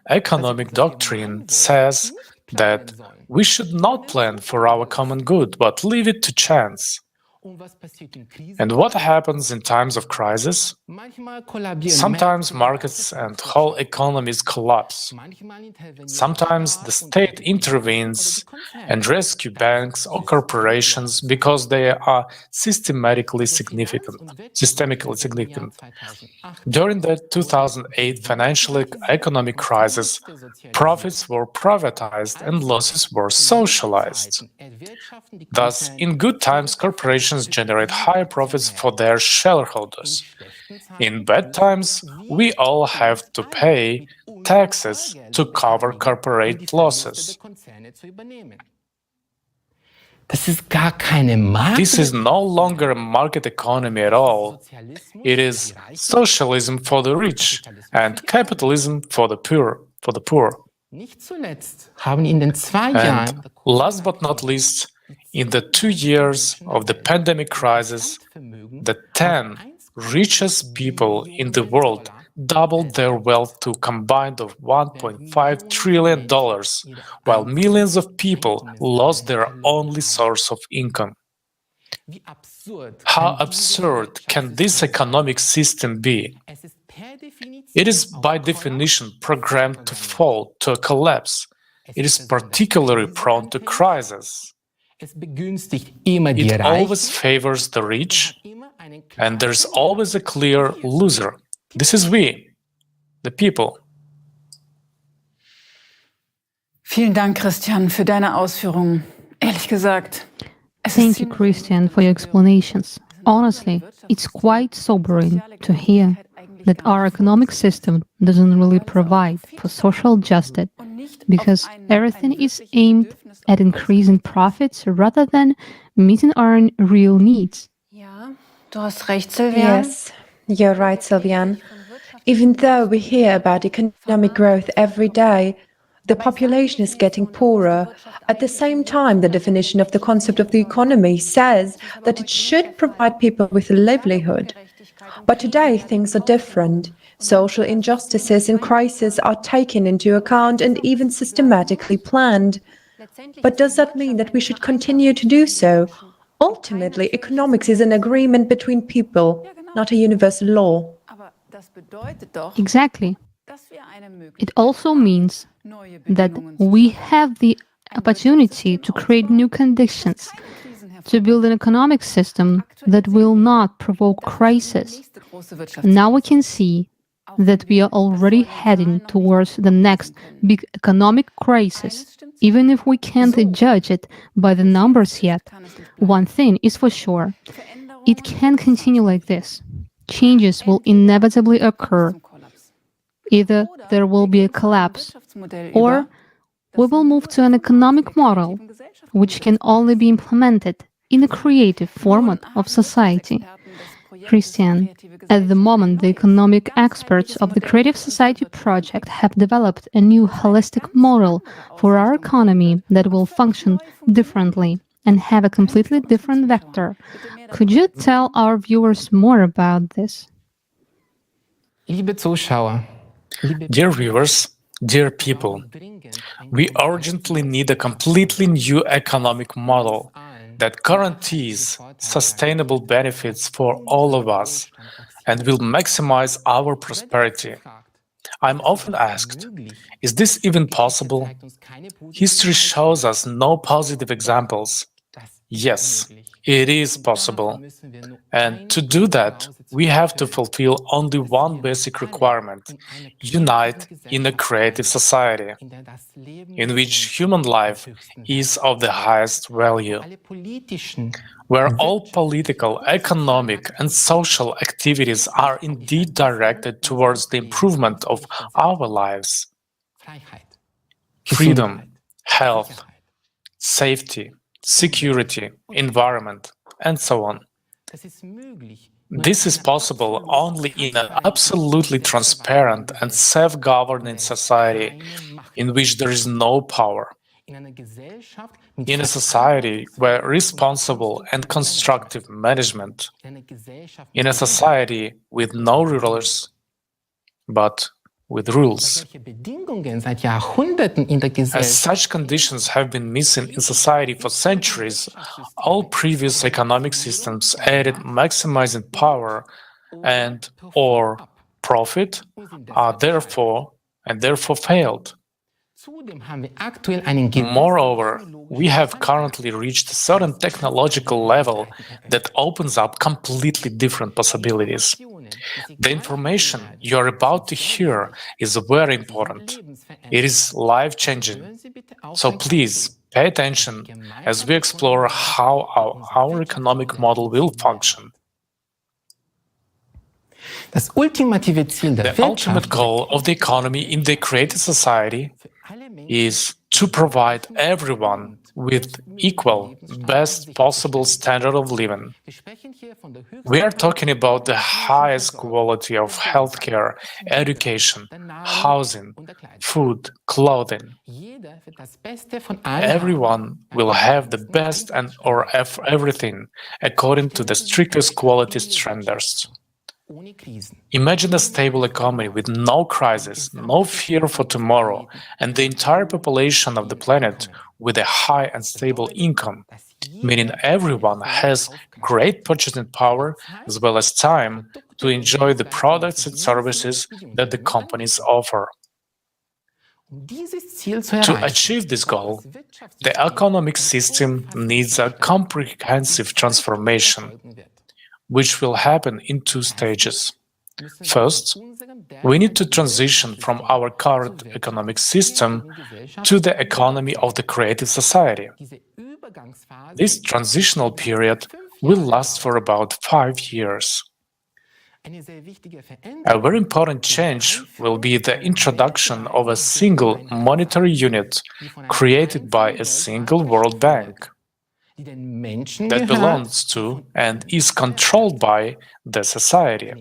economic doctrine says that we should not plan for our common good, but leave it to chance. And what happens in times of crisis? Sometimes markets and whole economies collapse. Sometimes the state intervenes and rescues banks or corporations because they are systemically significant. During the 2008 financial economic crisis, profits were privatized and losses were socialized. Thus, in good times, corporations generate higher profits for their shareholders. In bad times, we all have to pay taxes to cover corporate losses. This is no longer a market economy at all. It is socialism for the rich and capitalism for the poor. And last but not least, in the 2 years of the pandemic crisis, the 10 richest people in the world doubled their wealth to a combined of $1.5 trillion, while millions of people lost their only source of income. How absurd can this economic system be? It is by definition programmed to fall, to a collapse. It is particularly prone to crisis. It always favors the rich, and there's always a clear loser. This is we, the people. Vielen Dank, Christian, für deine Ausführungen. Ehrlich gesagt, Thank you, Christian, for your explanations. Honestly, it's quite sobering to hear that our economic system doesn't really provide for social justice because everything is aimed at increasing profits rather than meeting our real needs. Du hast recht, Sylvian. Yes, you're right, Sylvian. Even though we hear about economic growth every day, the population is getting poorer. At the same time, the definition of the concept of the economy says that it should provide people with a livelihood. But today, things are different. Social injustices and crises are taken into account and even systematically planned. But does that mean that we should continue to do so? Ultimately, economics is an agreement between people, not a universal law. Exactly. It also means that we have the opportunity to create new conditions, to build an economic system that will not provoke crisis. Now we can see that we are already heading towards the next big economic crisis, even if we can't judge it by the numbers yet. One thing is for sure, it can't continue like this. Changes will inevitably occur. Either there will be a collapse, or we will move to an economic model which can only be implemented in a creative format of society. Christian, at the moment, the economic experts of the Creative Society project have developed a new holistic model for our economy that will function differently and have a completely different vector. Could you tell our viewers more about this? Dear viewers, dear people, we urgently need a completely new economic model that guarantees sustainable benefits for all of us and will maximize our prosperity. I'm often asked, is this even possible? History shows us no positive examples. Yes, it is possible. And to do that, we have to fulfill only one basic requirement: unite in a creative society, in which human life is of the highest value, where all political, economic, and social activities are indeed directed towards the improvement of our lives. Freedom, health, safety, security, environment, and so on. This is possible only in an absolutely transparent and self-governing society in which there is no power. In a society where responsible and constructive management, in a society with no rulers, but with rules. As such conditions have been missing in society for centuries, all previous economic systems aided maximizing power and or profit are therefore failed. Moreover, we have currently reached a certain technological level that opens up completely different possibilities. The information you are about to hear is very important. It is life-changing. So please pay attention as we explore how our economic model will function. The ultimate goal of the economy in the creative society is to provide everyone with equal, best possible standard of living. We are talking about the highest quality of healthcare, education, housing, food, clothing. Everyone will have the best and or everything according to the strictest quality standards. Imagine a stable economy with no crisis, no fear for tomorrow, and the entire population of the planet with a high and stable income, meaning everyone has great purchasing power as well as time to enjoy the products and services that the companies offer. To achieve this goal, the economic system needs a comprehensive transformation, which will happen in two stages. First, we need to transition from our current economic system to the economy of the creative society. This transitional period will last for about 5 years. A very important change will be the introduction of a single monetary unit created by a single World Bank that belongs to and is controlled by the society.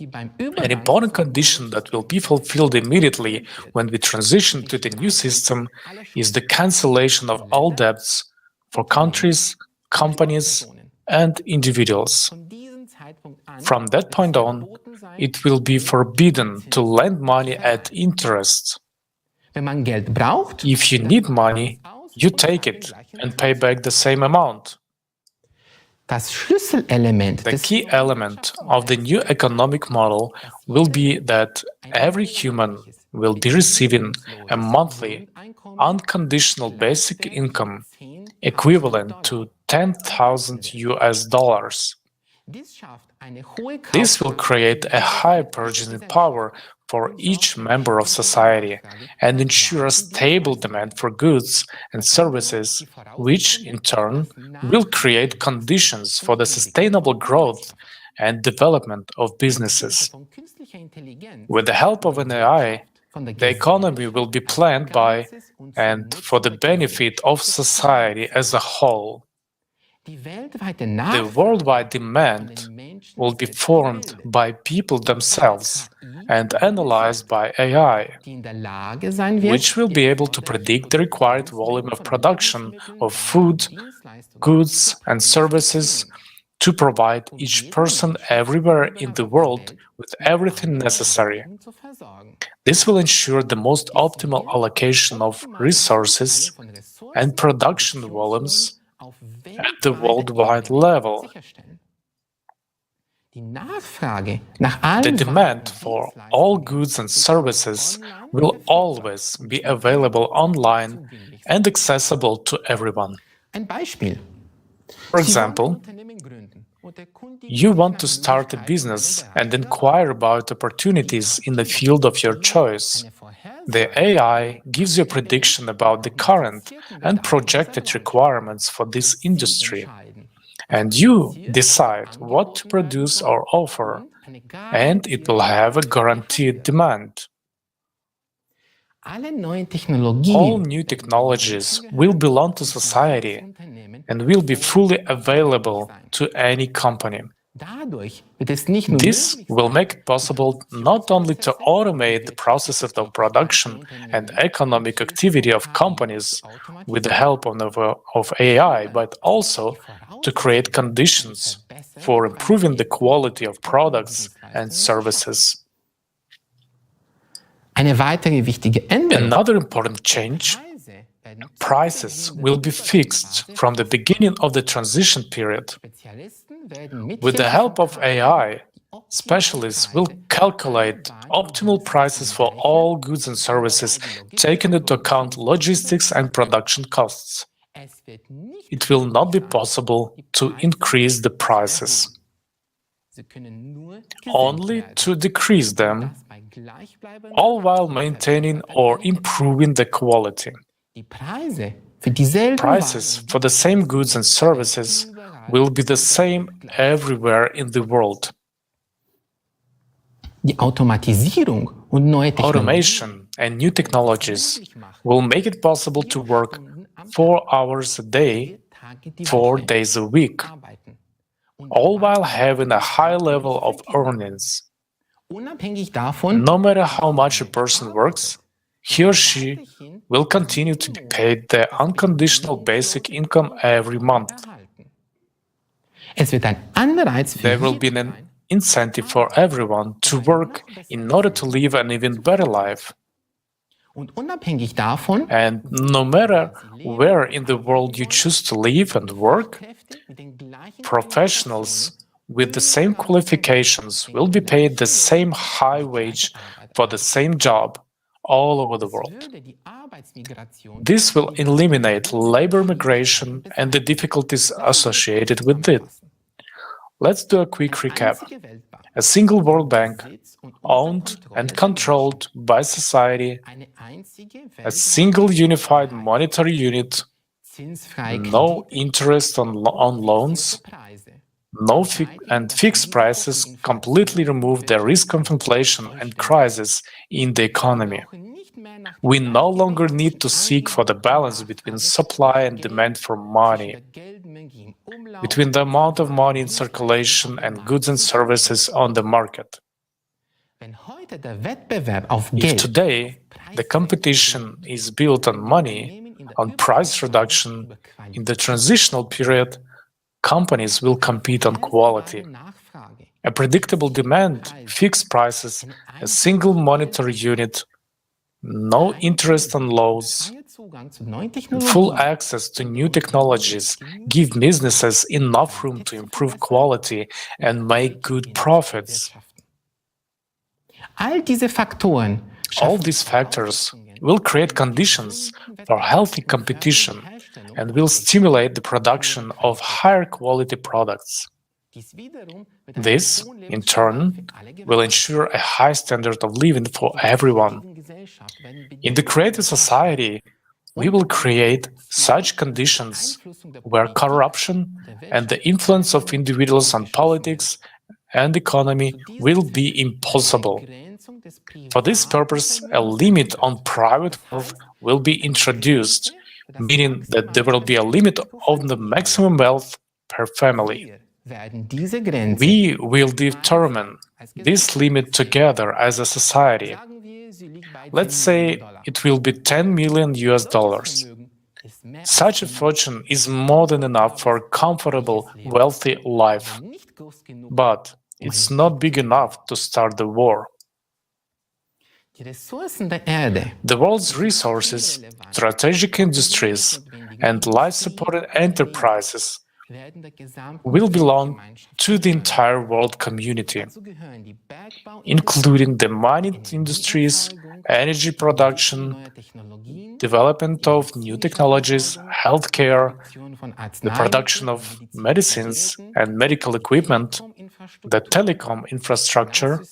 An important condition that will be fulfilled immediately when we transition to the new system is the cancellation of all debts for countries, companies, and individuals. From that point on, it will be forbidden to lend money at interest. If you need money, you take it and pay back the same amount. The key element of the new economic model will be that every human will be receiving a monthly, unconditional basic income equivalent to $10,000 US. This will create a high purchasing power for each member of society and ensure a stable demand for goods and services, which, in turn, will create conditions for the sustainable growth and development of businesses. With the help of an AI, the economy will be planned by and for the benefit of society as a whole. The worldwide demand will be formed by people themselves and analyzed by AI, which will be able to predict the required volume of production of food, goods, and services to provide each person everywhere in the world with everything necessary. This will ensure the most optimal allocation of resources and production volumes at the worldwide level. The demand for all goods and services will always be available online and accessible to everyone. For example, you want to start a business and inquire about opportunities in the field of your choice. The AI gives you a prediction about the current and projected requirements for this industry, and you decide what to produce or offer, and it will have a guaranteed demand. All new technologies will belong to society and will be fully available to any company. This will make it possible not only to automate the processes of production and economic activity of companies with the help of AI, but also to create conditions for improving the quality of products and services. Another important change: prices will be fixed from the beginning of the transition period. With the help of AI, specialists will calculate optimal prices for all goods and services, taking into account logistics and production costs. It will not be possible to increase the prices, only to decrease them, all while maintaining or improving the quality. Prices for the same goods and services will be the same everywhere in the world. Automation and new technologies will make it possible to work 4 hours a day, 4 days a week, all while having a high level of earnings. No matter how much a person works, he or she will continue to be paid the unconditional basic income every month. There will be an incentive for everyone to work in order to live an even better life. And no matter where in the world you choose to live and work, professionals with the same qualifications will be paid the same high wage for the same job all over the world. This will eliminate labor migration and the difficulties associated with it. Let's do a quick recap. A single World Bank, owned and controlled by society, a single unified monetary unit, no interest on loans, and fixed prices completely remove the risk of inflation and crisis in the economy. We no longer need to seek for the balance between supply and demand for money, between the amount of money in circulation and goods and services on the market. If today the competition is built on money, on price reduction, in the transitional period, companies will compete on quality. A predictable demand, fixed prices, a single monetary unit, no interest on loans, and full access to new technologies give businesses enough room to improve quality and make good profits. All these factors will create conditions for healthy competition and will stimulate the production of higher quality products. This, in turn, will ensure a high standard of living for everyone. In the creative society, we will create such conditions where corruption and the influence of individuals on politics and economy will be impossible. For this purpose, a limit on private wealth will be introduced, meaning that there will be a limit on the maximum wealth per family. We will determine this limit together as a society. Let's say it will be 10 million US dollars. Such a fortune is more than enough for a comfortable, wealthy life. But it's not big enough to start the war. The world's resources, strategic industries, and life-supported enterprises will belong to the entire world community, including the mining industries, energy production, development of new technologies, healthcare, the production of medicines and medical equipment, the telecom infrastructure,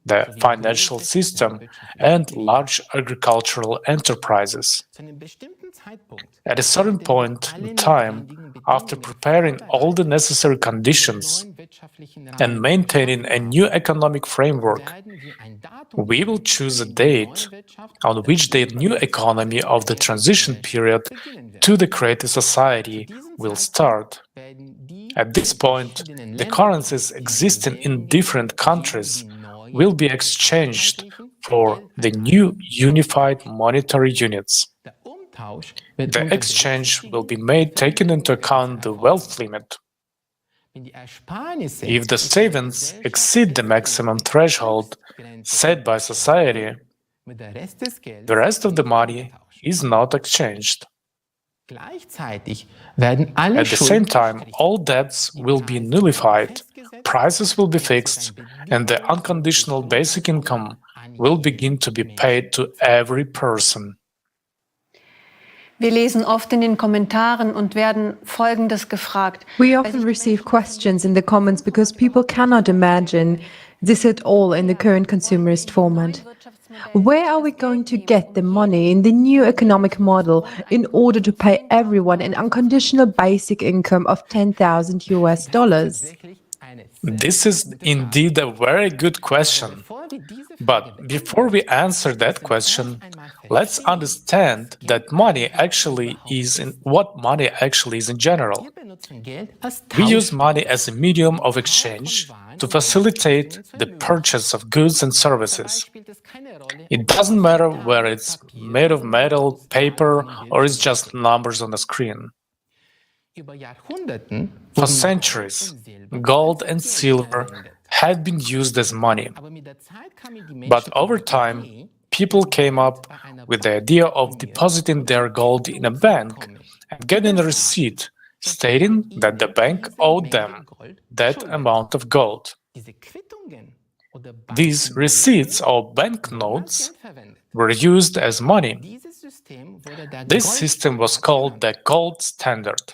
the financial system, and large agricultural enterprises. At a certain point in time, after preparing all the necessary conditions and maintaining a new economic framework, we will choose a date on which the new economy of the transition period to the creative society will start. At this point, the currencies existing in different countries will be exchanged for the new unified monetary units. The exchange will be made taking into account the wealth limit. If the savings exceed the maximum threshold set by society, the rest of the money is not exchanged. At the same time, all debts will be nullified, prices will be fixed, and the unconditional basic income will begin to be paid to every person. Wir lesen oft in den Kommentaren und werden Folgendes gefragt. We often receive questions in the comments because people cannot imagine this at all in the current consumerist format. Where are we going to get the money in the new economic model in order to pay everyone an unconditional basic income of 10,000 US dollars? This is indeed a very good question. But before we answer that question, let's understand that money actually is what money actually is in general. We use money as a medium of exchange to facilitate the purchase of goods and services. It doesn't matter whether it's made of metal, paper, or it's just numbers on a screen. For centuries, gold and silver had been used as money. But over time, people came up with the idea of depositing their gold in a bank and getting a receipt stating that the bank owed them that amount of gold. These receipts or banknotes were used as money. This system was called the gold standard.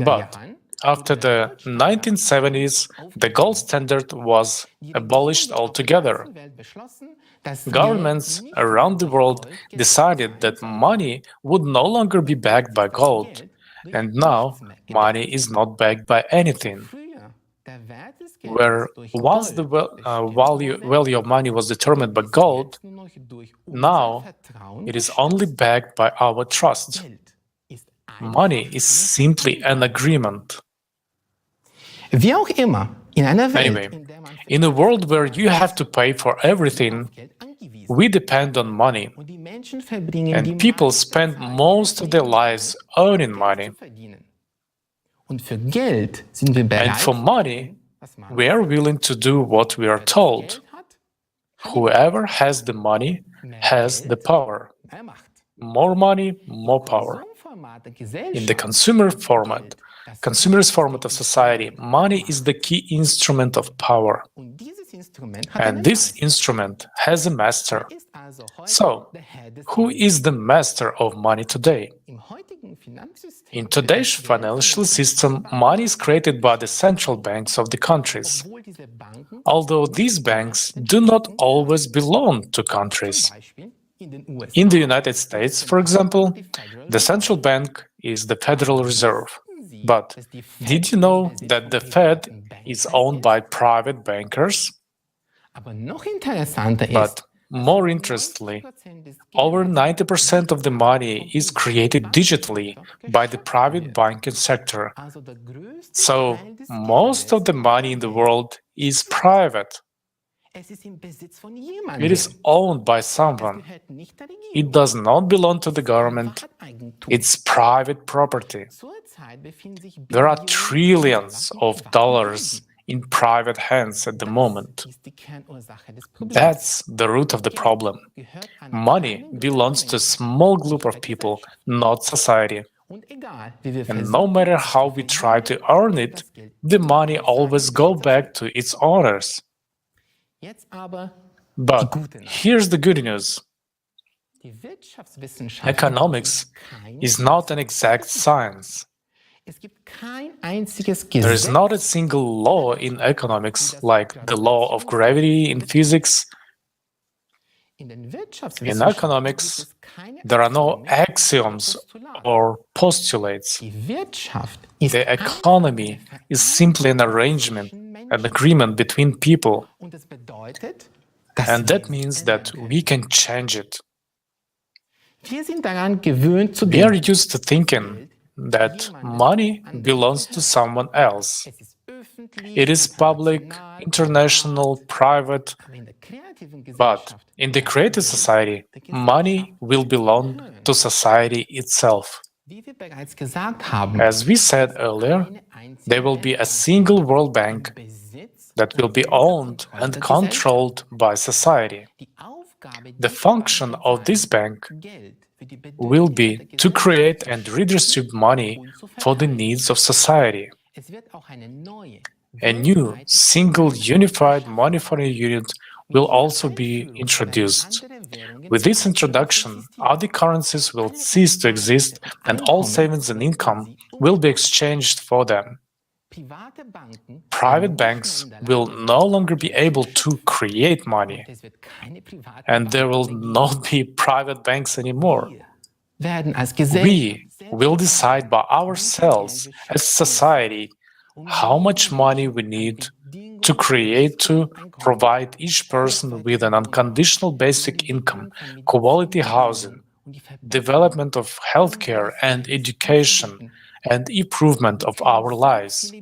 But after the 1970s, the gold standard was abolished altogether. Governments around the world decided that money would no longer be backed by gold, and now money is not backed by anything. Where once the value of money was determined by gold, now it is only backed by our trust. Money is simply an agreement. Anyway, in a world where you have to pay for everything, we depend on money. And people spend most of their lives earning money. And for money, we are willing to do what we are told. Whoever has the money has the power. More money, more power. In the consumerist format of society, money is the key instrument of power. And this instrument has a master. So, who is the master of money today? In today's financial system, money is created by the central banks of the countries, although these banks do not always belong to countries. In the United States, for example, the central bank is the Federal Reserve. But did you know that the Fed is owned by private bankers? But more interestingly, over 90% of the money is created digitally by the private banking sector. So most of the money in the world is private. It is owned by someone. It does not belong to the government. It's private property. There are trillions of dollars in private hands at the moment. That's the root of the problem. Money belongs to a small group of people, not society. And no matter how we try to earn it, the money always goes back to its owners. But here's the good news. Economics is not an exact science. There is not a single law in economics, like the law of gravity in physics. In economics, there are no axioms or postulates. The economy is simply an arrangement, an agreement between people. And that means that we can change it. We are used to thinking that money belongs to someone else. It is public, international, private. But in the creative society, money will belong to society itself. As we said earlier, there will be a single World Bank that will be owned and controlled by society. The function of this bank will be to create and redistribute money for the needs of society. A new, single, unified monetary unit will also be introduced. With this introduction, other currencies will cease to exist and all savings and income will be exchanged for them. Private banks will no longer be able to create money, and there will not be private banks anymore. We will decide by ourselves as society how much money we need to create to provide each person with an unconditional basic income, quality housing, development of healthcare and education, and improvement of our lives.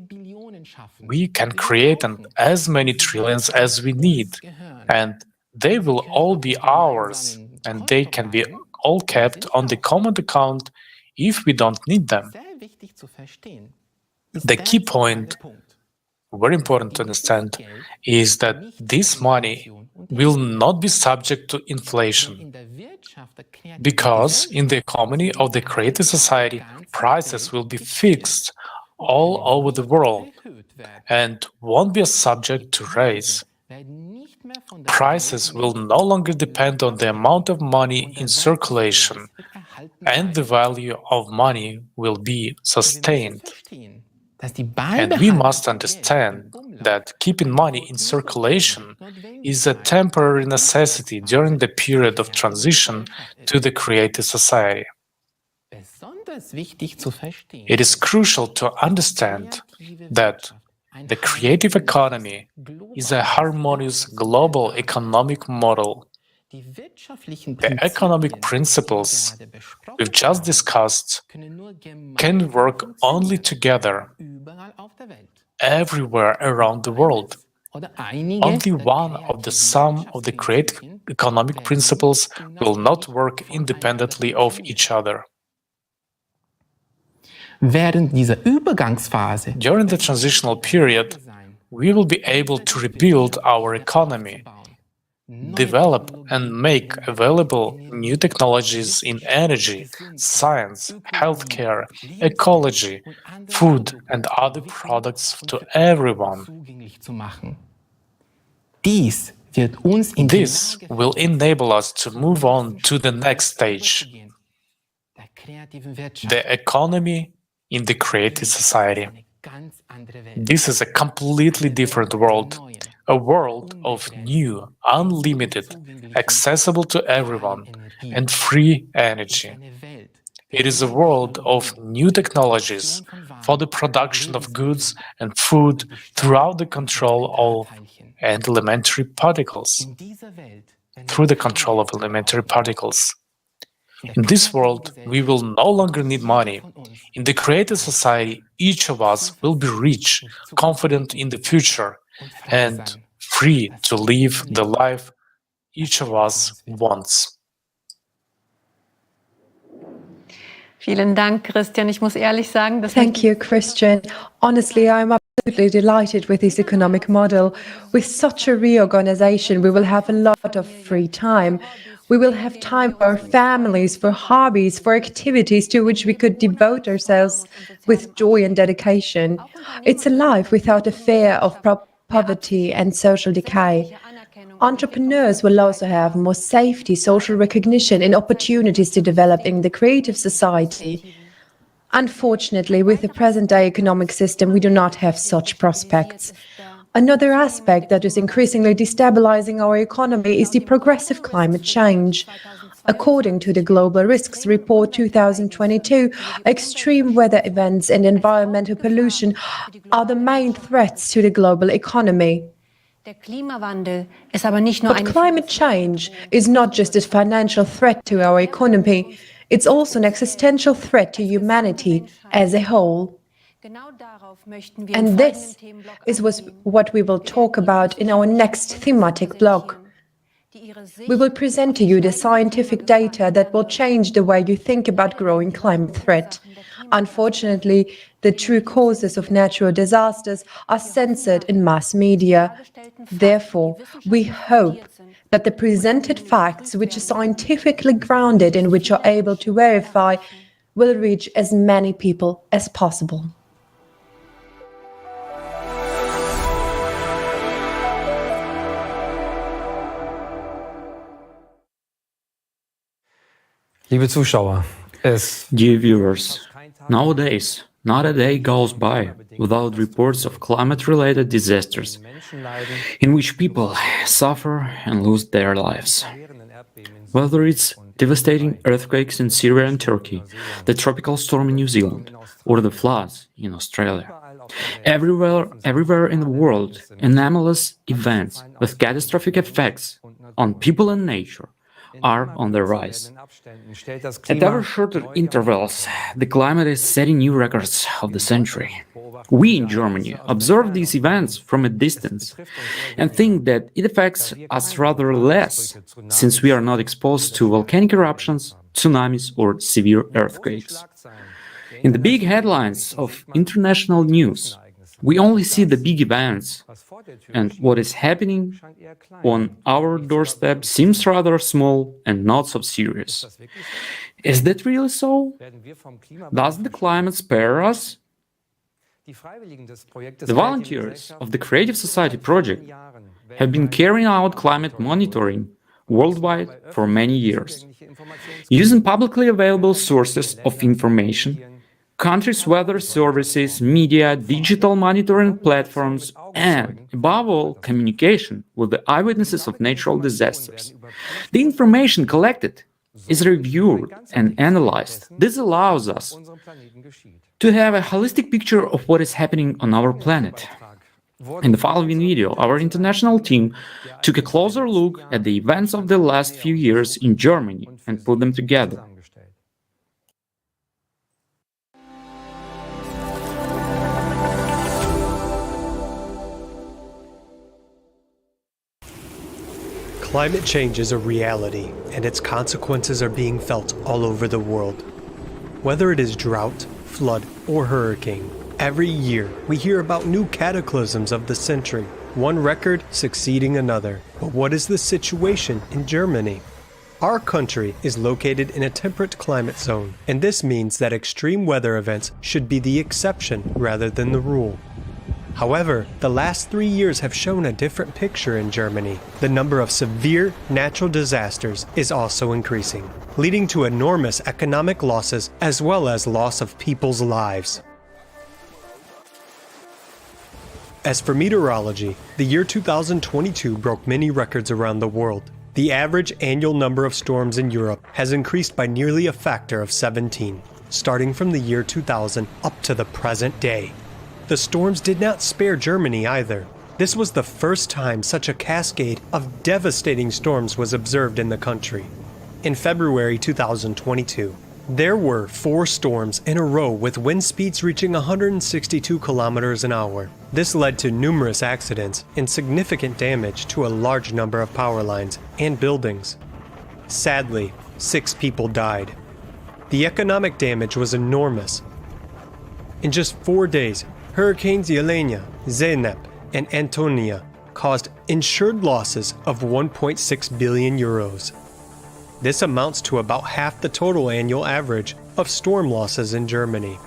We can create as many trillions as we need, and they will all be ours, and they can be all kept on the common account if we don't need them. The key point, very important to understand, is that this money will not be subject to inflation. Because in the economy of the creative society, prices will be fixed all over the world and won't be subject to raise. Prices will no longer depend on the amount of money in circulation, and the value of money will be sustained. And we must understand that keeping money in circulation is a temporary necessity during the period of transition to the creative society. It is crucial to understand that the creative economy is a harmonious global economic model. The economic principles we've just discussed can work only together everywhere around the world. Only one of the sum of the creative economic principles will not work independently of each other. During the transitional period, we will be able to rebuild our economy, develop and make available new technologies in energy, science, healthcare, ecology, food, and other products to everyone. This will enable us to move on to the next stage. the economy in the creative society. This is a completely different world, a world of new, unlimited, accessible to everyone, and free energy. It is a world of new technologies for the production of goods and food throughout the control of elementary particles. Through the control of elementary particles. In this world, we will no longer need money. In the creative society, each of us will be rich, confident in the future, and free to live the life each of us wants. Vielen Dank, Christian. Ich muss ehrlich sagen, dass Thank you, Christian. Honestly, I'm absolutely delighted with this economic model. With such a reorganization, we will have a lot of free time. We will have time for our families, for hobbies, for activities to which we could devote ourselves with joy and dedication. It's a life without a fear of poverty and social decay. Entrepreneurs will also have more safety, social recognition, and opportunities to develop in the creative society. Unfortunately, with the present-day economic system, we do not have such prospects. Another aspect that is increasingly destabilizing our economy is the progressive climate change. According to the Global Risks Report 2022, extreme weather events and environmental pollution are the main threats to the global economy. But climate change is not just a financial threat to our economy, it's also an existential threat to humanity as a whole. And this is what we will talk about in our next thematic block. We will present to you the scientific data that will change the way you think about growing climate threat. Unfortunately, the true causes of natural disasters are censored in mass media. Therefore, we hope that the presented facts, which are scientifically grounded and which are able to verify, will reach as many people as possible. Liebe Zuschauer, Dear viewers, nowadays, not a day goes by without reports of climate-related disasters in which people suffer and lose their lives. Whether it's devastating earthquakes in Syria and Turkey, the tropical storm in New Zealand, or the floods in Australia. Everywhere in the world, anomalous events with catastrophic effects on people and nature are on the rise. At ever shorter intervals, the climate is setting new records of the century. We in Germany observe these events from a distance and think that it affects us rather less, since we are not exposed to volcanic eruptions, tsunamis, or severe earthquakes. In the big headlines of international news, we only see the big events, and what is happening on our doorstep seems rather small and not so serious. Is that really so? Does the climate spare us? The volunteers of the Creative Society project have been carrying out climate monitoring worldwide for many years, using publicly available sources of information, countries' weather services, media, digital monitoring platforms, and, above all, communication with the eyewitnesses of natural disasters. The information collected is reviewed and analyzed. This allows us to have a holistic picture of what is happening on our planet. In the following video, our international team took a closer look at the events of the last few years in Germany and put them together. Climate change is a reality, and its consequences are being felt all over the world. Whether it is drought, flood, or hurricane, every year we hear about new cataclysms of the century, one record succeeding another. But what is the situation in Germany? Our country is located in a temperate climate zone, and this means that extreme weather events should be the exception rather than the rule. However, the last 3 years have shown a different picture in Germany. The number of severe natural disasters is also increasing, leading to enormous economic losses as well as loss of people's lives. As for meteorology, the year 2022 broke many records around the world. The average annual number of storms in Europe has increased by nearly a factor of 17, starting from the year 2000 up to the present day. The storms did not spare Germany either. This was the first time such a cascade of devastating storms was observed in the country. In February 2022, there were 4 storms in a row with wind speeds reaching 162 kilometers an hour. This led to numerous accidents and significant damage to a large number of power lines and buildings. Sadly, 6 people died. The economic damage was enormous. In just 4 days, Hurricanes Yelena, Zeynep, and Antonia caused insured losses of 1.6 billion euros. This amounts to about half the total annual average of storm losses in Germany.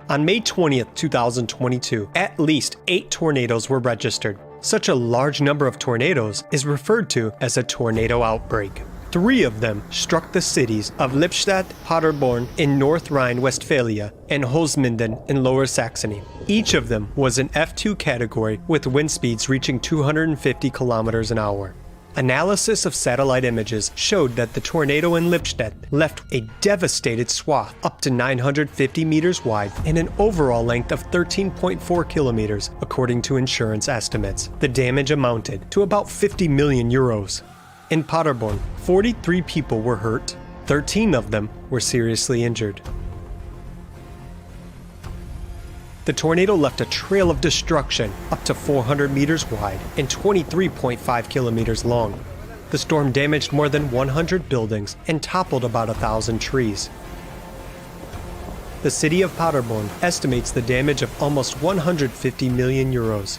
On May 20th, 2022, at least 8 tornadoes were registered. Such a large number of tornadoes is referred to as a tornado outbreak. 3 of them struck the cities of Lippstadt, Paderborn in North Rhine-Westphalia, and Holzminden in Lower Saxony. Each of them was an F2 category with wind speeds reaching 250 kilometers an hour. Analysis of satellite images showed that the tornado in Lippstadt left a devastated swath up to 950 meters wide and an overall length of 13.4 kilometers, according to insurance estimates. The damage amounted to about 50 million euros. In Paderborn, 43 people were hurt. 13 of them were seriously injured. The tornado left a trail of destruction up to 400 meters wide and 23.5 kilometers long. The storm damaged more than 100 buildings and toppled about 1,000 trees. The city of Paderborn estimates the damage of almost 150 million euros.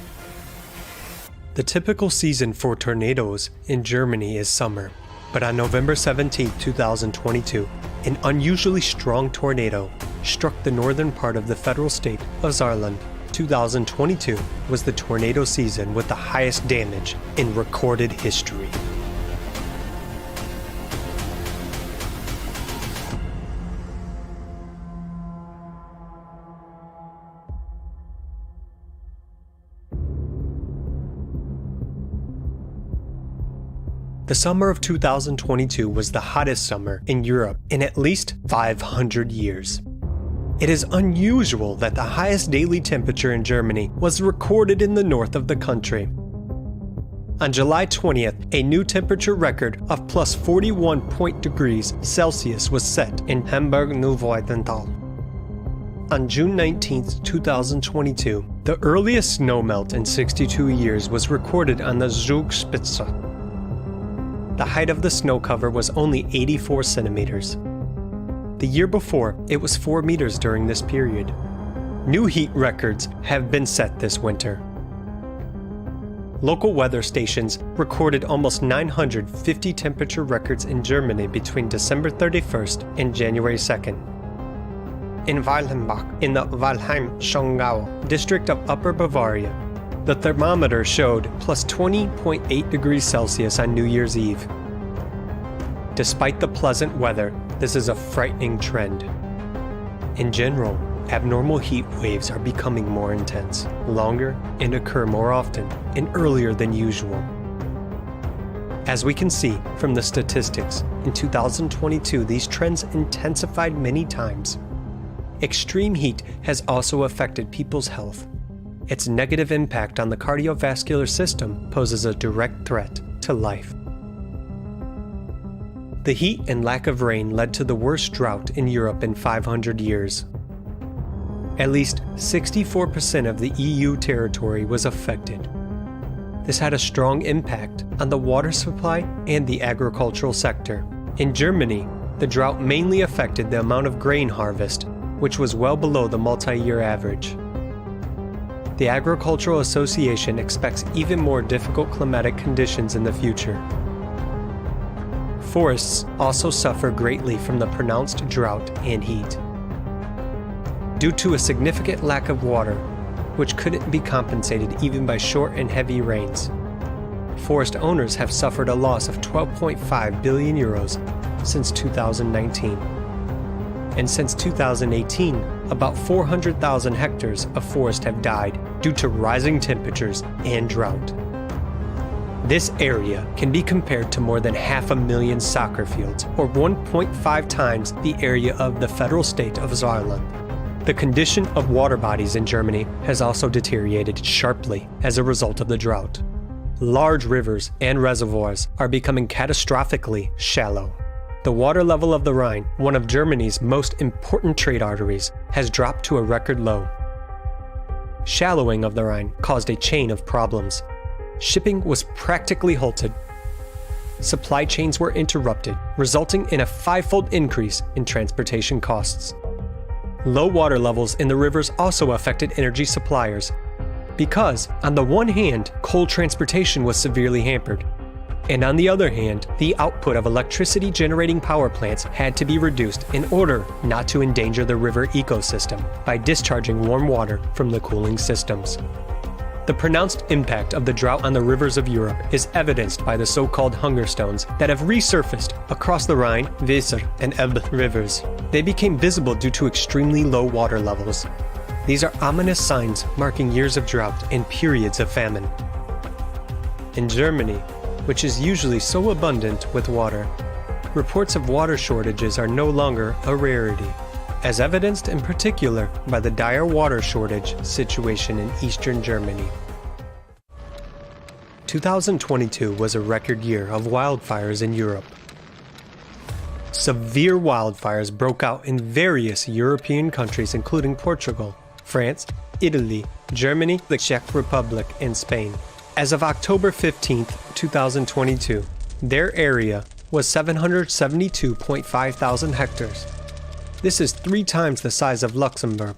The typical season for tornadoes in Germany is summer, but on November 17, 2022, an unusually strong tornado struck the northern part of the federal state of Saarland. 2022 was the tornado season with the highest damage in recorded history. The summer of 2022 was the hottest summer in Europe in at least 500 years. It is unusual that the highest daily temperature in Germany was recorded in the north of the country. On July 20th, a new temperature record of plus 41 degrees Celsius was set in Hamburg-Neuweidenthal. On June 19, 2022, the earliest snowmelt in 62 years was recorded on the Zugspitze. The height of the snow cover was only 84 centimeters. The year before, it was 4 meters during this period. New heat records have been set this winter. Local weather stations recorded almost 950 temperature records in Germany between December 31st and January 2nd. In Weilhambach, in the Walheim-Schongau district of Upper Bavaria, the thermometer showed plus 20.8 degrees Celsius on New Year's Eve. Despite the pleasant weather, this is a frightening trend. In general, abnormal heat waves are becoming more intense, longer, and occur more often and earlier than usual. As we can see from the statistics, in 2022 these trends intensified many times. Extreme heat has also affected people's health. Its negative impact on the cardiovascular system poses a direct threat to life. The heat and lack of rain led to the worst drought in Europe in 500 years. At least 64% of the EU territory was affected. This had a strong impact on the water supply and the agricultural sector. In Germany, the drought mainly affected the amount of grain harvest, which was well below the multi-year average. The Agricultural Association expects even more difficult climatic conditions in the future. Forests also suffer greatly from the pronounced drought and heat. due to a significant lack of water, which couldn't be compensated even by short and heavy rains. Forest owners have suffered a loss of 12.5 billion euros since 2019. And since 2018, about 400,000 hectares of forest have died due to rising temperatures and drought. This area can be compared to more than 500,000 soccer fields, or 1.5 times the area of the federal state of Saarland. The condition of water bodies in Germany has also deteriorated sharply as a result of the drought. Large rivers and reservoirs are becoming catastrophically shallow. The water level of the Rhine, one of Germany's most important trade arteries, has dropped to a record low. Shallowing of the Rhine caused a chain of problems. Shipping was practically halted. Supply chains were interrupted, resulting in a fivefold increase in transportation costs. Low water levels in the rivers also affected energy suppliers, because, on the one hand, coal transportation was severely hampered, and on the other hand, the output of electricity generating power plants had to be reduced in order not to endanger the river ecosystem by discharging warm water from the cooling systems. The pronounced impact of the drought on the rivers of Europe is evidenced by the so-called hunger stones that have resurfaced across the Rhine, Weser, and Elbe rivers. They became visible due to extremely low water levels. These are ominous signs marking years of drought and periods of famine. In Germany, which is usually so abundant with water, reports of water shortages are no longer a rarity, as evidenced in particular by the dire water shortage situation in eastern Germany. 2022 was a record year of wildfires in Europe. Severe wildfires broke out in various European countries including Portugal, France, Italy, Germany, the Czech Republic, and Spain. As of October 15, 2022, their area was 772.5 thousand hectares. This is 3 times the size of Luxembourg.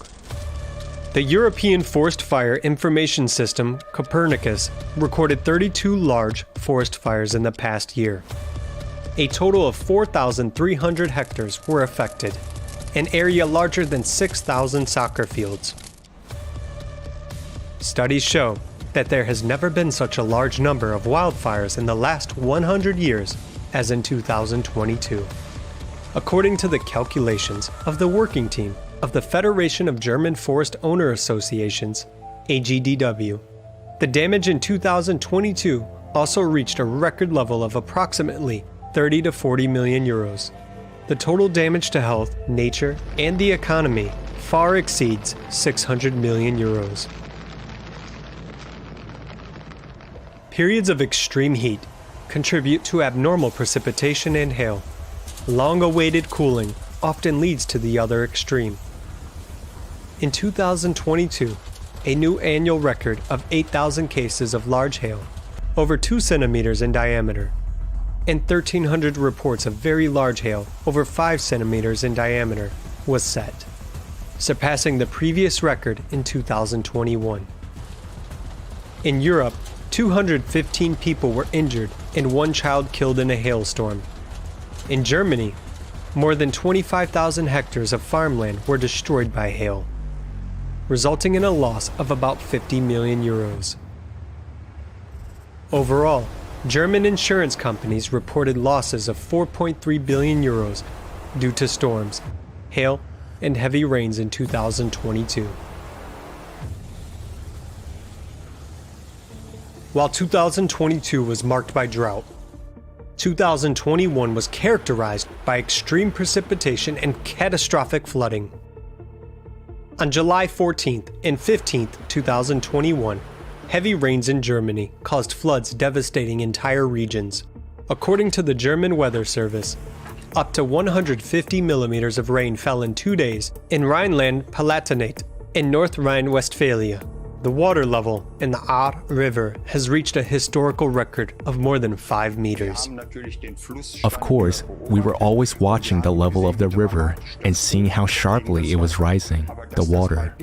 The European Forest Fire Information System, Copernicus, recorded 32 large forest fires in the past year. A total of 4,300 hectares were affected, an area larger than 6,000 soccer fields. Studies show that there has never been such a large number of wildfires in the last 100 years as in 2022. According to the calculations of the working team of the Federation of German Forest Owner Associations, AGDW, the damage in 2022 also reached a record level of approximately 30 to 40 million euros. The total damage to health, nature, and the economy far exceeds 600 million euros. Periods of extreme heat contribute to abnormal precipitation and hail. Long-awaited cooling often leads to the other extreme. In 2022, a new annual record of 8,000 cases of large hail, over 2 centimeters in diameter, and 1,300 reports of very large hail, over 5 centimeters in diameter, was set, surpassing the previous record in 2021. In Europe, 215 people were injured and 1 child killed in a hailstorm. In Germany, more than 25,000 hectares of farmland were destroyed by hail, resulting in a loss of about 50 million euros. Overall, German insurance companies reported losses of 4.3 billion euros due to storms, hail, and heavy rains in 2022. While 2022 was marked by drought, 2021 was characterized by extreme precipitation and catastrophic flooding. On July 14th and 15th, 2021, heavy rains in Germany caused floods devastating entire regions. According to the German Weather Service, up to 150 millimeters of rain fell in 2 days in Rhineland-Palatinate in North Rhine-Westphalia. The water level in the Ahr River has reached a historical record of more than 5 meters. Of course, we were always watching the level of the river and seeing how sharply it was rising, the water.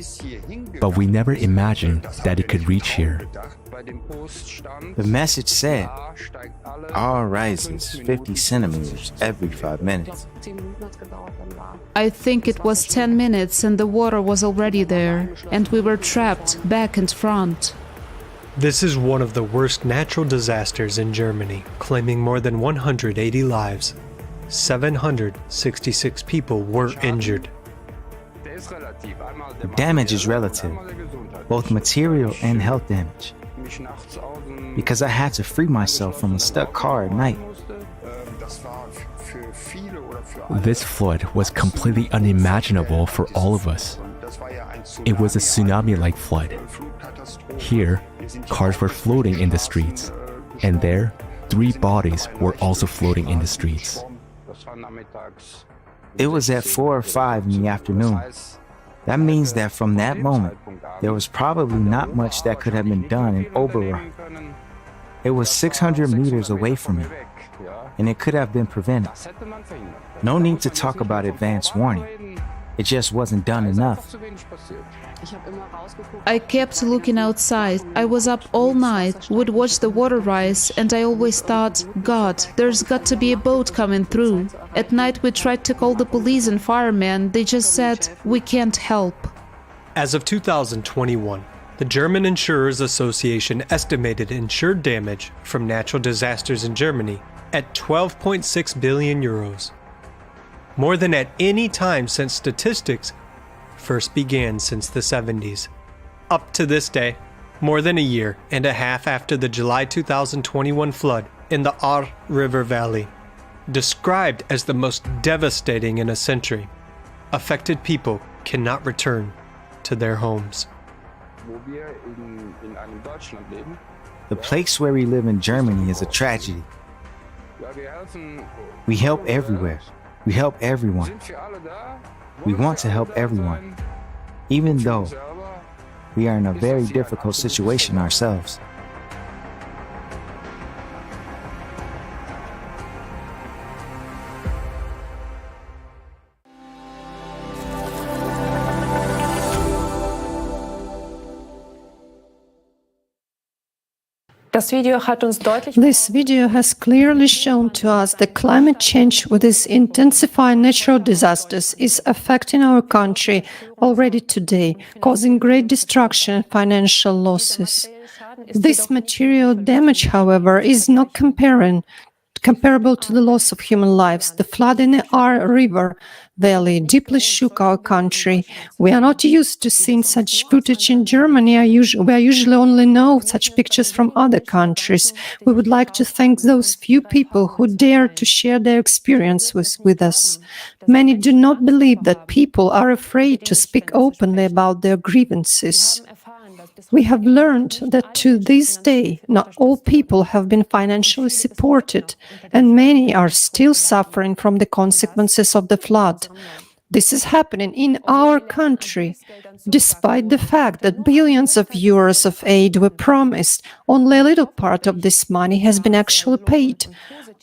But we never imagined that it could reach here. The message said, R rises 50 centimeters every 5 minutes. I think it was 10 minutes and the water was already there, and we were trapped back and front. This is one of the worst natural disasters in Germany, claiming more than 180 lives. 766 people were injured. The damage is relative, both material and health damage. Because I had to free myself from a stuck car at night. This flood was completely unimaginable for all of us. It was a tsunami-like flood. Here, cars were floating in the streets, and there, 3 bodies were also floating in the streets. It was at 4 or 5 in the afternoon. That means that from that moment, there was probably not much that could have been done in Oberrah. It was 600 meters away from me, and it could have been prevented. No need to talk about advance warning. It just wasn't done enough. I kept looking outside. I was up all night, would watch the water rise, and I always thought, God, there's got to be a boat coming through. At night we tried to call the police and firemen. They just said, we can't help. As of 2021, the German Insurers Association estimated insured damage from natural disasters in Germany at 12.6 billion euros. More than at any time since statistics first began since the 70s. Up to this day, more than a year and a half after the July 2021 flood in the Ahr River Valley, described as the most devastating in a century, affected people cannot return to their homes. The place where we live in Germany is a tragedy. We help everywhere. We help everyone. We want to help everyone, even though we are in a very difficult situation ourselves. This video has clearly shown to us that climate change, with its intensifying natural disasters, is affecting our country already today, causing great destruction and financial losses. This material damage, however, is not comparable to the loss of human lives. The flood in the Ahr River Valley deeply shook our country. We are not used to seeing such footage in Germany. We usually only know such pictures from other countries. We would like to thank those few people who dared to share their experience with us. Many do not believe that people are afraid to speak openly about their grievances. We have learned that to this day, not all people have been financially supported, and many are still suffering from the consequences of the flood. This is happening in our country. Despite the fact that billions of euros of aid were promised, only a little part of this money has been actually paid.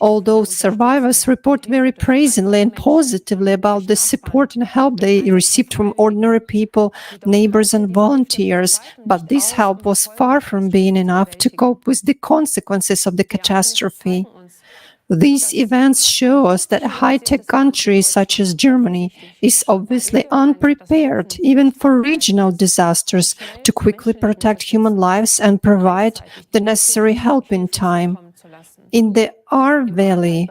Although survivors report very praisingly and positively about the support and help they received from ordinary people, neighbors and volunteers, but this help was far from being enough to cope with the consequences of the catastrophe. These events show us that a high-tech country such as Germany is obviously unprepared, even for regional disasters, to quickly protect human lives and provide the necessary help in time. In the Ahr Valley,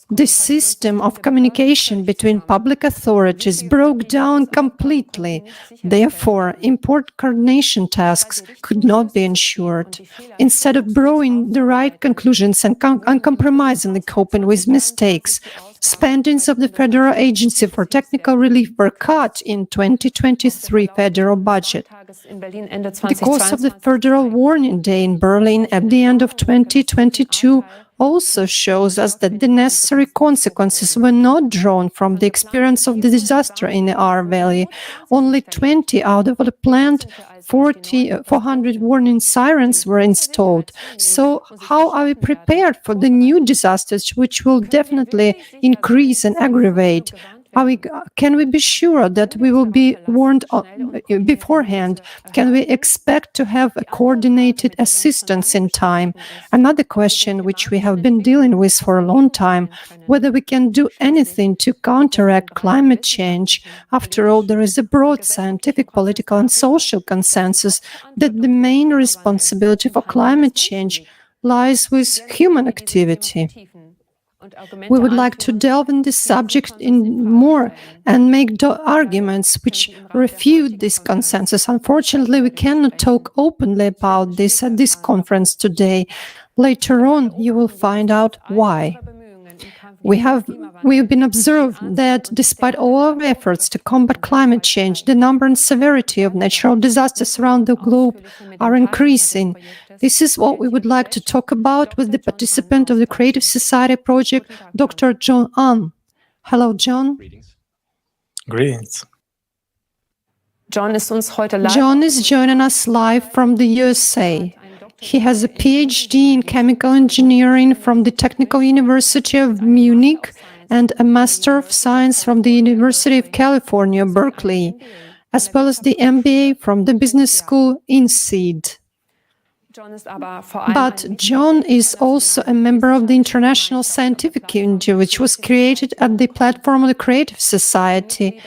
the system of communication between public authorities broke down completely. Therefore, important coordination tasks could not be ensured. Instead of drawing the right conclusions and uncompromisingly coping with mistakes, spendings of the Federal Agency for Technical Relief were cut in 2023 federal budget. The course of the Federal Warning Day in Berlin at the end of 2022 also shows us that the necessary consequences were not drawn from the experience of the disaster in the Ahr Valley. Only 20 out of the planned 400 warning sirens were installed. So how are we prepared for the new disasters, which will definitely increase and aggravate? Can we be sure that we will be warned beforehand? Can we expect to have a coordinated assistance in time? Another question which we have been dealing with for a long time, whether we can do anything to counteract climate change. After all, there is a broad scientific, political, and social consensus that the main responsibility for climate change lies with human activity. We would like to delve in this subject in more and make arguments which refute this consensus. Unfortunately, we cannot talk openly about this at this conference today. Later on, you will find out why. We have been observed that despite all our efforts to combat climate change, the number and severity of natural disasters around the globe are increasing. This is what we would like to talk about with the participant of the Creative Society project, Dr. John An. Hello, John. Greetings. John is joining us live from the USA. He has a PhD in chemical engineering from the Technical University of Munich and a Master of Science from the University of California, Berkeley, as well as the MBA from the business school INSEAD. But John is also a member of the International Scientific Community, which was created at the platform of the Creative Society.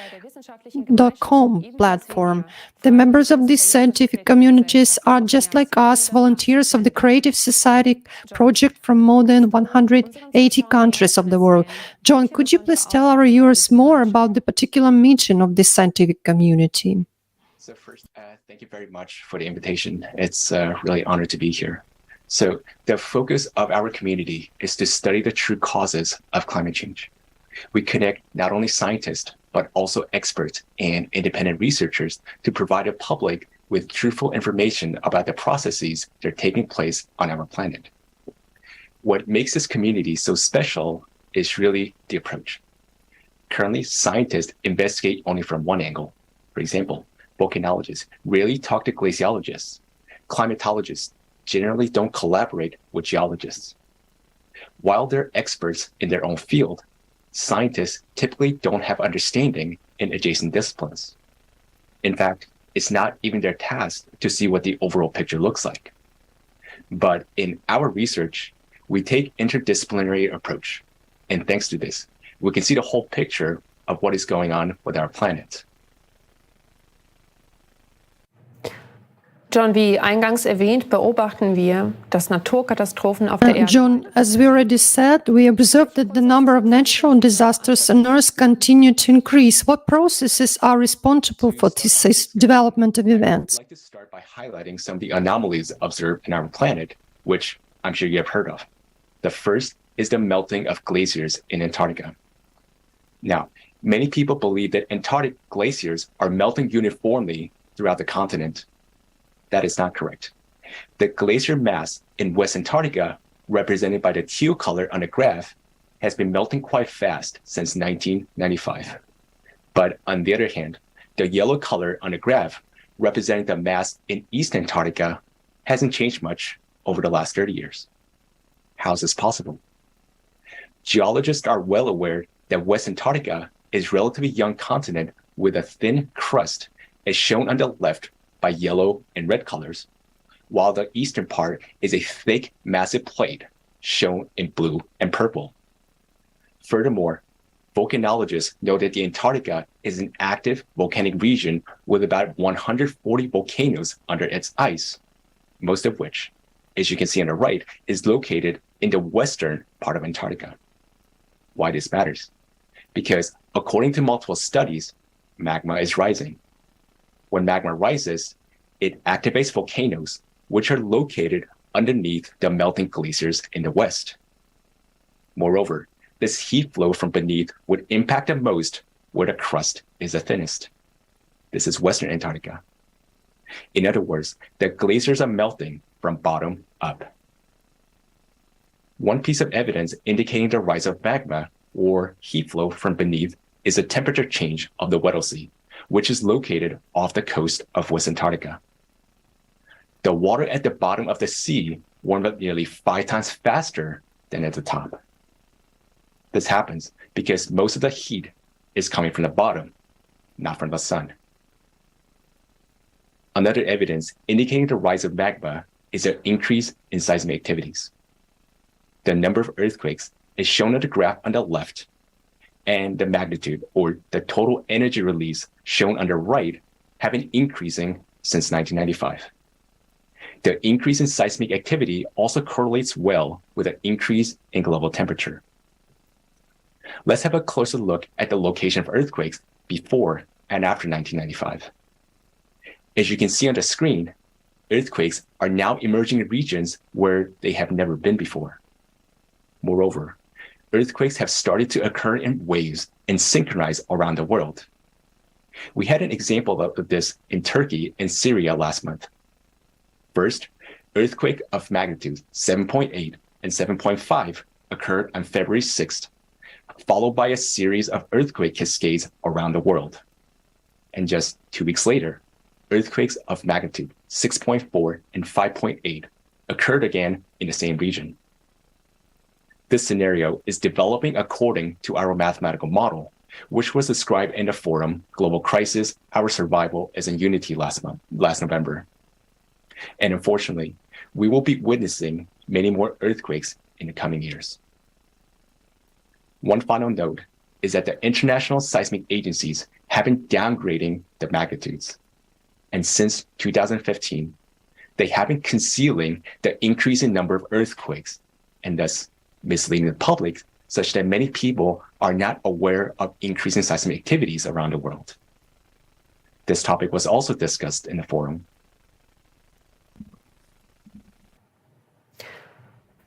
.com platform. The members of these scientific communities are just like us, volunteers of the Creative Society project from more than 180 countries of the world. John, could you please tell our viewers more about the particular mission of this scientific community? So first, thank you very much for the invitation. It's really an honor to be here. So the focus of our community is to study the true causes of climate change. We connect not only scientists, but also experts and independent researchers to provide the public with truthful information about the processes that are taking place on our planet. What makes this community so special is really the approach. Currently, scientists investigate only from one angle. For example, volcanologists rarely talk to glaciologists. Climatologists generally don't collaborate with geologists. While they're experts in their own field, scientists typically don't have understanding in adjacent disciplines. In fact, it's not even their task to see what the overall picture looks like. But in our research, we take interdisciplinary approach. And thanks to this, we can see the whole picture of what is going on with our planet. John, wie eingangs erwähnt, beobachten wir, dass Naturkatastrophen auf der Erde. John, as we already said, we observe that the number of natural disasters on Earth continue to increase. What processes are responsible for this development of events? I'd like to start by highlighting some of the anomalies observed in our planet, which I'm sure you have heard of. The first is the melting of glaciers in Antarctica. Now, many people believe that Antarctic glaciers are melting uniformly throughout the continent. That is not correct. The glacier mass in West Antarctica, represented by the teal color on the graph, has been melting quite fast since 1995. But on the other hand, the yellow color on the graph, representing the mass in East Antarctica, hasn't changed much over the last 30 years. How is this possible? Geologists are well aware that West Antarctica is a relatively young continent with a thin crust, as shown on the left by yellow and red colors, while the eastern part is a thick, massive plate shown in blue and purple. Furthermore, volcanologists know that the Antarctica is an active volcanic region with about 140 volcanoes under its ice, most of which, as you can see on the right, is located in the western part of Antarctica. Why this matters? Because according to multiple studies, magma is rising. When magma rises, it activates volcanoes, which are located underneath the melting glaciers in the west. Moreover, this heat flow from beneath would impact the most where the crust is the thinnest. This is Western Antarctica. In other words, the glaciers are melting from bottom up. One piece of evidence indicating the rise of magma or heat flow from beneath is the temperature change of the Weddell Sea, which is located off the coast of West Antarctica. The water at the bottom of the sea warmed up nearly 5 times faster than at the top. This happens because most of the heat is coming from the bottom, not from the sun. Another evidence indicating the rise of magma is an increase in seismic activities. The number of earthquakes is shown on the graph on the left, and the magnitude, or the total energy release, shown on the right, have been increasing since 1995. The increase in seismic activity also correlates well with an increase in global temperature. Let's have a closer look at the location of earthquakes before and after 1995. As you can see on the screen, earthquakes are now emerging in regions where they have never been before. Moreover, earthquakes have started to occur in waves and synchronize around the world. We had an example of this in Turkey and Syria last month. First, earthquake of magnitude 7.8 and 7.5 occurred on February 6th, followed by a series of earthquake cascades around the world. And just 2 weeks later, earthquakes of magnitude 6.4 and 5.8 occurred again in the same region. This scenario is developing according to our mathematical model, which was described in the forum Global Crisis, Our Survival as in Unity last November. And unfortunately, we will be witnessing many more earthquakes in the coming years. One final note is that the international seismic agencies have been downgrading the magnitudes. And since 2015, they have been concealing the increasing number of earthquakes and thus misleading the public such that many people are not aware of increasing seismic activities around the world. This topic was also discussed in the forum.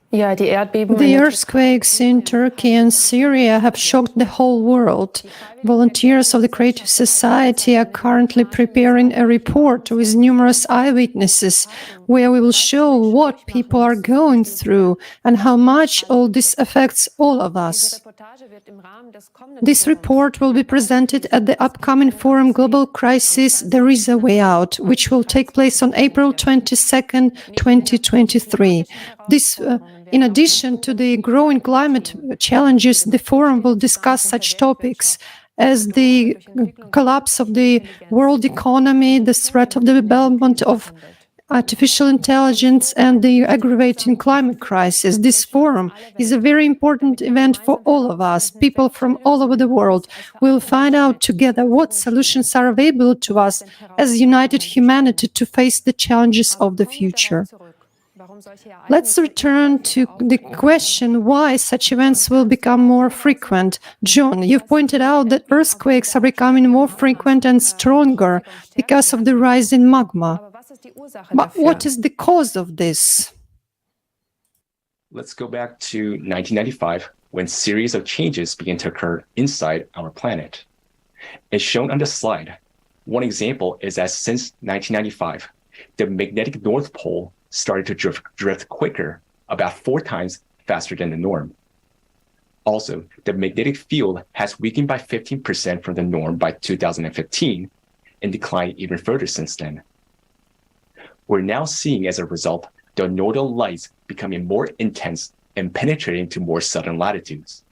The earthquakes in Turkey and Syria have shocked the whole world. Volunteers of the Creative Society are currently preparing a report with numerous eyewitnesses where we will show what people are going through and how much all this affects all of us. This report will be presented at the upcoming forum Global Crisis, There is a Way Out, which will take place on April 22nd, 2023. In addition to the growing climate challenges, the forum will discuss such topics as the collapse of the world economy, the threat of the development of artificial intelligence, and the aggravating climate crisis. This forum is a very important event for all of us. People from all over the world will find out together what solutions are available to us as united humanity to face the challenges of the future. Let's return to the question why such events will become more frequent. John, you've pointed out that earthquakes are becoming more frequent and stronger because of the rise in magma. But what is the cause of this? Let's go back to 1995, when a series of changes began to occur inside our planet. As shown on the slide, one example is that since 1995, the magnetic North Pole started to drift quicker, about 4 times faster than the norm. Also, the magnetic field has weakened by 15% from the norm by 2015 and declined even further since then. We're now seeing, as a result, the northern lights becoming more intense and penetrating to more southern latitudes.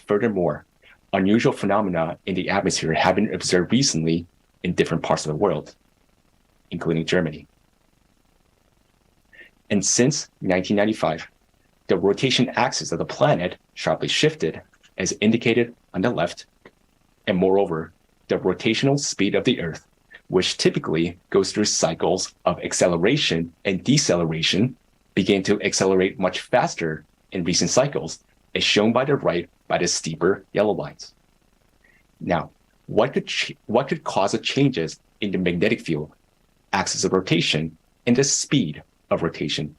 Furthermore, unusual phenomena in the atmosphere have been observed recently in different parts of the world, including Germany. And since 1995, the rotation axis of the planet sharply shifted, as indicated on the left, and moreover, the rotational speed of the Earth, which typically goes through cycles of acceleration and deceleration, began to accelerate much faster in recent cycles, as shown by the right by the steeper yellow lines. Now, what could cause the changes in the magnetic field, axis of rotation, and the speed of rotation?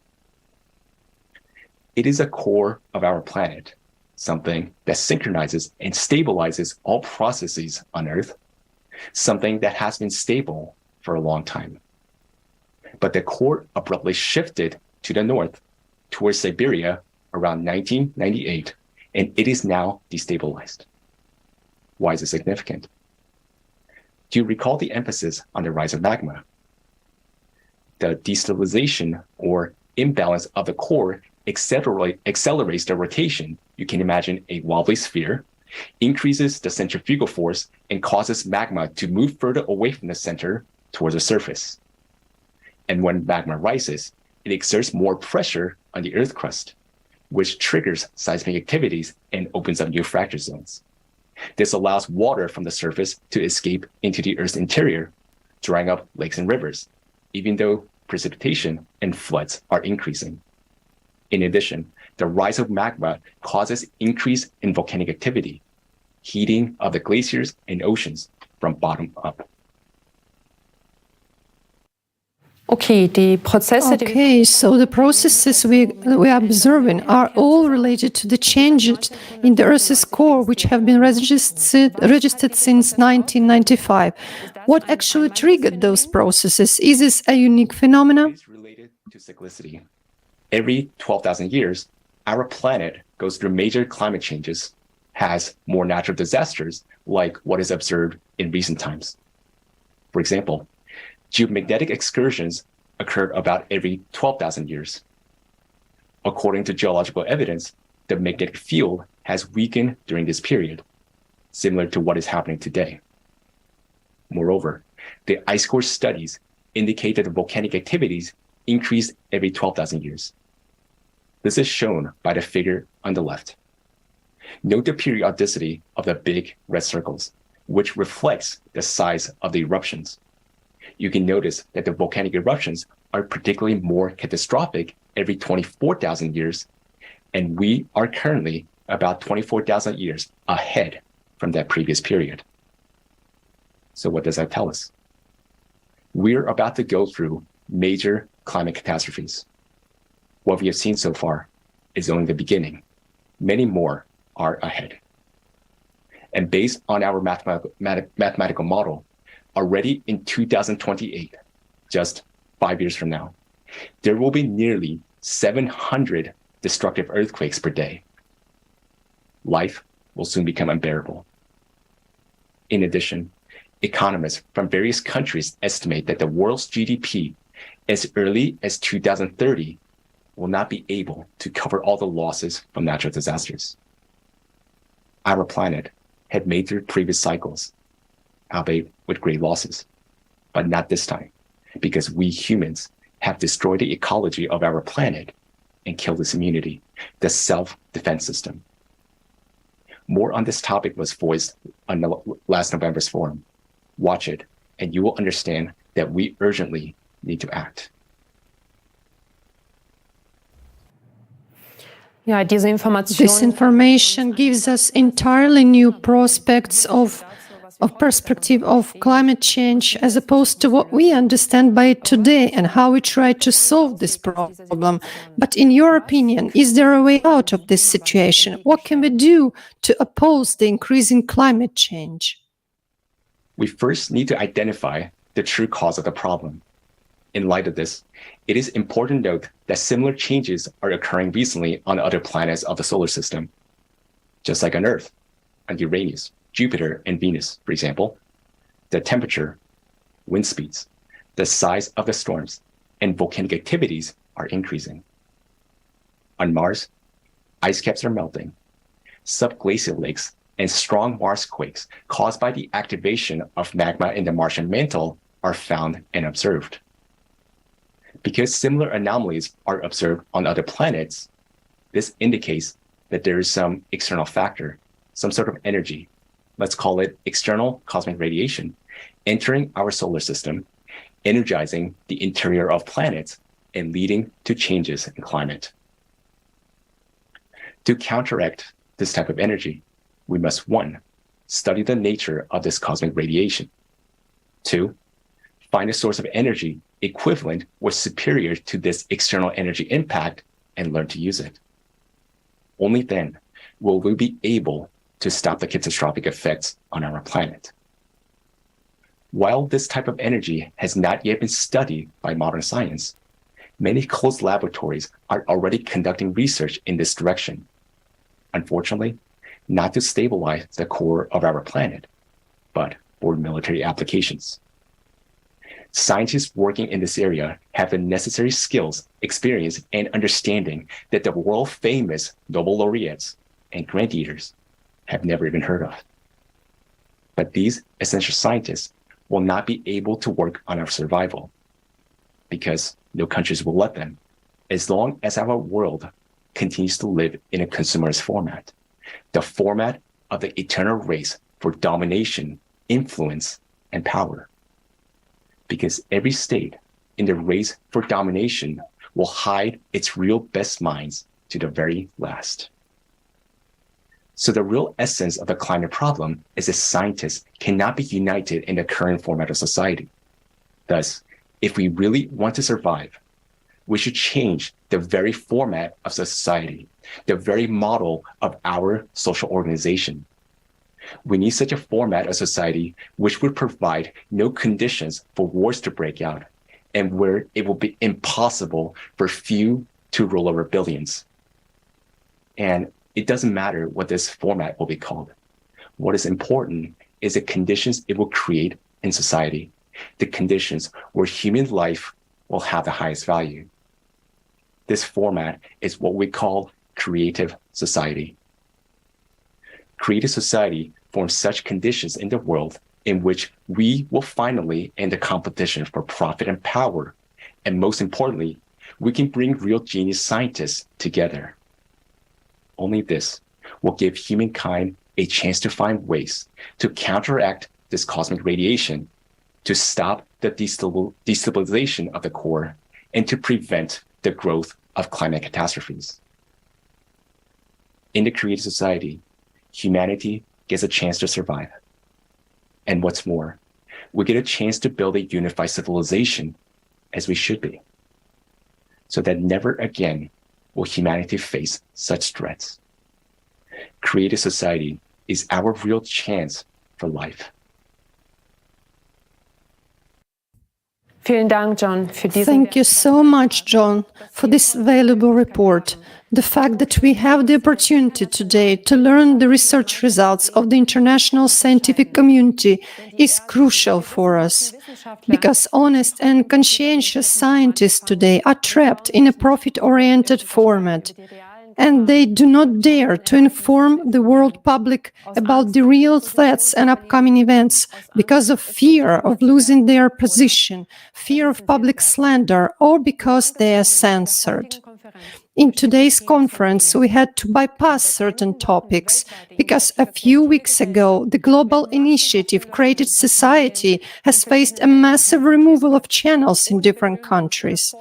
It is a core of our planet, something that synchronizes and stabilizes all processes on Earth, something that has been stable for a long time. But the core abruptly shifted to the north, towards Siberia, around 1998, and it is now destabilized. Why is it significant? Do you recall the emphasis on the rise of magma? The destabilization or imbalance of the core accelerates the rotation. You can imagine a wobbly sphere increases the centrifugal force and causes magma to move further away from the center towards the surface. And when magma rises, it exerts more pressure on the Earth crust, which triggers seismic activities and opens up new fracture zones. This allows water from the surface to escape into the Earth's interior, drying up lakes and rivers, even though precipitation and floods are increasing. In addition, the rise of magma causes increase in volcanic activity, heating of the glaciers and oceans from bottom up. Okay, so the processes we are observing are all related to the changes in the Earth's core, which have been registered since 1995. What actually triggered those processes? Is this a unique phenomenon? It is related to cyclicity. Every 12,000 years, our planet goes through major climate changes, has more natural disasters like what is observed in recent times. For example, geomagnetic excursions occurred about every 12,000 years. According to geological evidence, the magnetic field has weakened during this period, similar to what is happening today. Moreover, the ice core studies indicate that the volcanic activities increase every 12,000 years. This is shown by the figure on the left. Note the periodicity of the big red circles, which reflects the size of the eruptions. You can notice that the volcanic eruptions are particularly more catastrophic every 24,000 years, and we are currently about 24,000 years ahead from that previous period. So what does that tell us? We're about to go through major climate catastrophes. What we have seen so far is only the beginning. Many more are ahead. And based on our mathematical model, already in 2028, just 5 years from now, there will be nearly 700 destructive earthquakes per day. Life will soon become unbearable. In addition, economists from various countries estimate that the world's GDP as early as 2030 will not be able to cover all the losses from natural disasters. Our planet had made through previous cycles, albeit with great losses, but not this time, because we humans have destroyed the ecology of our planet and killed its immunity, the self-defense system. More on this topic was voiced on last November's forum. Watch it, and you will understand that we urgently need to act. This information gives us entirely new prospects of perspective of climate change as opposed to what we understand by it today and how we try to solve this problem. But in your opinion, is there a way out of this situation? What can we do to oppose the increasing climate change? We first need to identify the true cause of the problem. In light of this, it is important to note that similar changes are occurring recently on other planets of the solar system. Just like on Earth, on Uranus, Jupiter, and Venus, for example, the temperature, wind speeds, the size of the storms, and volcanic activities are increasing. On Mars, ice caps are melting. Subglacial lakes and strong Marsquakes caused by the activation of magma in the Martian mantle are found and observed. Because similar anomalies are observed on other planets, this indicates that there is some external factor, some sort of energy, let's call it external cosmic radiation, entering our solar system, energizing the interior of planets, and leading to changes in climate. To counteract this type of energy, we must 1, study the nature of this cosmic radiation. 2, find a source of energy equivalent or superior to this external energy impact and learn to use it. Only then will we be able to stop the catastrophic effects on our planet. While this type of energy has not yet been studied by modern science, many closed laboratories are already conducting research in this direction. Unfortunately, not to stabilize the core of our planet, but for military applications. Scientists working in this area have the necessary skills, experience, and understanding that the world-famous Nobel laureates and grant eaters have never even heard of. But these essential scientists will not be able to work on our survival because no countries will let them, as long as our world continues to live in a consumerist format, the format of the eternal race for domination, influence, and power. Because every state in the race for domination will hide its real best minds to the very last. So the real essence of the climate problem is that scientists cannot be united in the current format of society. Thus, if we really want to survive, we should change the very format of society, the very model of our social organization. We need such a format of society which would provide no conditions for wars to break out and where it will be impossible for few to rule over billions. And it doesn't matter what this format will be called. What is important is the conditions it will create in society, the conditions where human life will have the highest value. This format is what we call creative society. Creative society forms such conditions in the world in which we will finally end the competition for profit and power. And most importantly, we can bring real genius scientists together. Only this will give humankind a chance to find ways to counteract this cosmic radiation, to stop the destabilization of the core, and to prevent the growth of climate catastrophes. In the creative society, humanity gets a chance to survive. And what's more, we get a chance to build a unified civilization as we should be, so that never again will humanity face such threats. Creative society is our real chance for life. Vielen Dank, John, für diese Thank you so much, John, for this valuable report. The fact that we have the opportunity today to learn the research results of the international scientific community is crucial for us, because honest and conscientious scientists today are trapped in a profit-oriented format, and they do not dare to inform the world public about the real threats and upcoming events because of fear of losing their position, fear of public slander, or because they are censored. In today's conference, we had to bypass certain topics because a few weeks ago, the global initiative Creative Society has faced a massive removal of channels in different countries.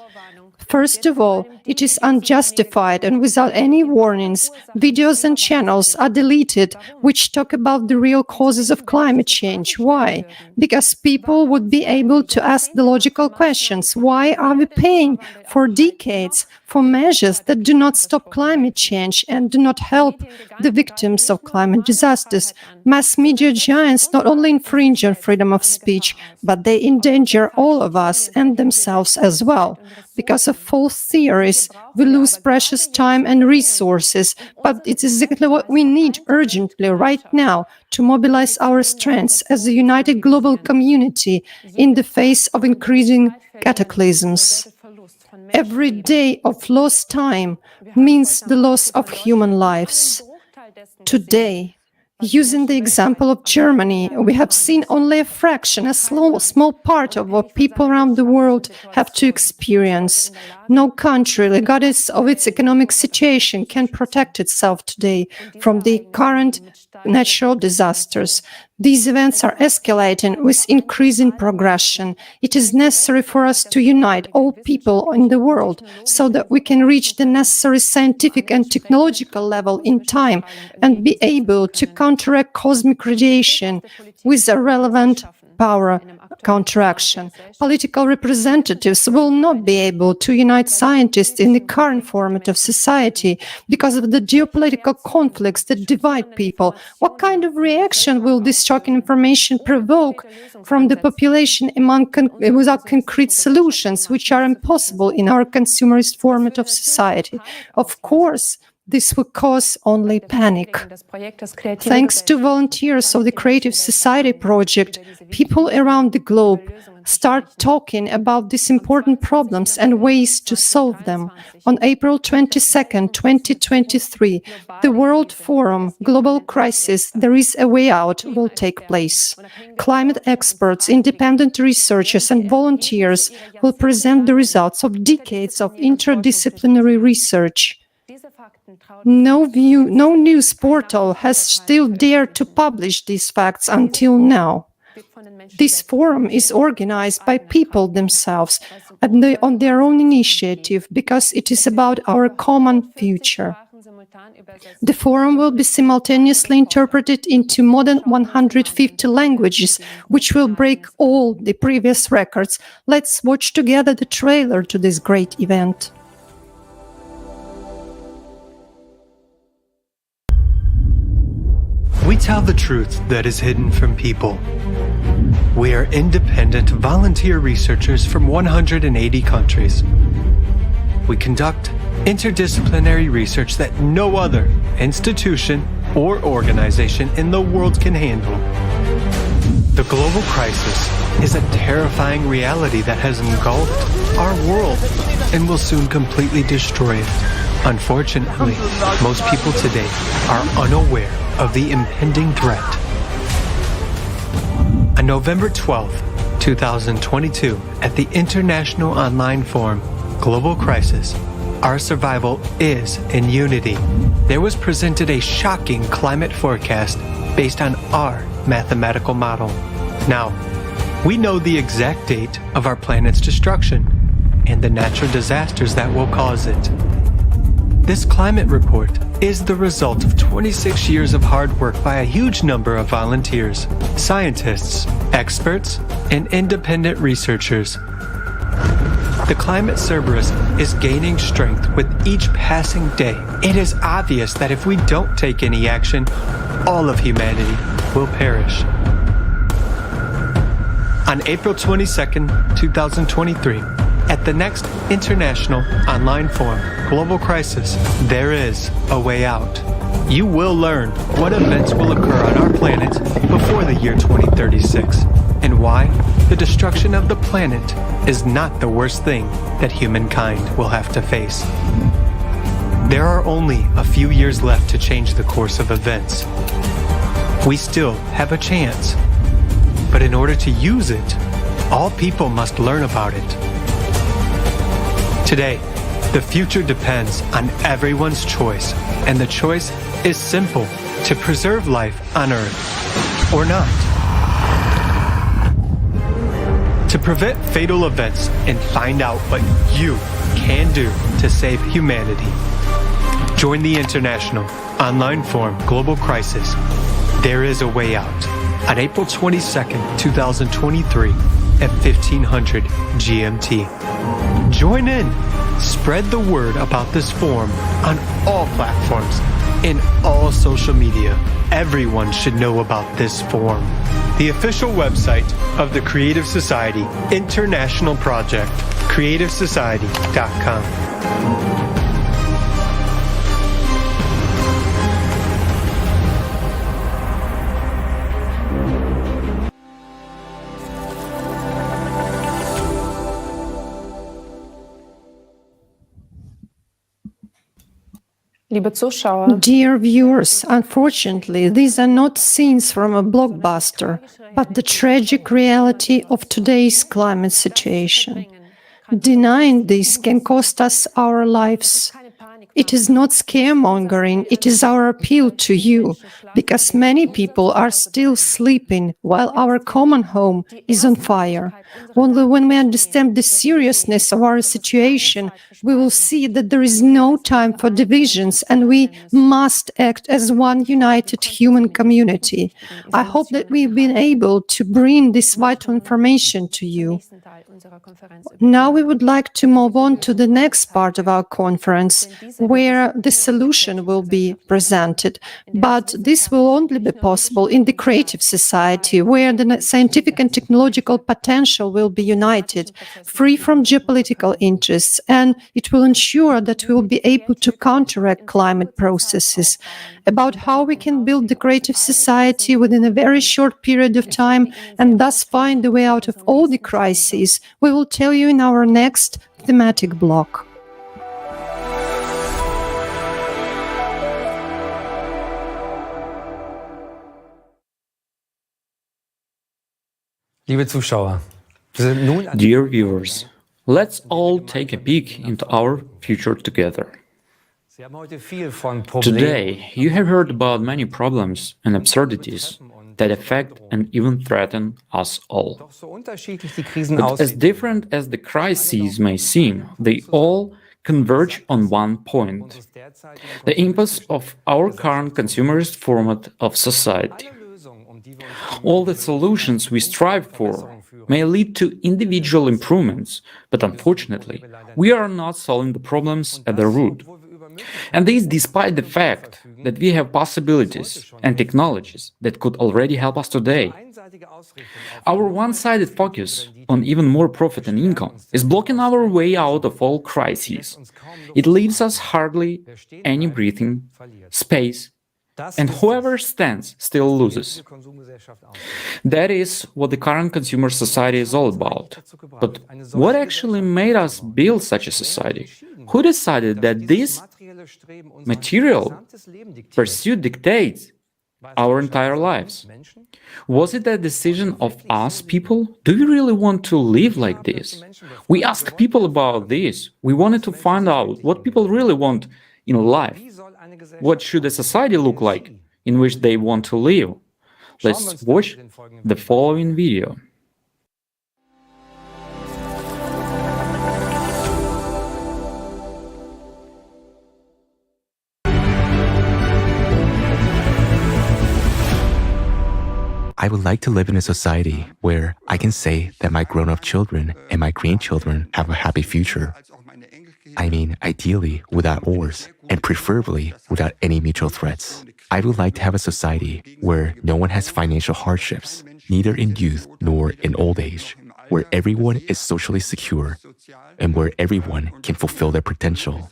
First of all, it is unjustified, and without any warnings, videos and channels are deleted which talk about the real causes of climate change. Why? Because people would be able to ask the logical questions. Why are we paying for decades for measures that do not stop climate change and do not help the victims of climate disasters? Mass media giants not only infringe on freedom of speech, but they endanger all of us and themselves as well. Because of false theories, we lose precious time and resources, but it is exactly what we need urgently right now to mobilize our strengths as a united global community in the face of increasing cataclysms. Every day of lost time means the loss of human lives. Today, using the example of Germany, we have seen only a fraction, a small part of what people around the world have to experience. No country, regardless of its economic situation, can protect itself today from the current natural disasters. These events are escalating with increasing progression. It is necessary for us to unite all people in the world so that we can reach the necessary scientific and technological level in time and be able to counteract cosmic radiation with a relevant power counteraction. Political representatives will not be able to unite scientists in the current format of society because of the geopolitical conflicts that divide people. What kind of reaction will this shocking information provoke from the population without concrete solutions, which are impossible in our consumerist format of society? Of course, this will cause only panic. Thanks to volunteers of the Creative Society project, people around the globe start talking about these important problems and ways to solve them. On April 22nd, 2023, the World Forum Global Crisis There Is a Way Out will take place. Climate experts, independent researchers and volunteers will present the results of decades of interdisciplinary research. No news portal has still dared to publish these facts until now. This forum is organized by people themselves and on their own initiative because it is about our common future. The forum will be simultaneously interpreted into more than 150 languages, which will break all the previous records. Let's watch together the trailer to this great event. We tell the truth that is hidden from people. We are independent volunteer researchers from 180 countries. We conduct interdisciplinary research that no other institution or organization in the world can handle. The global crisis is a terrifying reality that has engulfed our world and will soon completely destroy it. Unfortunately, most people today are unaware of the impending threat. On November 12, 2022, at the International Online Forum, Global Crisis, Our Survival is in Unity, there was presented a shocking climate forecast based on our mathematical model. Now, we know the exact date of our planet's destruction and the natural disasters that will cause it. This climate report is the result of 26 years of hard work by a huge number of volunteers, scientists, experts, and independent researchers. The climate Cerberus is gaining strength with each passing day. It is obvious that if we don't take any action, all of humanity will perish. On April 22nd, 2023, at the next International Online Forum, Global Crisis, There Is a Way Out. You will learn what events will occur on our planet before the year 2036, and why the destruction of the planet is not the worst thing that humankind will have to face. There are only a few years left to change the course of events. We still have a chance, but in order to use it, all people must learn about it. Today, the future depends on everyone's choice, and the choice is simple: to preserve life on Earth or not. To prevent fatal events and find out what you can do to save humanity, join the International Online Forum Global Crisis There Is a Way Out on April 22nd, 2023 at 1500 GMT. Join in. Spread the word about this forum on all platforms, in all social media. Everyone should know about this forum. The official website of the Creative Society International Project, creativesociety.com. Dear viewers, unfortunately, these are not scenes from a blockbuster, but the tragic reality of today's climate situation. Denying this can cost us our lives. It is not scaremongering, it is our appeal to you, because many people are still sleeping while our common home is on fire. Only when we understand the seriousness of our situation, we will see that there is no time for divisions and we must act as one united human community. I hope that we've been able to bring this vital information to you. Now we would like to move on to the next part of our conference, where the solution will be presented. But this will only be possible in the creative society, where the scientific and technological potential will be united, free from geopolitical interests, and it will ensure that we will be able to counteract climate processes. About how we can build the creative society within a very short period of time and thus find the way out of all the crises, we will tell you in our next thematic block. Liebe Zuschauer, wir sind nun an Dear viewers, let's all take a peek into our future together. Sie haben heute viel von Problemen. Today, you have heard about many problems and absurdities that affect and even threaten us all. Doch so unterschiedlich die Krisen But as aussehen, different as the crises may seem, they all converge on one point: the impasse of our current consumerist format of society. All the solutions we strive for may lead to individual improvements, but unfortunately, we are not solving the problems at the root. And this despite the fact that we have possibilities and technologies that could already help us today. Our one-sided focus on even more profit and income is blocking our way out of all crises. It leaves us hardly any breathing space, and whoever stands still loses. That is what the current consumer society is all about. But what actually made us build such a society? Who decided that this material pursuit dictates our entire lives? Was it a decision of us people? Do we really want to live like this? We asked people about this. We wanted to find out what people really want in life. What should a society look like in which they want to live? Let's watch the following video. I would like to live in a society where I can say that my grown-up children and my grandchildren have a happy future. I mean, ideally without wars, and preferably without any mutual threats. I would like to have a society where no one has financial hardships, neither in youth nor in old age, where everyone is socially secure, and where everyone can fulfill their potential.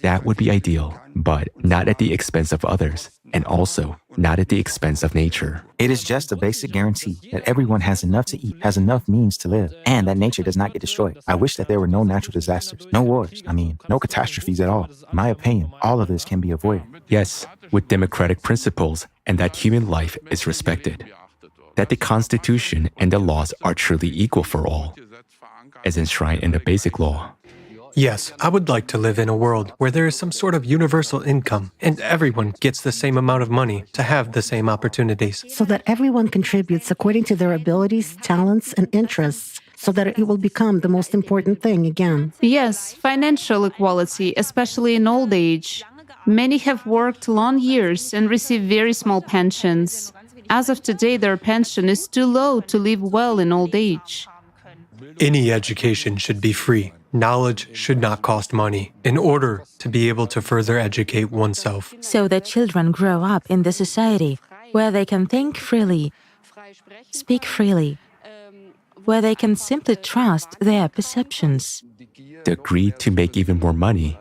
That would be ideal, but not at the expense of others, and also not at the expense of nature. It is just a basic guarantee that everyone has enough to eat, has enough means to live, and that nature does not get destroyed. I wish that there were no natural disasters, no wars, no catastrophes at all. In my opinion, all of this can be avoided. Yes, with democratic principles, and that human life is respected. That the Constitution and the laws are truly equal for all, as enshrined in the Basic Law. Yes, I would like to live in a world where there is some sort of universal income and everyone gets the same amount of money to have the same opportunities. So that everyone contributes according to their abilities, talents, and interests, so that it will become the most important thing again. Yes, financial equality, especially in old age. Many have worked long years and receive very small pensions. As of today, their pension is too low to live well in old age. Any education should be free. Knowledge should not cost money in order to be able to further educate oneself. So that children grow up in the society where they can think freely, speak freely, where they can simply trust their perceptions. The greed to make even more money,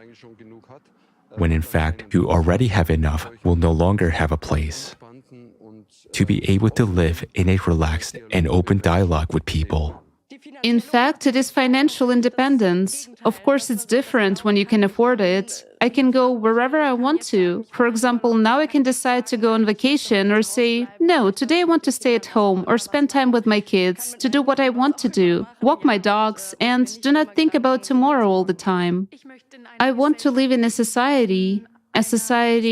when in fact you already have enough, will no longer have a place. To be able to live in a relaxed and open dialogue with people. In fact, it is financial independence. Of course, it's different when you can afford it. I can go wherever I want to. For example, now I can decide to go on vacation or say, no, today I want to stay at home or spend time with my kids, to do what I want to do, walk my dogs, and do not think about tomorrow all the time. I want to live in a society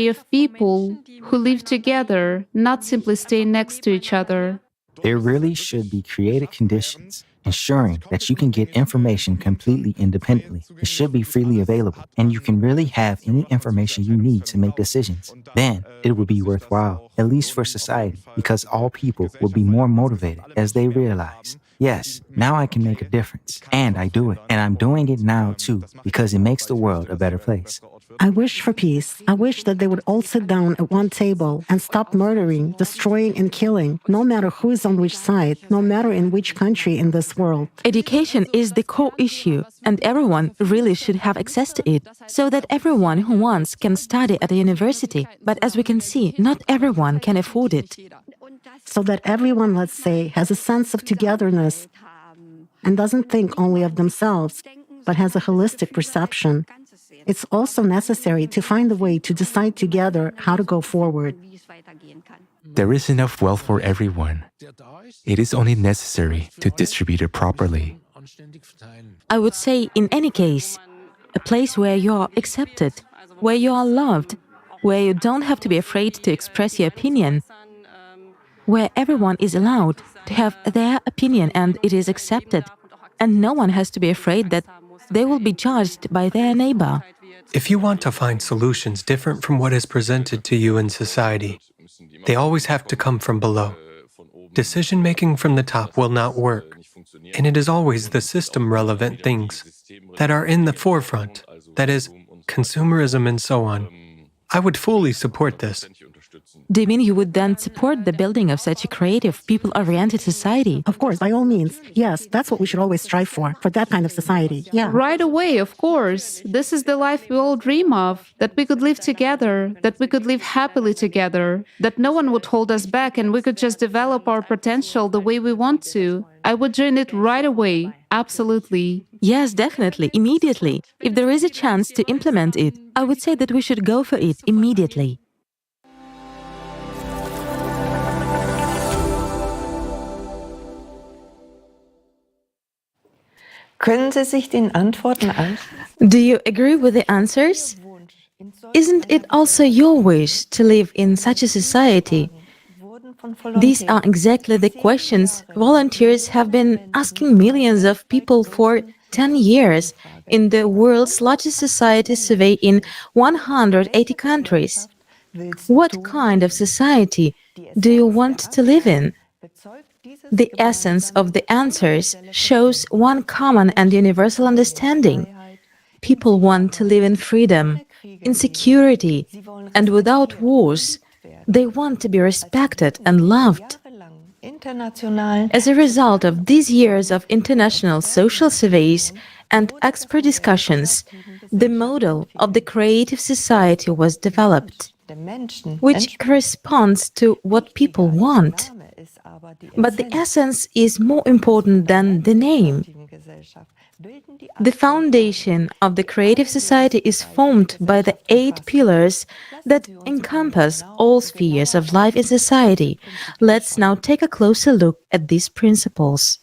of people who live together, not simply stay next to each other. There really should be created conditions ensuring that you can get information completely independently. It should be freely available, and you can really have any information you need to make decisions. Then it will be worthwhile, at least for society, because all people will be more motivated as they realize, yes, now I can make a difference. And I do it. And I'm doing it now too, because it makes the world a better place. I wish for peace. I wish that they would all sit down at one table and stop murdering, destroying, and killing, no matter who is on which side, no matter in which country in this world. Education is the core issue, and everyone really should have access to it, so that everyone who wants can study at a university. But as we can see, not everyone can afford it. So that everyone, let's say, has a sense of togetherness and doesn't think only of themselves, but has a holistic perception. It's also necessary to find a way to decide together how to go forward. There is enough wealth for everyone. It is only necessary to distribute it properly. I would say, in any case, a place where you are accepted, where you are loved, where you don't have to be afraid to express your opinion, where everyone is allowed to have their opinion and it is accepted, and no one has to be afraid that they will be judged by their neighbor. If you want to find solutions different from what is presented to you in society, they always have to come from below. Decision-making from the top will not work, and it is always the system-relevant things that are in the forefront, that is, consumerism and so on. I would fully support this. Do you mean you would then support the building of such a creative, people-oriented society? Of course, by all means. Yes, that's what we should always strive for that kind of society. Yeah. Right away, of course. This is the life we all dream of, that we could live together, that we could live happily together, that no one would hold us back and we could just develop our potential the way we want to. I would join it right away. Absolutely. Yes, definitely, immediately. If there is a chance to implement it, I would say that we should go for it immediately. Können Sie sich den Antworten Do you agree with the answers? Isn't it also your wish to live in such a society? These are exactly the questions volunteers have been asking millions of people for 10 years in the world's largest society survey in 180 countries. What kind of society do you want to live in? The essence of the answers shows one common and universal understanding. People want to live in freedom, in security, and without wars. They want to be respected and loved. As a result of these years of international social surveys and expert discussions, the model of the creative society was developed, which corresponds to what people want. But the essence is more important than the name. The foundation of the creative society is formed by the 8 pillars that encompass all spheres of life in society. Let's now take a closer look at these principles.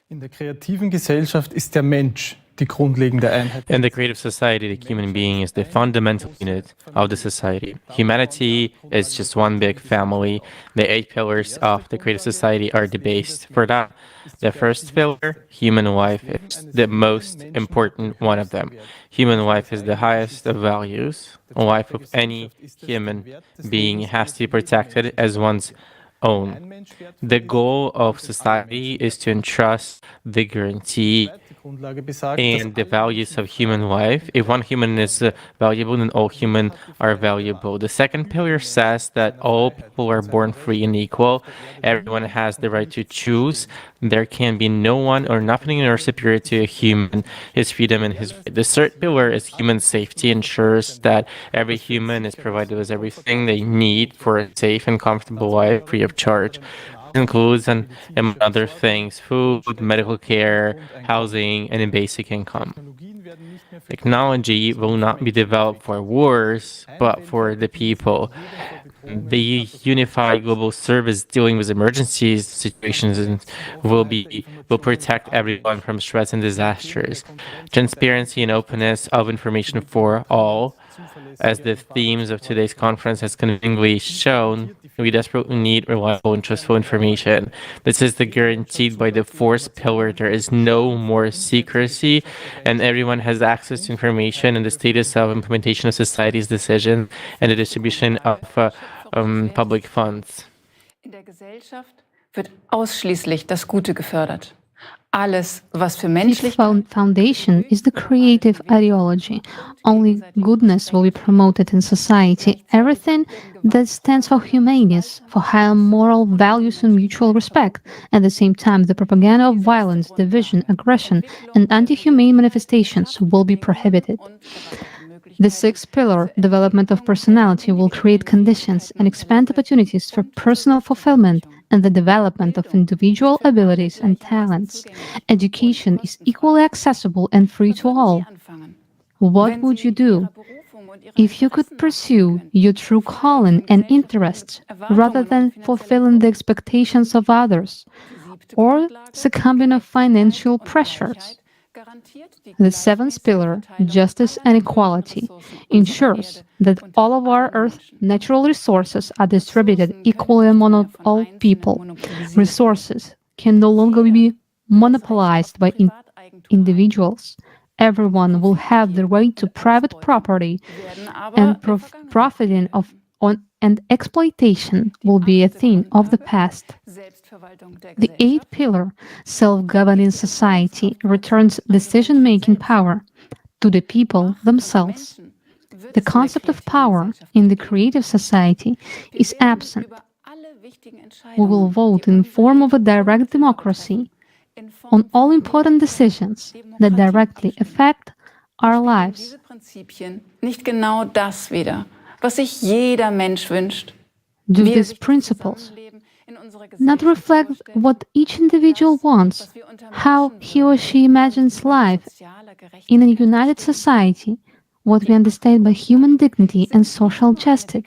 In der kreativen Gesellschaft ist der Mensch die grundlegende Einheit. In the creative society, the human being is the fundamental unit of the society. Humanity is just one big family. The 8 pillars of the creative society are debased for that. The first pillar, human life, is the most important one of them. Human life is the highest of values. The life of any human being has to be protected as one's own. The goal of society is to entrust the guarantee and the values of human life. If one human is valuable, then all humans are valuable. The second pillar says that all people are born free and equal. Everyone has the right to choose. There can be no one or nothing or superior to a human, his freedom and his right. The third pillar is human safety, ensures that every human is provided with everything they need for a safe and comfortable life free of charge. Includes, and among other things, food, medical care, housing, and a basic income. Technology will not be developed for wars, but for the people. The unified global service dealing with emergencies situations will protect everyone from stress and disasters. Transparency and openness of information for all As the themes of today's conference has convincingly shown, we desperately need reliable and trustful information. This is the guaranteed by the fourth pillar. There is no more secrecy, and everyone has access to information and the status of implementation of society's decisions and the distribution of public funds. In der Gesellschaft wird ausschließlich das Gute gefördert. Alles, was für menschlich Foundation is the creative ideology. Only goodness will be promoted in society. Everything that stands for humaneness, for higher moral values and mutual respect. At the same time, the propaganda of violence, division, aggression, and anti-humane manifestations will be prohibited. The sixth pillar, development of personality, will create conditions and expand opportunities for personal fulfillment and the development of individual abilities and talents. Education is equally accessible and free to all. What would you do if you could pursue your true calling and interests rather than fulfilling the expectations of others or succumbing to financial pressures? The seventh pillar, justice and equality, ensures that all of our Earth's natural resources are distributed equally among all people. Resources can no longer be monopolized by individuals. Everyone will have the right to private property, and profiting and exploitation will be a thing of the past. The eighth pillar, self-governing society, returns decision-making power to the people themselves. The concept of power in the creative society is absent. We will vote in the form of a direct democracy on all important decisions that directly affect our lives. Nicht genau das wieder, was sich jeder Mensch wünscht. Do these principles not reflect what each individual wants, how he or she imagines life in a united society, what we understand by human dignity and social justice?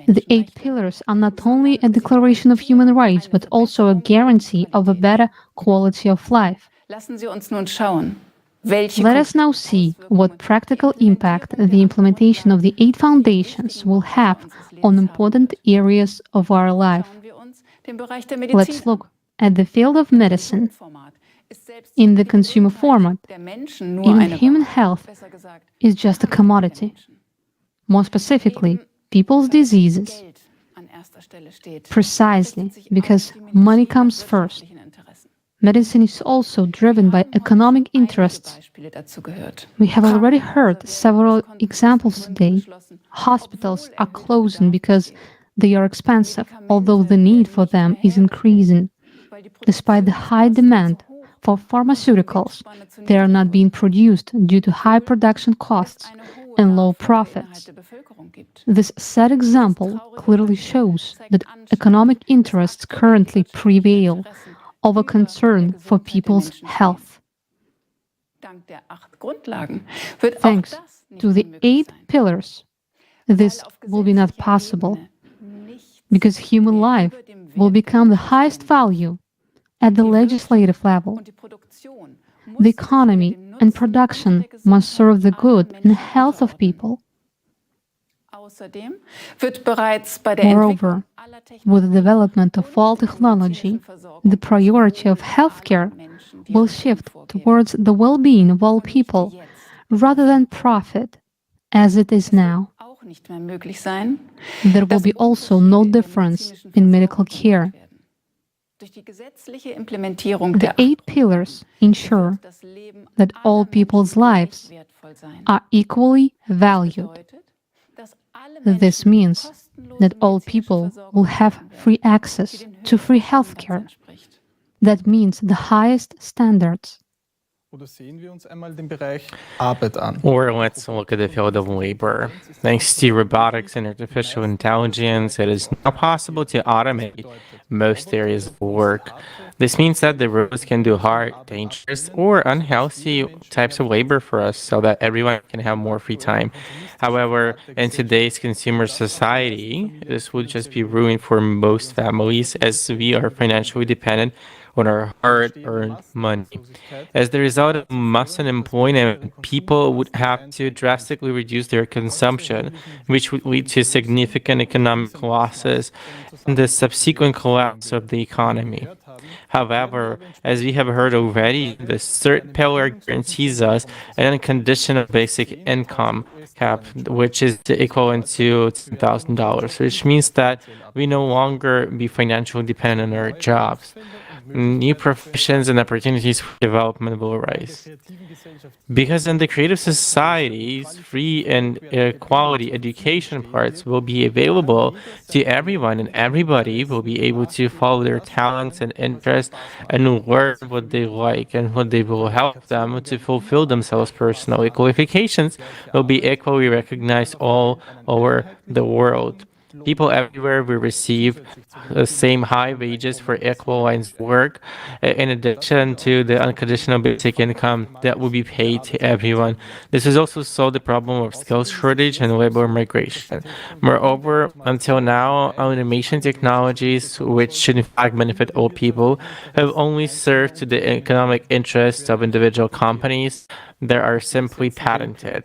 The eight pillars are not only a declaration of human rights, but also a guarantee of a better quality of life. Lassen Sie uns nun schauen, Let us now see what practical impact the implementation of the eight foundations will have on important areas of our life. Let's look at the field of medicine. In the consumer format, even human health is just a commodity. More specifically, people's diseases. Precisely because money comes first. Medicine is also driven by economic interests. We have already heard several examples today. Hospitals are closing because they are expensive, although the need for them is increasing. Despite the high demand for pharmaceuticals, they are not being produced due to high production costs and low profits. This sad example clearly shows that economic interests currently prevail over concern for people's health. Thanks to the eight pillars, this will be not possible, because human life will become the highest value at the legislative level. The economy and production must serve the good and health of people. Moreover, with the development of all technology, the priority of healthcare will shift towards the well-being of all people rather than profit, as it is now. There will be also no difference in medical care. The eight pillars ensure that all people's lives are equally valued. This means that all people will have free access to free healthcare. That means the highest standards. Or let's look at the field of labor. Thanks to robotics and artificial intelligence, it is now possible to automate most areas of work. This means that the robots can do hard, dangerous, or unhealthy types of labor for us so that everyone can have more free time. However, in today's consumer society, this would just be ruined for most families as we are financially dependent on our hard-earned money. As the result of mass unemployment, people would have to drastically reduce their consumption, which would lead to significant economic losses and the subsequent collapse of the economy. However, as we have heard already, the third pillar guarantees us an unconditional basic income cap, which is equivalent to $10,000, which means that we no longer be financially dependent on our jobs. New professions and opportunities for development will arise. Because in the creative societies, free and quality education parts will be available to everyone, and everybody will be able to follow their talents and interests and learn what they like and what they will help them to fulfill themselves personally. Qualifications will be equally recognized all over the world. People everywhere will receive the same high wages for equal lines of work, in addition to the unconditional basic income that will be paid to everyone. This has also solved the problem of skills shortage and labor migration. Moreover, until now, automation technologies, which should in fact benefit all people, have only served to the economic interests of individual companies that are simply patented.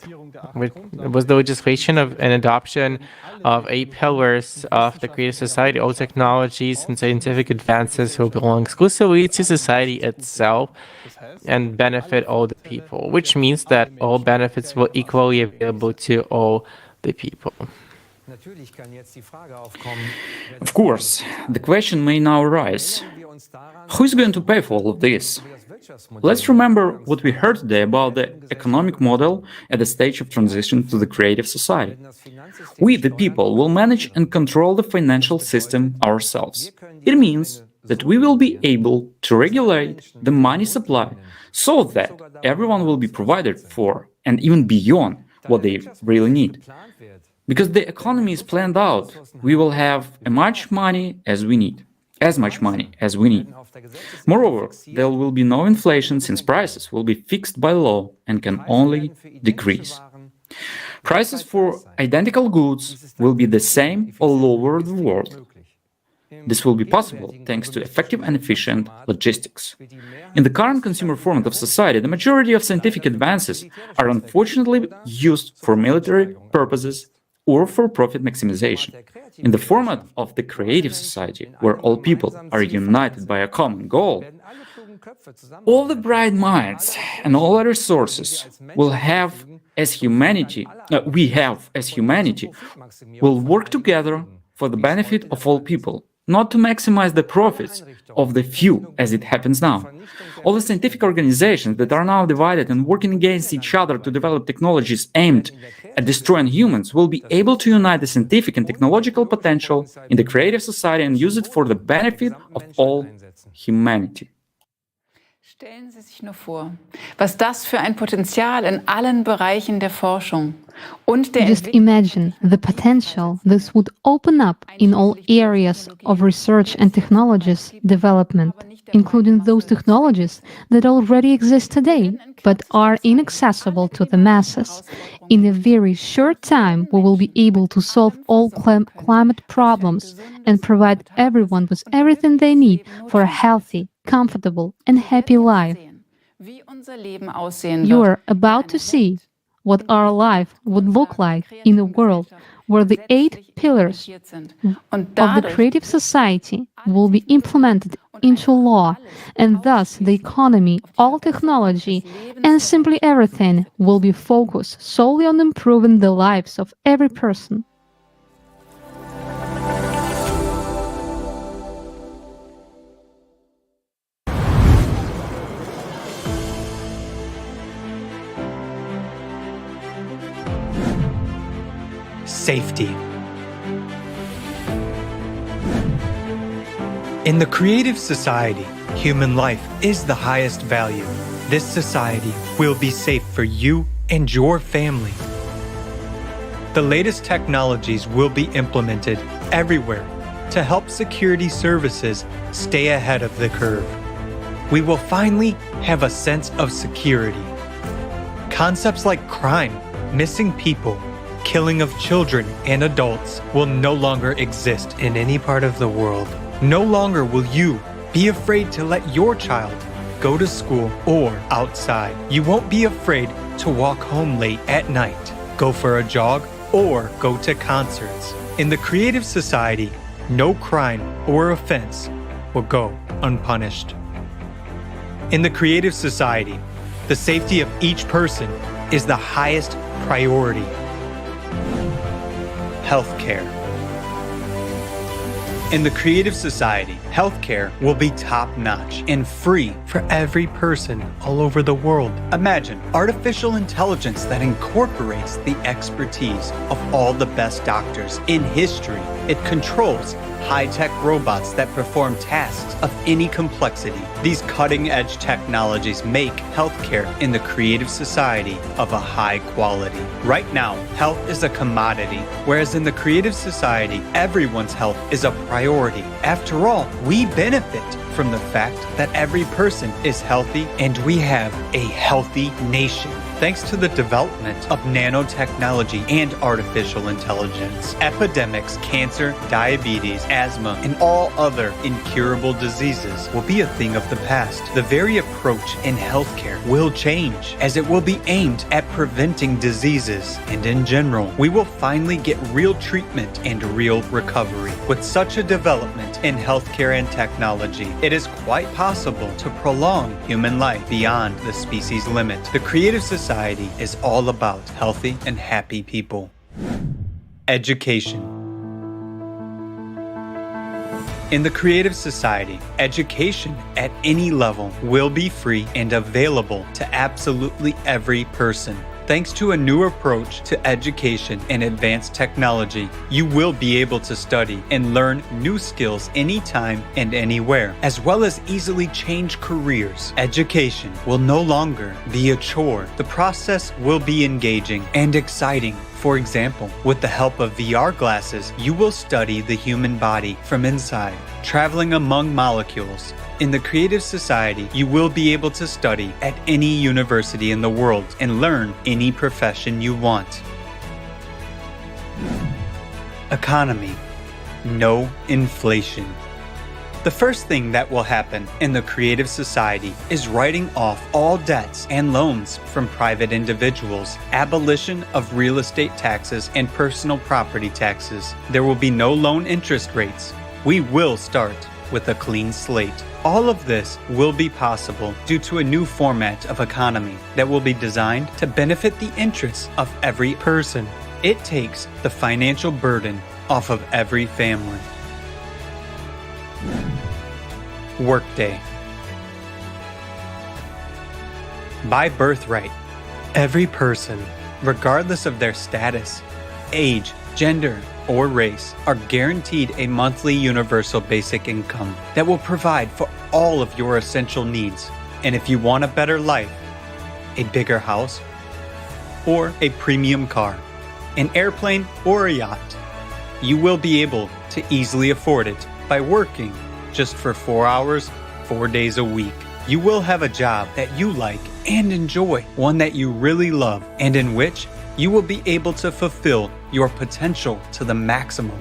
Was the legislation of an adoption of 8 pillars of the creative society, all technologies and scientific advances will belong exclusively to society itself and benefit all the people, which means that all benefits will equally available to all the people. Of course, the question may now arise: who is going to pay for all of this? Let's remember what we heard today about the economic model at the stage of transition to the creative society. We, the people, will manage and control the financial system ourselves. It means that we will be able to regulate the money supply so that everyone will be provided for, and even beyond what they really need. Because the economy is planned out, we will have as much money as we need. Moreover, there will be no inflation since prices will be fixed by law and can only decrease. Prices for identical goods will be the same all over the world. This will be possible thanks to effective and efficient logistics. In the current consumer format of society, the majority of scientific advances are unfortunately used for military purposes or for profit maximization. In the format of the creative society, where all people are united by a common goal, all the bright minds and all the resources we have as humanity will work together for the benefit of all people, not to maximize the profits of the few, as it happens now. All the scientific organizations that are now divided and working against each other to develop technologies aimed at destroying humans will be able to unite the scientific and technological potential in the creative society and use it for the benefit of all humanity. Stellen Sie sich nur vor, was das für ein Potenzial in allen Bereichen der Forschung und der Just imagine the potential this would open up in all areas of research and technologies development, including those technologies that already exist today, but are inaccessible to the masses. In a very short time, we will be able to solve all climate problems and provide everyone with everything they need for a healthy, comfortable, and happy life. You are about to see what our life would look like in a world where the 8 pillars of the creative society will be implemented into law, and thus the economy, all technology, and simply everything will be focused solely on improving the lives of every person. Safety. In the creative society, human life is the highest value. This society will be safe for you and your family. The latest technologies will be implemented everywhere to help security services stay ahead of the curve. We will finally have a sense of security. Concepts like crime, missing people, killing of children and adults will no longer exist in any part of the world. No longer will you be afraid to let your child go to school or outside. You won't be afraid to walk home late at night, go for a jog, or go to concerts. In the creative society, no crime or offense will go unpunished. In the creative society, the safety of each person is the highest priority. Healthcare. In the creative society, healthcare will be top-notch and free for every person all over the world. Imagine artificial intelligence that incorporates the expertise of all the best doctors in history. It controls high-tech robots that perform tasks of any complexity. These cutting-edge technologies make healthcare in the creative society of a high quality. Right now, health is a commodity, whereas in the creative society, everyone's health is a priority. After all, we benefit from the fact that every person is healthy and we have a healthy nation. Thanks to the development of nanotechnology and artificial intelligence, epidemics, cancer, diabetes, asthma, and all other incurable diseases will be a thing of the past. The very approach in healthcare will change, as it will be aimed at preventing diseases, and in general, we will finally get real treatment and real recovery. With such a development in healthcare and technology, it is quite possible to prolong human life beyond the species limit. The creative society is all about healthy and happy people. Education. In the creative society, education at any level will be free and available to absolutely every person. Thanks to a new approach to education and advanced technology, you will be able to study and learn new skills anytime and anywhere, as well as easily change careers. Education will no longer be a chore. The process will be engaging and exciting. For example, with the help of VR glasses, you will study the human body from inside, traveling among molecules. In the creative society, you will be able to study at any university in the world and learn any profession you want. Economy. No inflation. The first thing that will happen in the creative society is writing off all debts and loans from private individuals, abolition of real estate taxes and personal property taxes. There will be no loan interest rates. We will start with a clean slate. All of this will be possible due to a new format of economy that will be designed to benefit the interests of every person. It takes the financial burden off of every family. Workday. By birthright, every person, regardless of their status, age, gender, or race, are guaranteed a monthly universal basic income that will provide for all of your essential needs. And if you want a better life, a bigger house, or a premium car, an airplane or a yacht, you will be able to easily afford it by working just for 4 hours, 4 days a week. You will have a job that you like and enjoy, one that you really love, and in which you will be able to fulfill your potential to the maximum.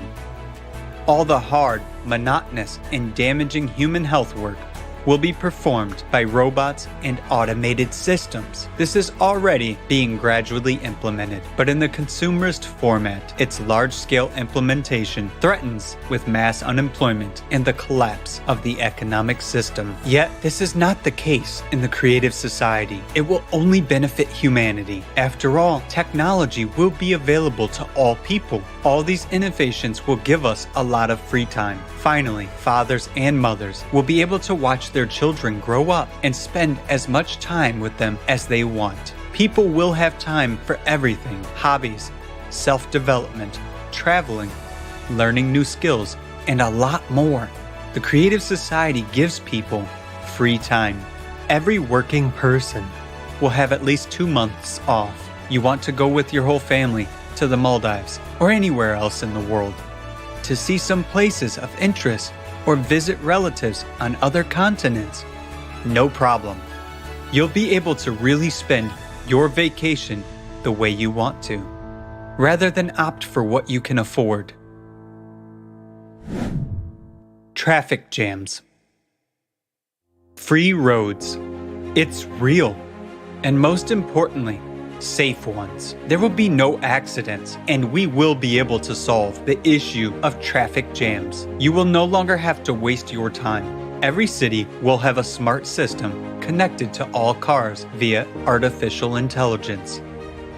All the hard, monotonous, and damaging human health work will be performed by robots and automated systems. This is already being gradually implemented, but in the consumerist format, its large-scale implementation threatens with mass unemployment and the collapse of the economic system. Yet, this is not the case in the creative society. It will only benefit humanity. After all, technology will be available to all people. All these innovations will give us a lot of free time. Finally, fathers and mothers will be able to watch their children grow up and spend as much time with them as they want. People will have time for everything: hobbies, self-development, traveling, learning new skills, and a lot more. The creative society gives people free time. Every working person will have at least 2 months off. You want to go with your whole family to the Maldives or anywhere else in the world to see some places of interest or visit relatives on other continents. No problem. You'll be able to really spend your vacation the way you want to, rather than opt for what you can afford. Traffic jams. Free roads. It's real. And most importantly, safe ones. There will be no accidents, and we will be able to solve the issue of traffic jams. You will no longer have to waste your time. Every city will have a smart system connected to all cars via artificial intelligence.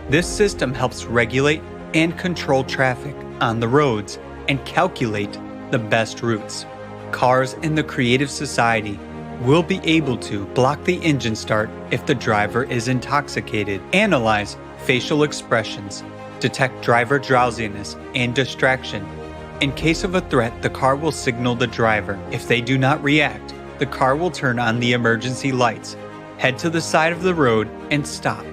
This system helps regulate and control traffic on the roads and calculate the best routes. Cars in the creative society will be able to block the engine start if the driver is intoxicated, analyze facial expressions, detect driver drowsiness and distraction. In case of a threat, the car will signal the driver. If they do not react, the car will turn on the emergency lights, head to the side of the road, and stop.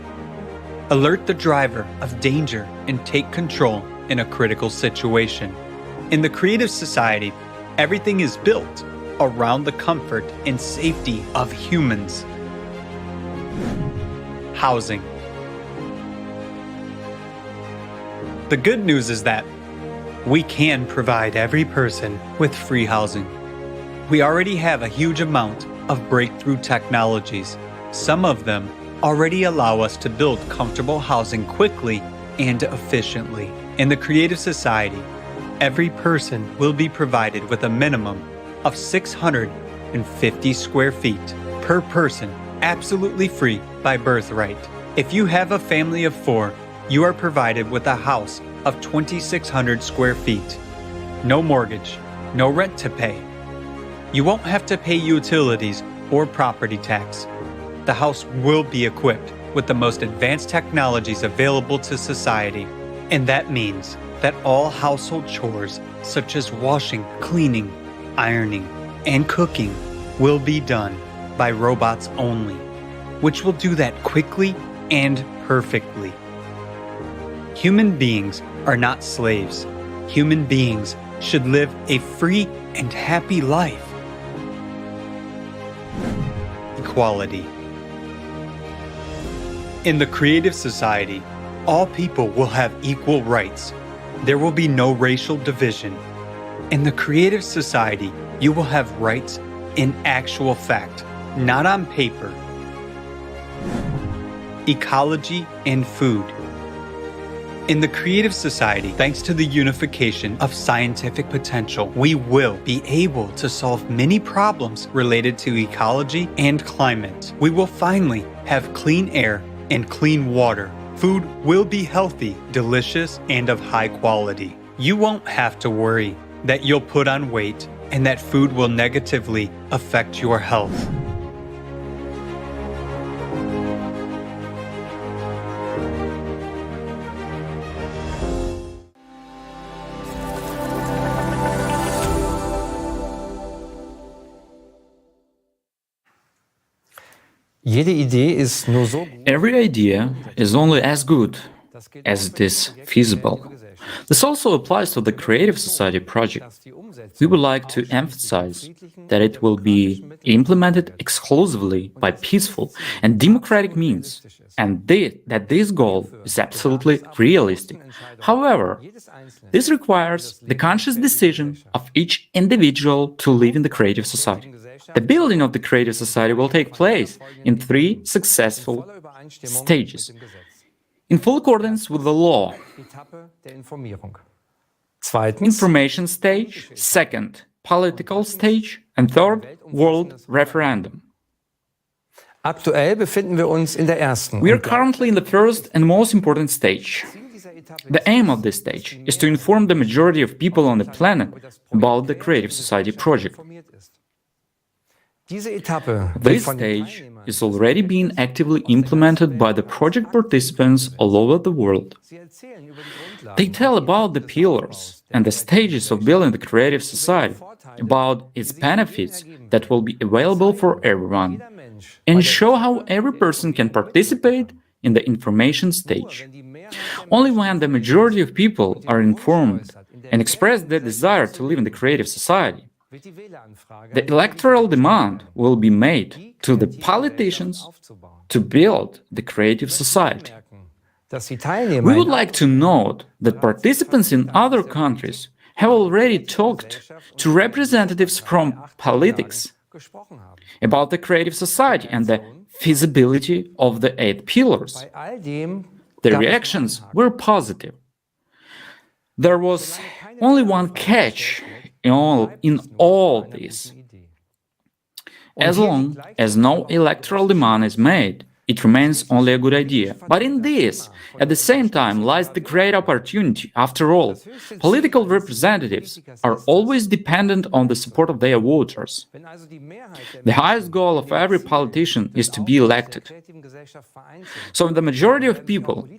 Alert the driver of danger and take control in a critical situation. In the creative society, everything is built around the comfort and safety of humans. Housing. The good news is that we can provide every person with free housing. We already have a huge amount of breakthrough technologies. Some of them already allow us to build comfortable housing quickly and efficiently. In the creative society, every person will be provided with a minimum of 650 square feet per person, absolutely free by birthright. If you have a family of 4, you are provided with a house of 2,600 square feet. No mortgage, no rent to pay. You won't have to pay utilities or property tax. The house will be equipped with the most advanced technologies available to society, and that means that all household chores such as washing, cleaning, ironing, and cooking will be done by robots only, which will do that quickly and perfectly. Human beings are not slaves. Human beings should live a free and happy life. Equality. In the creative society, all people will have equal rights. There will be no racial division. In the creative society, you will have rights in actual fact, not on paper. Ecology and food. In the creative society, thanks to the unification of scientific potential, we will be able to solve many problems related to ecology and climate. We will finally have clean air and clean water. Food will be healthy, delicious, and of high quality. You won't have to worry that you'll put on weight and that food will negatively affect your health. Every idea is only as good as it is feasible. This also applies to the Creative Society project. We would like to emphasize that it will be implemented exclusively by peaceful and democratic means, and that this goal is absolutely realistic. However, this requires the conscious decision of each individual to live in the Creative Society. The building of the Creative Society will take place in 3 successful stages, in full accordance with the law. Information stage, second, political stage, and third, world referendum. We are currently in the first and most important stage. The aim of this stage is to inform the majority of people on the planet about the Creative Society project. This stage is already being actively implemented by the project participants all over the world. They tell about the pillars and the stages of building the Creative Society, about its benefits that will be available for everyone, and show how every person can participate in the information stage. Only when the majority of people are informed and express their desire to live in the Creative Society, the electoral demand will be made to the politicians to build the Creative Society. We would like to note that participants in other countries have already talked to representatives from politics about the creative society and the feasibility of the 8 pillars. The reactions were positive. There was only one catch in all this. As long as no electoral demand is made, it remains only a good idea. But in this, at the same time, lies the great opportunity. After all, political representatives are always dependent on the support of their voters. The highest goal of every politician is to be elected. So if the majority of people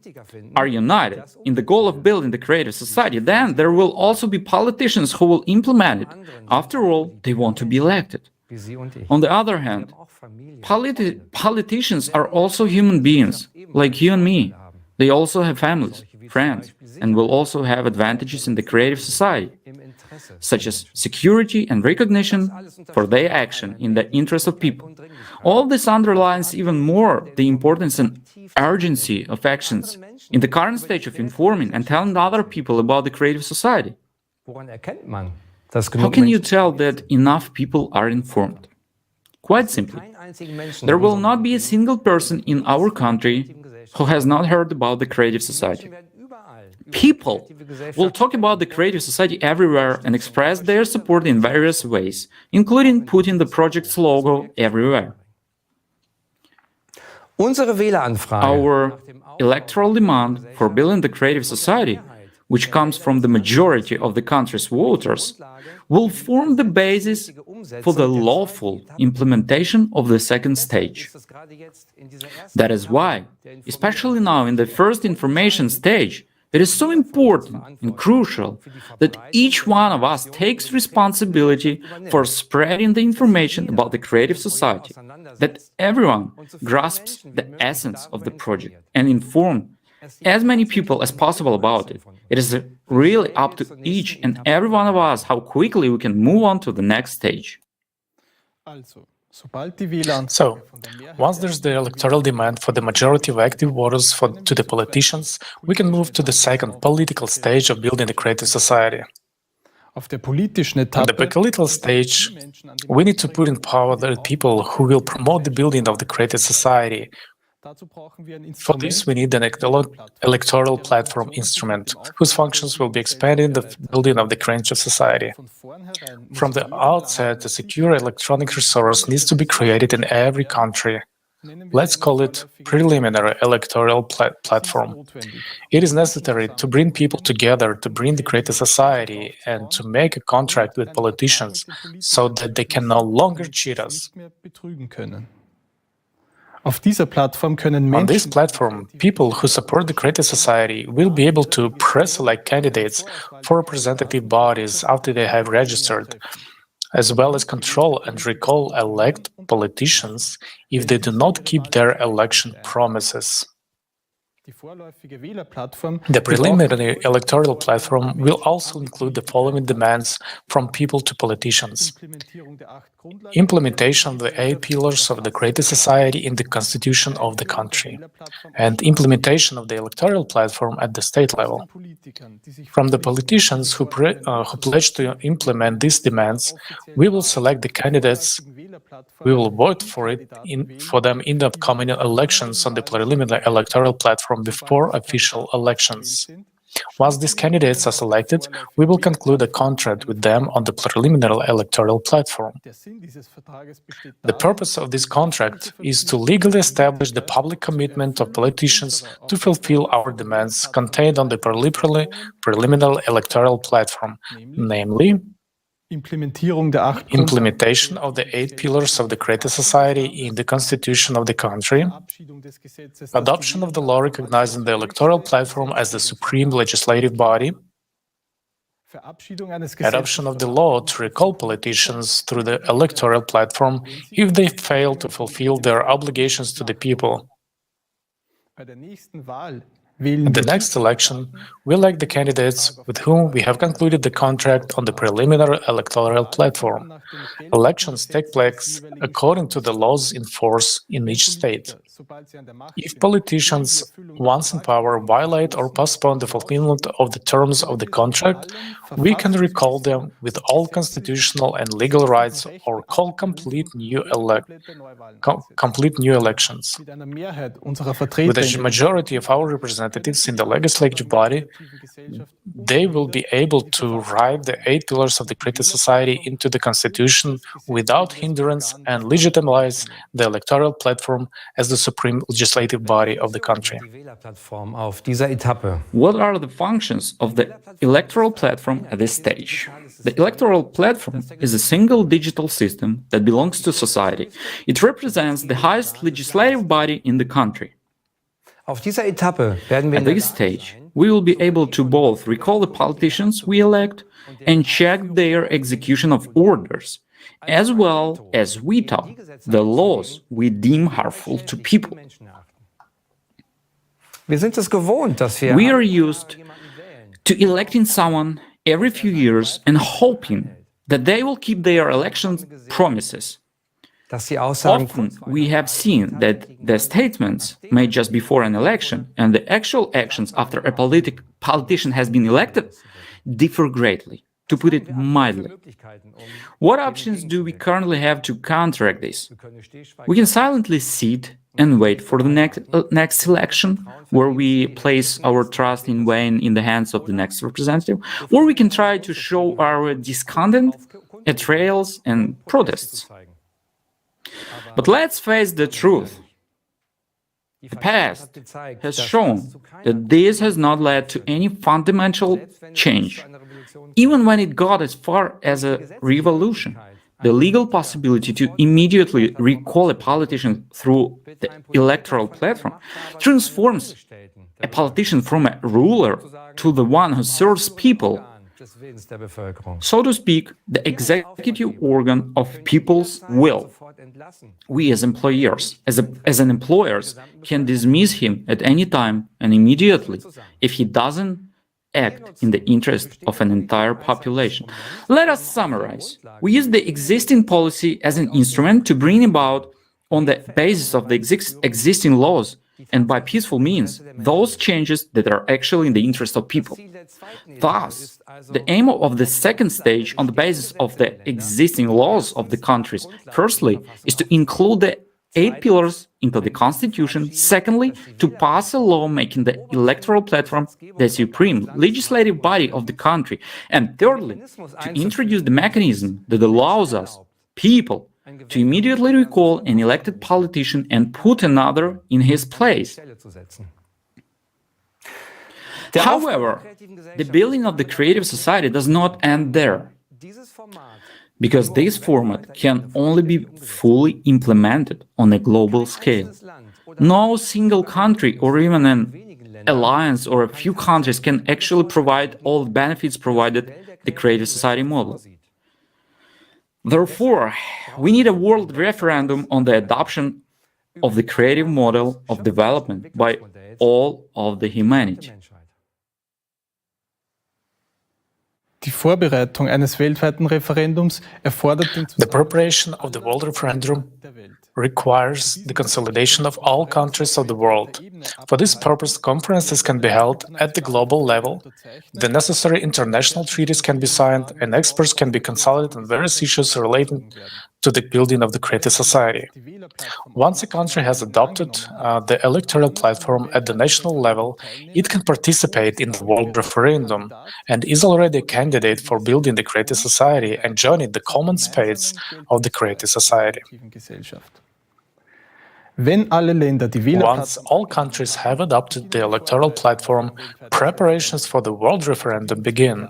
are united in the goal of building the creative society, then there will also be politicians who will implement it. After all, they want to be elected. On the other hand, politicians are also human beings, like you and me. They also have families, friends, and will also have advantages in the creative society, such as security and recognition for their action in the interest of people. All this underlines even more the importance and urgency of actions in the current stage of informing and telling other people about the creative society. How can you tell that enough people are informed? Quite simply, there will not be a single person in our country who has not heard about the creative society. People will talk about the creative society everywhere and express their support in various ways, including putting the project's logo everywhere. Our electoral demand for building the creative society, which comes from the majority of the country's voters, will form the basis for the lawful implementation of the second stage. That is why, especially now in the first information stage, it is so important and crucial that each one of us takes responsibility for spreading the information about the creative society, that everyone grasps the essence of the project and inform as many people as possible about it. It is really up to each and every one of us how quickly we can move on to the next stage. So, once there's the electoral demand for the majority of active voters to the politicians, we can move to the second political stage of building the creative society. On the political stage, we need to put in power the people who will promote the building of the creative society. For this, we need an electoral platform instrument, whose functions will be expanded in the building of the creative society. From the outset, a secure electronic resource needs to be created in every country. Let's call it preliminary electoral platform. It is necessary to bring people together, to bring the creative society, and to make a contract with politicians so that they can no longer cheat us. On this platform, people who support the creative society will be able to pre-select candidates for representative bodies after they have registered, as well as control and recall elect politicians if they do not keep their election promises. The preliminary electoral platform will also include the following demands from people to politicians: implementation of the 8 pillars of the creative society in the constitution of the country, and implementation of the electoral platform at the state level. From the politicians who pledge to implement these demands, we will select the candidates. We will vote for them in the upcoming elections on the preliminary electoral platform before official elections. Once these candidates are selected, we will conclude a contract with them on the preliminary electoral platform. The purpose of this contract is to legally establish the public commitment of politicians to fulfill our demands contained on the preliminary electoral platform, namely, implementation of the 8 pillars of the creative society in the constitution of the country, adoption of the law recognizing the electoral platform as the supreme legislative body, adoption of the law to recall politicians through the electoral platform if they fail to fulfill their obligations to the people. In the next election, we elect the candidates with whom we have concluded the contract on the preliminary electoral platform. Elections take place according to the laws in force in each state. If politicians, once in power, violate or postpone the fulfillment of the terms of the contract, we can recall them with all constitutional and legal rights or call complete new elections. With a majority of our representatives in the legislative body, they will be able to write the 8 pillars of the creative society into the constitution without hindrance and legitimize the electoral platform as the supreme legislative body of the country. What are the functions of the electoral platform at this stage? The electoral platform is a single digital system that belongs to society. It represents the highest legislative body in the country. At this stage, we will be able to both recall the politicians we elect and check their execution of orders, as well as veto the laws we deem harmful to people. We are used to electing someone every few years and hoping that they will keep their election promises. Often we have seen that the statements made just before an election and the actual actions after a politician has been elected differ greatly, to put it mildly. What options do we currently have to counteract this? We can silently sit and wait for the next election, where we place our trust in vain in the hands of the next representative, or we can try to show our discontent at trials and protests. But let's face the truth. The past has shown that this has not led to any fundamental change. Even when it got as far as a revolution, the legal possibility to immediately recall a politician through the electoral platform transforms a politician from a ruler to the one who serves people. So to speak, the executive organ of people's will. We as employers, as an employers, can dismiss him at any time and immediately if he doesn't act in the interest of an entire population. Let us summarize. We use the existing policy as an instrument to bring about, on the basis of the existing laws and by peaceful means, those changes that are actually in the interest of people. Thus, the aim of the second stage, on the basis of the existing laws of the countries, firstly, is to include the 8 pillars into the constitution. Secondly, to pass a law making the electoral platform the supreme legislative body of the country. And thirdly, to introduce the mechanism that allows us, people, to immediately recall an elected politician and put another in his place. However, the building of the creative society does not end there, because this format can only be fully implemented on a global scale. No single country or even an alliance or a few countries can actually provide all the benefits provided the creative society model. Therefore, we need a world referendum on the adoption of the creative model of development by all of the humanity. Die Vorbereitung eines weltweiten Referendums erfordert den The preparation of the world referendum requires the consolidation of all countries of the world. For this purpose, conferences can be held at the global level, the necessary international treaties can be signed, and experts can be consulted on various issues relating to the building of the creative society. Once a country has adopted the electoral platform at the national level, it can participate in the world referendum and is already a candidate for building the creative society and joining the common space of the creative society. Once all countries have adopted the electoral platform, preparations for the world referendum begin.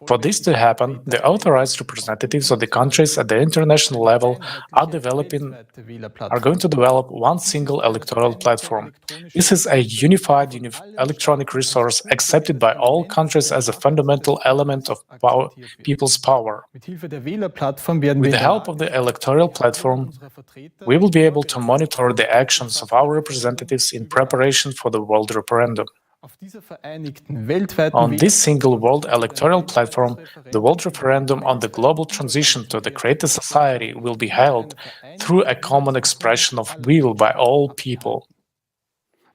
For this to happen, the authorized representatives of the countries at the international level are going to develop one single electoral platform. This is a unified electronic resource accepted by all countries as a fundamental element of people's power. With the help of the electoral platform, we will be able to monitor the actions of our representatives in preparation for the world referendum. On this single world electoral platform, the world referendum on the global transition to the creative society will be held through a common expression of will by all people.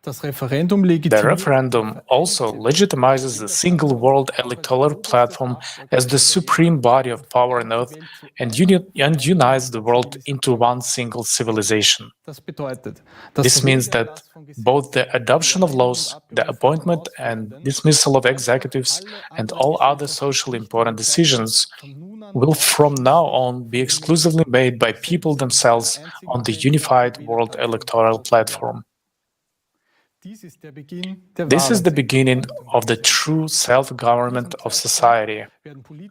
The referendum also legitimizes the single world electoral platform as the supreme body of power on earth and unites the world into one single civilization. This means that both the adoption of laws, the appointment and dismissal of executives, and all other socially important decisions will from now on be exclusively made by people themselves on the unified world electoral platform. This is the beginning of the true self-government of society.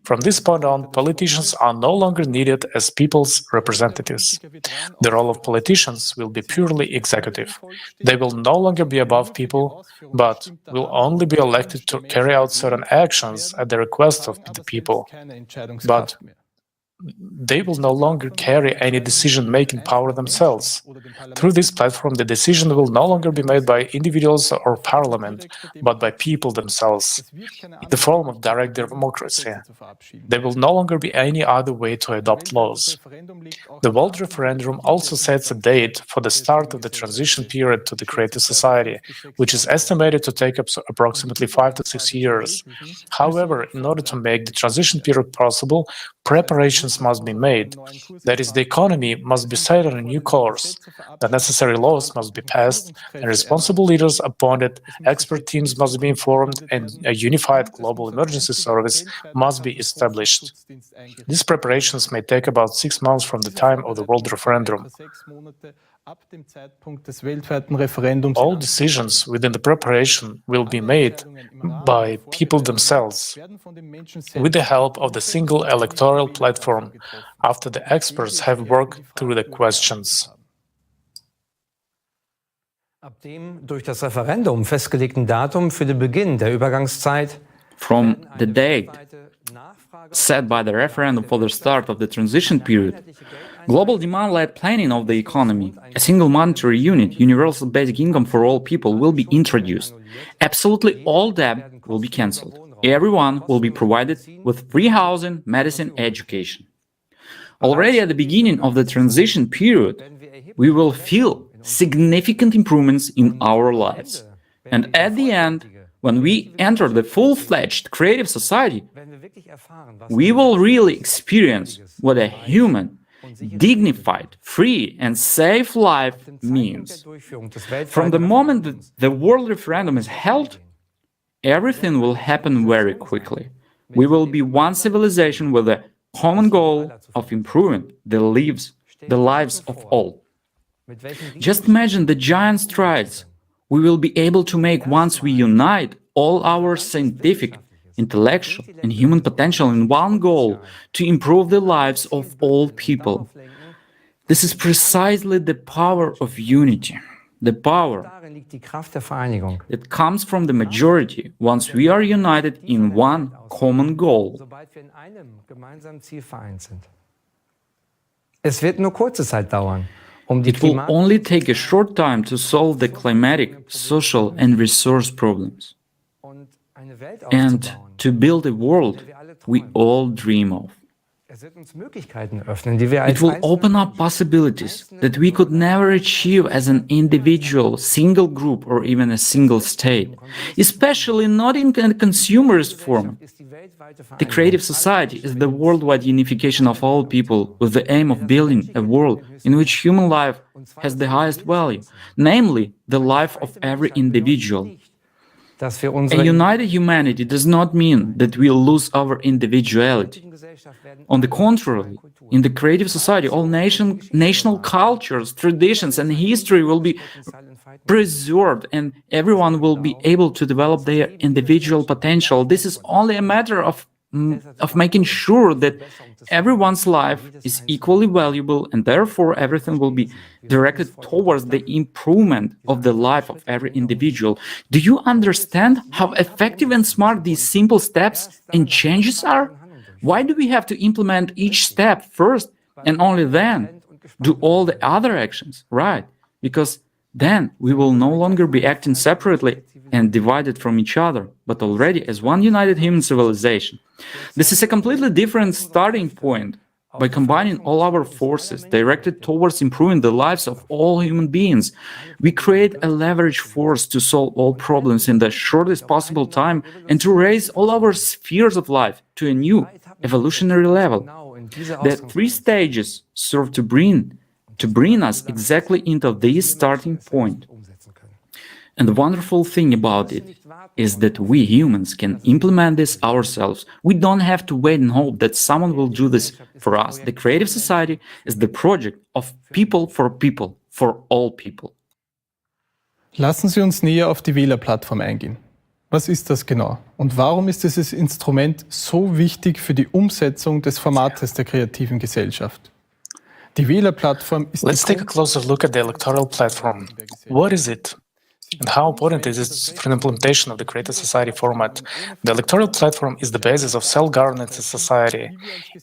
From this point on, politicians are no longer needed as people's representatives. The role of politicians will be purely executive. They will no longer be above people, but will only be elected to carry out certain actions at the request of the people. But they will no longer carry any decision-making power themselves. Through this platform, the decision will no longer be made by individuals or parliament, but by people themselves, in the form of direct democracy. There will no longer be any other way to adopt laws. The world referendum also sets a date for the start of the transition period to the creative society, which is estimated to take up approximately 5 to 6 years. However, in order to make the transition period possible, preparations must be made. That is, the economy must be set on a new course, the necessary laws must be passed, and responsible leaders appointed, expert teams must be informed, and a unified global emergency service must be established. These preparations may take about 6 months from the time of the world referendum. All decisions within the preparation will be made by people themselves, with the help of the single electoral platform, after the experts have worked through the questions. Ab dem durch das Referendum festgelegten Datum für den Beginn der Übergangszeit From the date set by the referendum for the start of the transition period, global demand-led planning of the economy, a single monetary unit, universal basic income for all people will be introduced. Absolutely all debt will be cancelled. Everyone will be provided with free housing, medicine, education. Already at the beginning of the transition period, we will feel significant improvements in our lives. And at the end, when we enter the full-fledged creative society, we will really experience what a human, dignified, free and safe life means. From the moment that the world referendum is held, everything will happen very quickly. We will be one civilization with a common goal of improving the lives of all. Just imagine the giant strides we will be able to make once we unite all our scientific, intellectual, and human potential in one goal to improve the lives of all people. This is precisely the power of unity, the power that comes from the majority once we are united in one common goal. Es wird nur kurze Zeit dauern. It will only take a short time to solve the climatic, social, and resource problems, and to build a world we all dream of. It will open up possibilities that we could never achieve as an individual, single group, or even a single state, especially not in a consumerist form. The creative society is the worldwide unification of all people with the aim of building a world in which human life has the highest value, namely the life of every individual. A united humanity does not mean that we'll lose our individuality. On the contrary, in the creative society, all national cultures, traditions, and history will be preserved, and everyone will be able to develop their individual potential. This is only a matter of making sure that everyone's life is equally valuable, and therefore everything will be directed towards the improvement of the life of every individual. Do you understand how effective and smart these simple steps and changes are? Why do we have to implement each step first and only then do all the other actions? Right, because then we will no longer be acting separately and divided from each other, but already as one united human civilization. This is a completely different starting point. By combining all our forces directed towards improving the lives of all human beings, we create a leverage force to solve all problems in the shortest possible time and to raise all our spheres of life to a new evolutionary level. The three stages serve to bring us exactly into this starting point. And the wonderful thing about it is that we humans can implement this ourselves. We don't have to wait and hope that someone will do this for us. The creative society is the project of people, for all people. Lassen Sie uns näher auf die Wählerplattform eingehen. Was ist das genau? Und warum ist dieses Instrument so wichtig für die Umsetzung des Formates der kreativen Gesellschaft? Die Wählerplattform ist Let's take a closer look at the electoral platform. What is it? And how important is it for the implementation of the Creative Society format? The electoral platform is the basis of self-governance in society.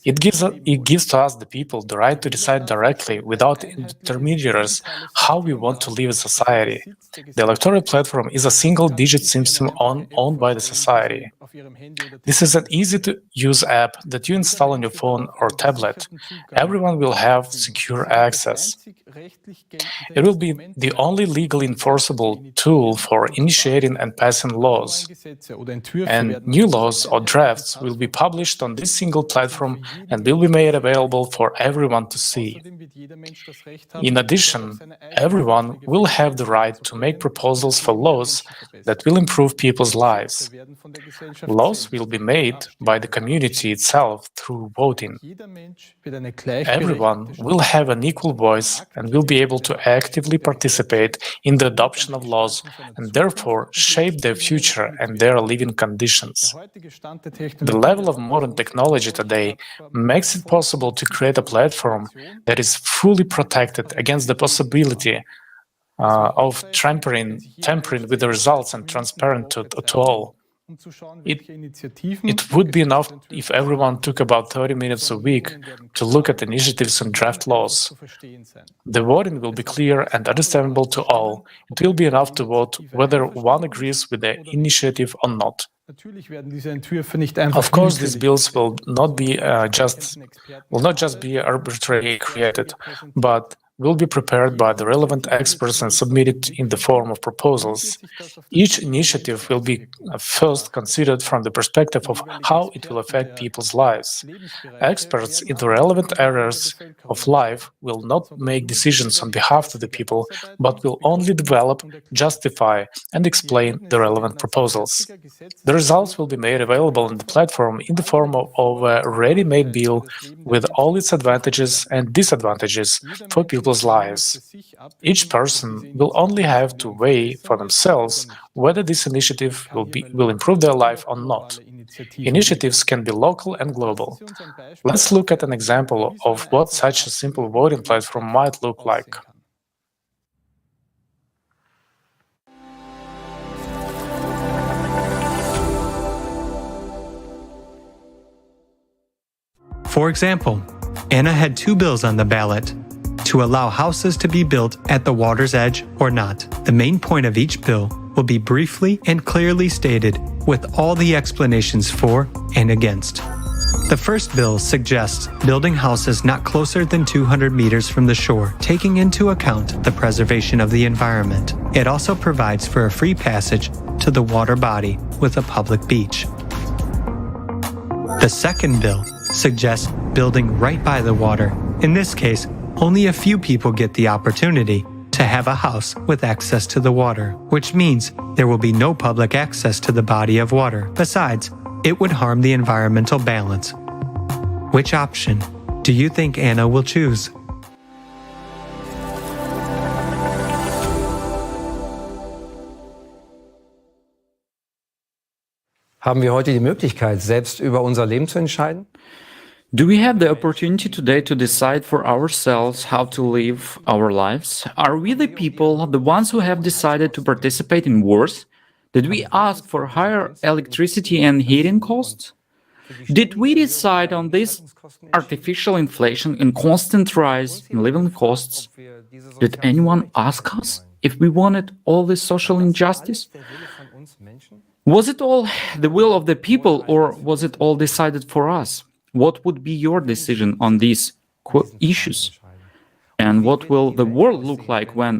It gives to us, the people, the right to decide directly, without intermediaries, how we want to live in society. The electoral platform is a single-digit system owned by the society. This is an easy-to-use app that you install on your phone or tablet. Everyone will have secure access. It will be the only legally enforceable tool for initiating and passing laws. And new laws or drafts will be published on this single platform and will be made available for everyone to see. In addition, everyone will have the right to make proposals for laws that will improve people's lives. Laws will be made by the community itself through voting. Everyone will have an equal voice and will be able to actively participate in the adoption of laws and therefore shape their future and their living conditions. The level of modern technology today makes it possible to create a platform that is fully protected against the possibility of tampering with the results and transparent to all. It would be enough if everyone took about 30 minutes a week to look at initiatives and draft laws. The voting will be clear and understandable to all. It will be enough to vote whether one agrees with the initiative or not. Of course, these bills will not just be arbitrarily created, but will be prepared by the relevant experts and submitted in the form of proposals. Each initiative will be first considered from the perspective of how it will affect people's lives. Experts in the relevant areas of life will not make decisions on behalf of the people, but will only develop, justify, and explain the relevant proposals. The results will be made available on the platform in the form of a ready-made bill with all its advantages and disadvantages for people's lives. Each person will only have to weigh for themselves whether this initiative will improve their life or not. Initiatives can be local and global. Let's look at an example of what such a simple voting platform might look like. For example, Anna had two bills on the ballot: to allow houses to be built at the water's edge or not. The main point of each bill will be briefly and clearly stated with all the explanations for and against. The first bill suggests building houses not closer than 200 meters from the shore, taking into account the preservation of the environment. It also provides for a free passage to the water body with a public beach. The second bill suggests building right by the water. In this case, only a few people get the opportunity to have a house with access to the water, which means there will be no public access to the body of water. Besides, it would harm the environmental balance. Which option do you think Anna will choose? Haben wir heute die Möglichkeit, selbst über unser Leben zu entscheiden? Do we have the opportunity today to decide for ourselves how to live our lives? Are we the people, the ones who have decided to participate in wars? Did we ask for higher electricity and heating costs? Did we decide on this artificial inflation and constant rise in living costs? Did anyone ask us if we wanted all this social injustice? Was it all the will of the people, or was it all decided for us? What would be your decision on these issues? And what will the world look like when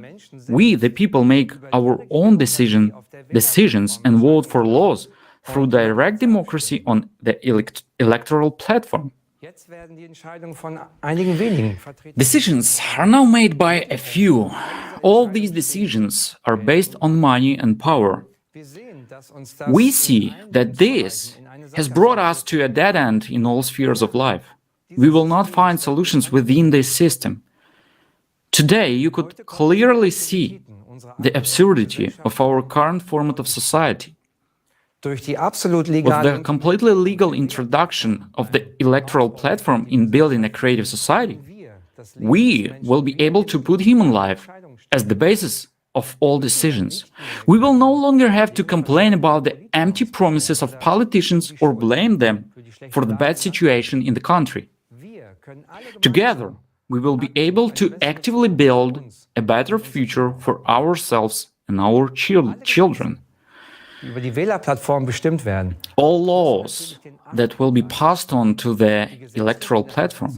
we, the people, make our own decisions and vote for laws through direct democracy on the electoral platform? Decisions are now made by a few. All these decisions are based on money and power. We see that this has brought us to a dead end in all spheres of life. We will not find solutions within this system. Today, you could clearly see the absurdity of our current format of society. With the completely legal introduction of the electoral platform in building a creative society, we will be able to put human life as the basis of all decisions. We will no longer have to complain about the empty promises of politicians or blame them for the bad situation in the country. Together, we will be able to actively build a better future for ourselves and our children. All laws that will be passed on to the electoral platform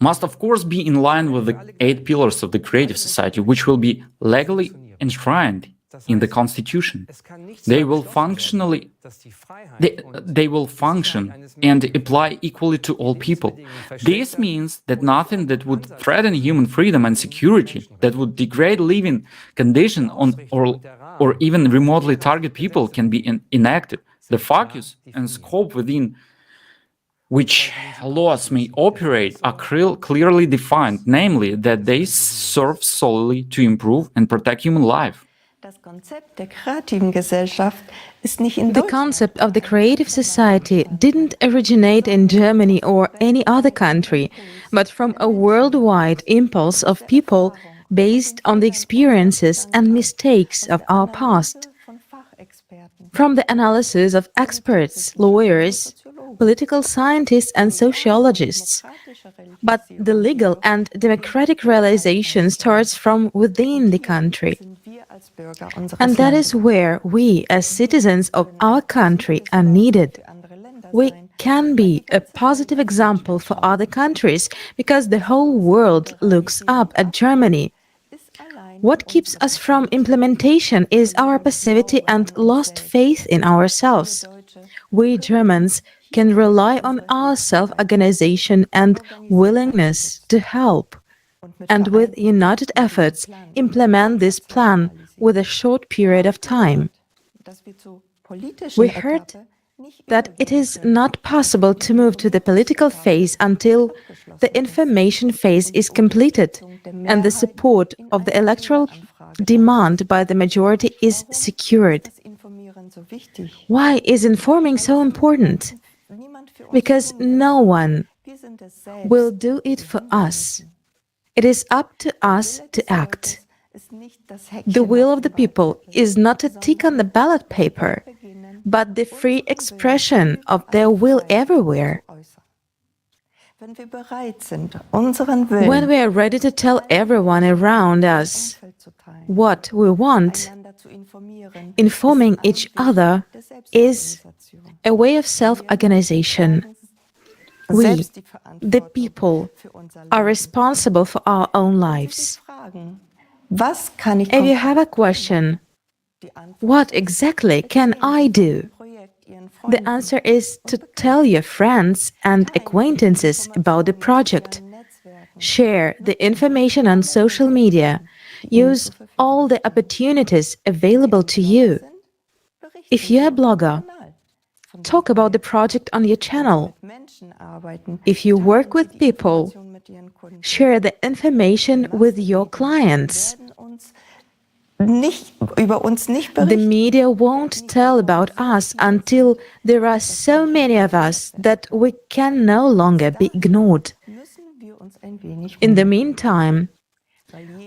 must of course be in line with the 8 pillars of the creative society, which will be legally enshrined in the constitution. They will function and apply equally to all people. This means that nothing that would threaten human freedom and security, that would degrade living conditions or even remotely target people, can be enacted. The focus and scope within which laws may operate are clearly defined, namely that they serve solely to improve and protect human life. The concept of the creative society didn't originate in Germany or any other country, but from a worldwide impulse of people based on the experiences and mistakes of our past. From the analysis of experts, lawyers, political scientists and sociologists. But the legal and democratic realization starts from within the country. And that is where we, as citizens of our country, are needed. We can be a positive example for other countries because the whole world looks up at Germany. What keeps us from implementation is our passivity and lost faith in ourselves. We Germans can rely on our self-organization and willingness to help, and with united efforts implement this plan with a short period of time. We heard that it is not possible to move to the political phase until the information phase is completed and the support of the electoral demand by the majority is secured. Why is informing so important? Because no one will do it for us. It is up to us to act. The will of the people is not a tick on the ballot paper, but the free expression of their will everywhere. When we are ready to tell everyone around us what we want, informing each other is a way of self-organization. We, the people, are responsible for our own lives. If you have a question, what exactly can I do? The answer is to tell your friends and acquaintances about the project. Share the information on social media. Use all the opportunities available to you. If you're a blogger, talk about the project on your channel. If you work with people, share the information with your clients. The media won't tell about us until there are so many of us that we can no longer be ignored. In the meantime,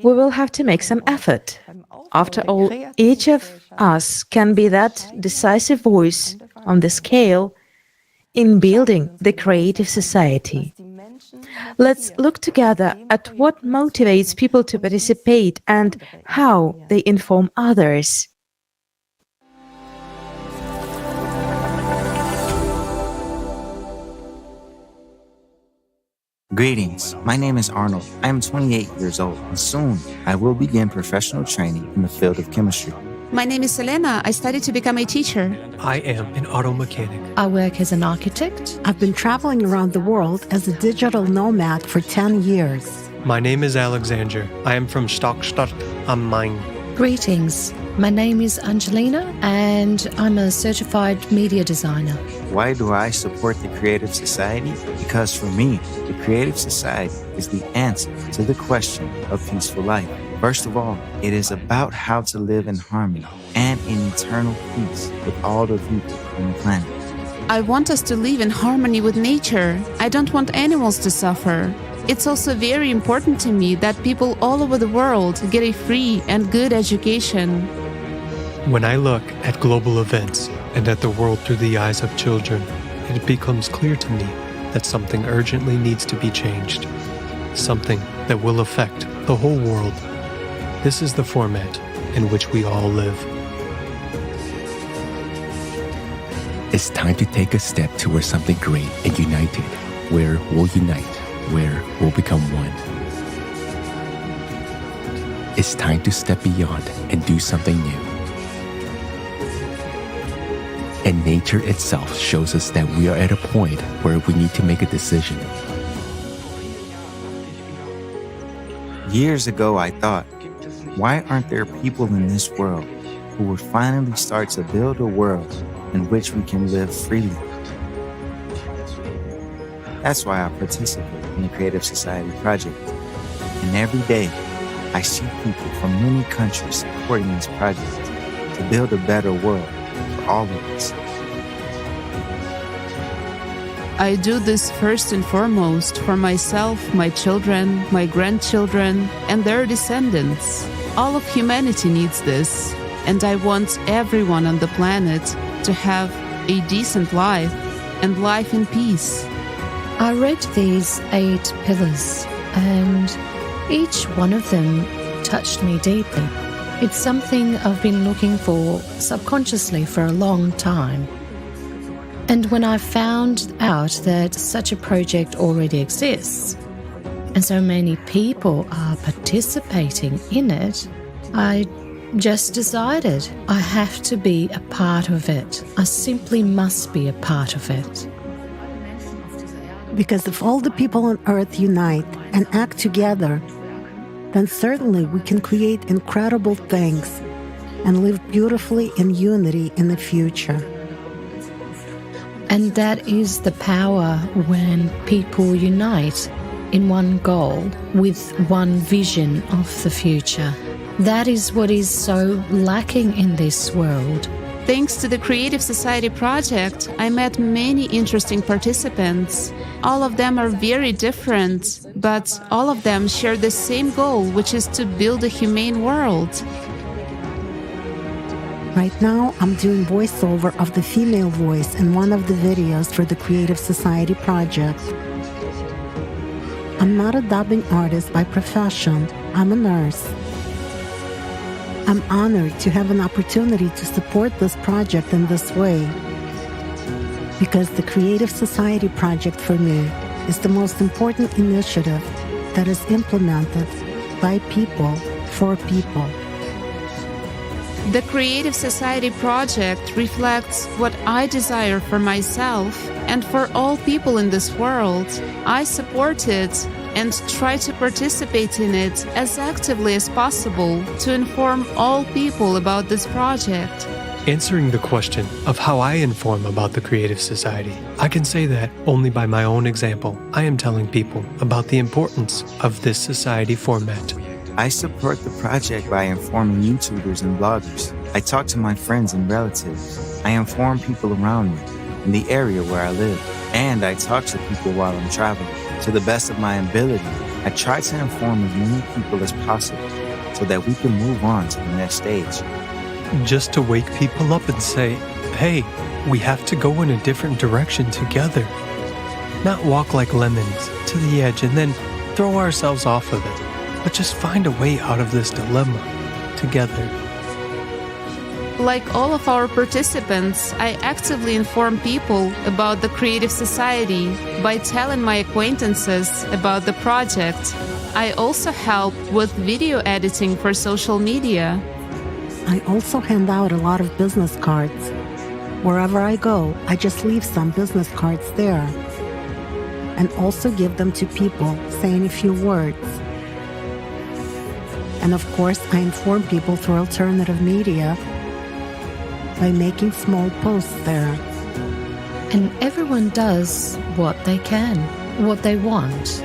we will have to make some effort. After all, each of us can be that decisive voice on the scale in building the creative society. Let's look together at what motivates people to participate and how they inform others. Greetings, my name is Arnold. I am 28 years old, and soon I will begin professional training in the field of chemistry. My name is Selena. I study to become a teacher. I am an auto mechanic. I work as an architect. I've been traveling around the world as a digital nomad for 10 years. My name is Alexander. I am from Stockstadt am Main. Greetings. My name is Angelina, and I'm a certified media designer. Why do I support the Creative Society? Because for me, the Creative Society is the answer to the question of peaceful life. First of all, it is about how to live in harmony and in eternal peace with all the people on the planet. I want us to live in harmony with nature. I don't want animals to suffer. It's also very important to me that people all over the world get a free and good education. When I look at global events and at the world through the eyes of children, it becomes clear to me that something urgently needs to be changed. Something that will affect the whole world. This is the format in which we all live. It's time to take a step towards something great and united, where we'll unite, where we'll become one. It's time to step beyond and do something new. And nature itself shows us that we are at a point where we need to make a decision. Years ago, I thought, why aren't there people in this world who would finally start to build a world in which we can live freely? That's why I participate in the Creative Society project. And every day, I see people from many countries supporting this project to build a better world for all of us. I do this first and foremost for myself, my children, my grandchildren, and their descendants. All of humanity needs this, and I want everyone on the planet to have a decent life and life in peace. I read these 8 pillars, and each one of them touched me deeply. It's something I've been looking for subconsciously for a long time. And when I found out that such a project already exists, and so many people are participating in it, I just decided I have to be a part of it. I simply must be a part of it. Because if all the people on Earth unite and act together, then certainly we can create incredible things and live beautifully in unity in the future. And that is the power when people unite in one goal with one vision of the future. That is what is so lacking in this world. Thanks to the Creative Society project, I met many interesting participants. All of them are very different, but all of them share the same goal, which is to build a humane world. Right now, I'm doing voiceover of the female voice in one of the videos for the Creative Society project. I'm not a dubbing artist by profession. I'm a nurse. I'm honored to have an opportunity to support this project in this way, because the Creative Society project for me is the most important initiative that is implemented by people for people. The Creative Society project reflects what I desire for myself and for all people in this world. I support it and try to participate in it as actively as possible to inform all people about this project. Answering the question of how I inform about the Creative Society, I can say that only by my own example, I am telling people about the importance of this society format. I support the project by informing YouTubers and bloggers. I talk to my friends and relatives. I inform people around me in the area where I live. And I talk to people while I'm traveling. To the best of my ability, I try to inform as many people as possible so that we can move on to the next stage. Just to wake people up and say, hey, we have to go in a different direction together. Not walk like lemons to the edge and then throw ourselves off of it, but just find a way out of this dilemma together. Like all of our participants, I actively inform people about the Creative Society by telling my acquaintances about the project. I also help with video editing for social media. I also hand out a lot of business cards. Wherever I go, I just leave some business cards there. And also give them to people, saying a few words. And of course, I inform people through alternative media by making small posts there. And everyone does what they can, what they want.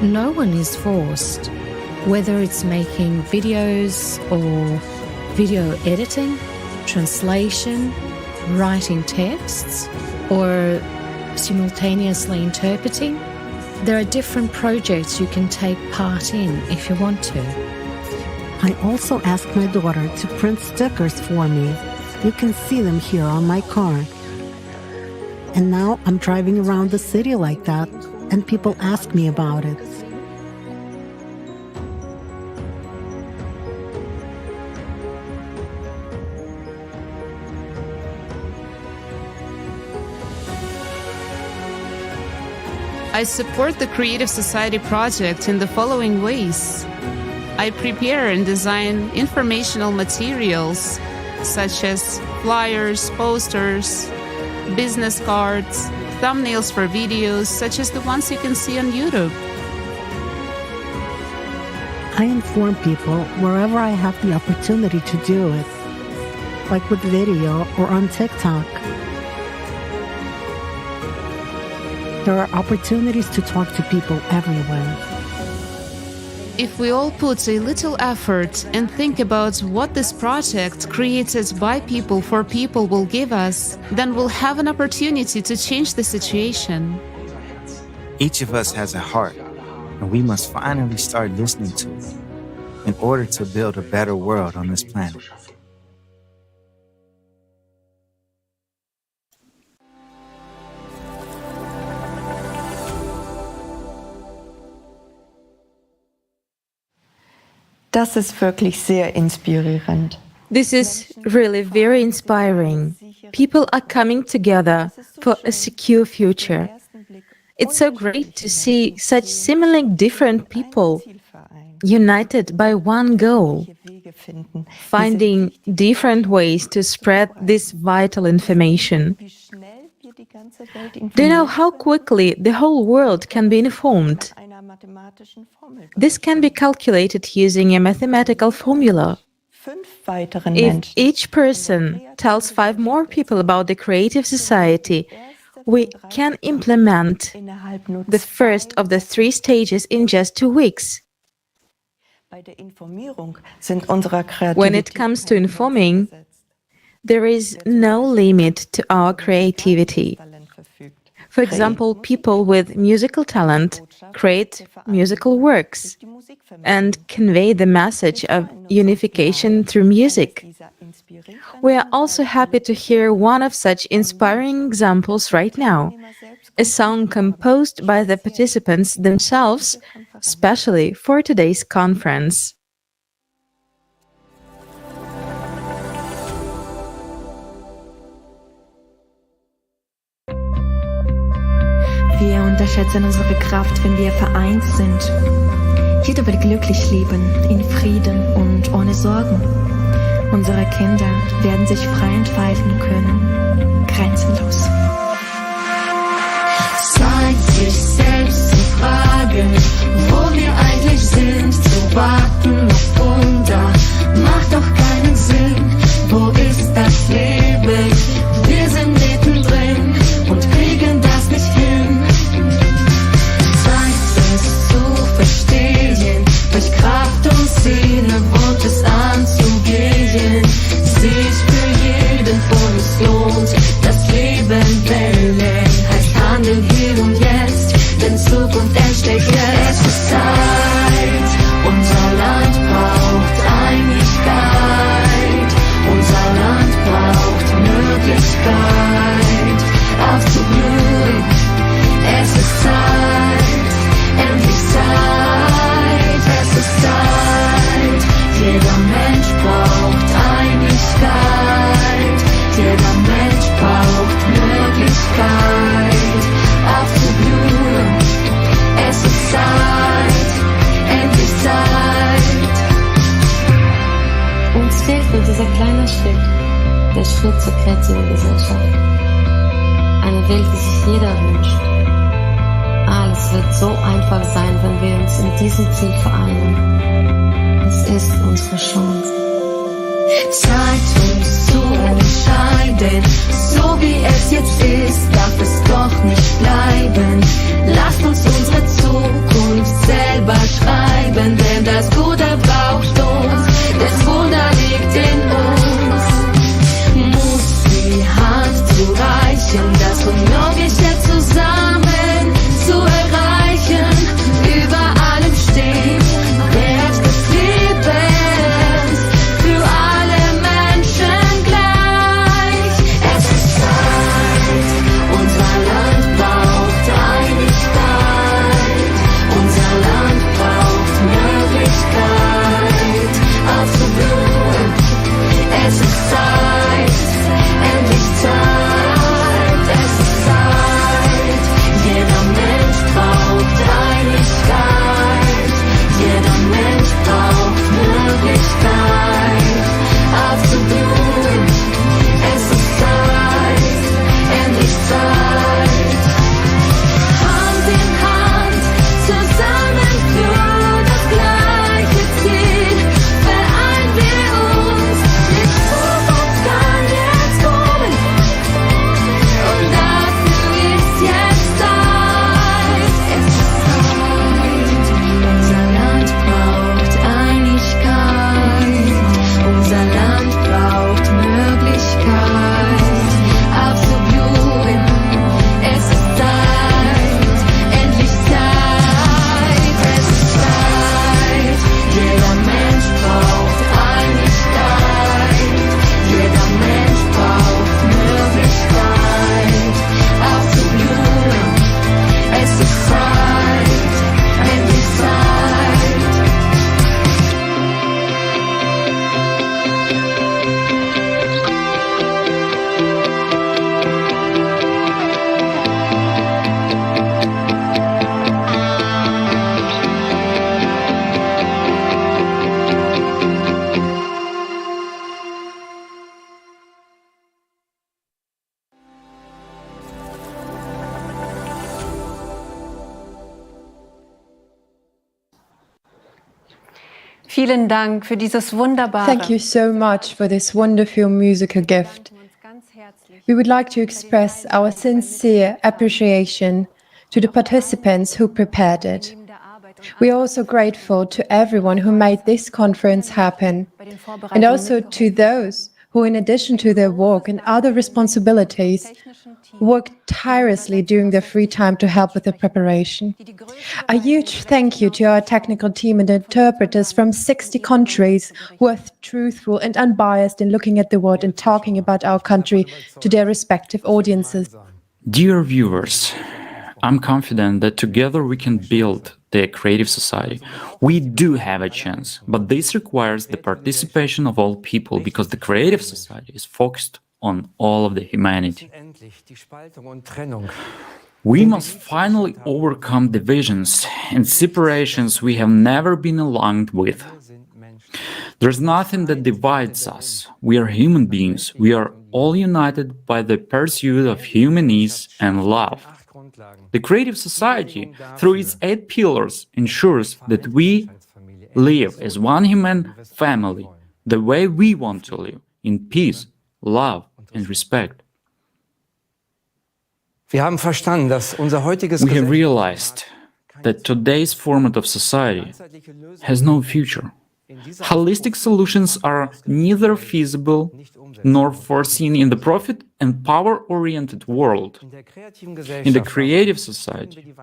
No one is forced, whether it's making videos or video editing, translation, writing texts, or simultaneously interpreting. There are different projects you can take part in if you want to. I also ask my daughter to print stickers for me. You can see them here on my car. And now I'm driving around the city like that, and people ask me about it. I support the Creative Society project in the following ways. I prepare and design informational materials such as flyers, posters, business cards, thumbnails for videos such as the ones you can see on YouTube. I inform people wherever I have the opportunity to do it, like with video or on TikTok. There are opportunities to talk to people everywhere. If we all put a little effort and think about what this project created by people for people will give us, then we'll have an opportunity to change the situation. Each of us has a heart, and we must finally start listening to it in order to build a better world on this planet. Das ist wirklich sehr inspirierend. This is really very inspiring. People are coming together for a secure future. It's so great to see such seemingly different people united by one goal, finding different ways to spread this vital information. Do you know how quickly the whole world can be informed? This can be calculated using a mathematical formula. If each person tells 5 more people about the Creative Society, we can implement the first of the 3 stages in just 2 weeks. When it comes to informing, there is no limit to our creativity. For example, people with musical talent create musical works and convey the message of unification through music. We are also happy to hear one of such inspiring examples right now, a song composed by the participants themselves, especially for today's conference. Wir unterschätzen unsere Kraft, wenn wir vereint sind. Jeder will glücklich leben, in Frieden und ohne Sorgen. Unsere Kinder werden sich frei entfalten können, grenzenlos. Zeit, sich selbst zu fragen, wo wir eigentlich sind, zu warten auf Wunder, macht doch keinen Sinn. Wo ist das Leben? Wir sind mittendrin und kriegen das nicht hin. Verstehen, durch Kraft und Seele wohnt es anzugehen. Sich für jeden von uns lohnt, das Leben wählt. Eine Welt, die sich jeder wünscht. Alles wird so einfach sein, wenn wir uns in diesem Ziel vereinen. Es ist unsere Chance. Zeit uns zu entscheiden, so wie es jetzt ist, darf es doch nicht bleiben. Lasst uns unsere Zukunft selber schreiben, denn das Gute braucht uns, das Wunder liegt in uns. Muss die Hand zu reichen, das Unmögliche zusammen zu erreichen, über allem steht der Herz des Lebens, für alle Menschen gleich. Es ist Zeit, unser Land braucht Einigkeit, unser Land braucht Möglichkeit aufzublühen. Es ist Zeit, endlich Zeit, es ist Zeit. Jeder Mensch braucht Einigkeit, jeder Mensch braucht Möglichkeit aufzublühen. Es ist Zeit, endlich Zeit. Hand in Hand, zusammen für das gleiche Ziel, vereinen wir uns. Die Zukunft kann jetzt kommen und dafür ist jetzt Zeit. Es ist Zeit, unser Land braucht Einigkeit, unser Land braucht Möglichkeit aufzublühen. Es ist Zeit, endlich Zeit. Es ist Zeit, jeder Mensch braucht Einigkeit, jeder Mensch braucht Möglichkeit aufzublühen. Es ist Zeit, endlich Zeit. Vielen Dank für dieses wunderbare. Thank you so much for this wonderful musical gift. We would like to express our sincere appreciation to the participants who prepared it. We are also grateful to everyone who made this conference happen, and also to those who, in addition to their work and other responsibilities, worked tirelessly during their free time to help with the preparation. A huge thank you to our technical team and interpreters from 60 countries who are truthful and unbiased in looking at the world and talking about our country to their respective audiences. Dear viewers, I'm confident that together we can build the creative society. We do have a chance, but this requires the participation of all people because the creative society is focused on all of the humanity. We must finally overcome divisions and separations we have never been aligned with. There's nothing that divides us. We are human beings. We are all united by the pursuit of human ease and love. The creative society, through its 8 pillars, ensures that we live as one human family, the way we want to live, in peace, love, and respect. We have realized that today's format of society has no future. Holistic solutions are neither feasible nor foreseen in the profit and power-oriented world. In the creative society,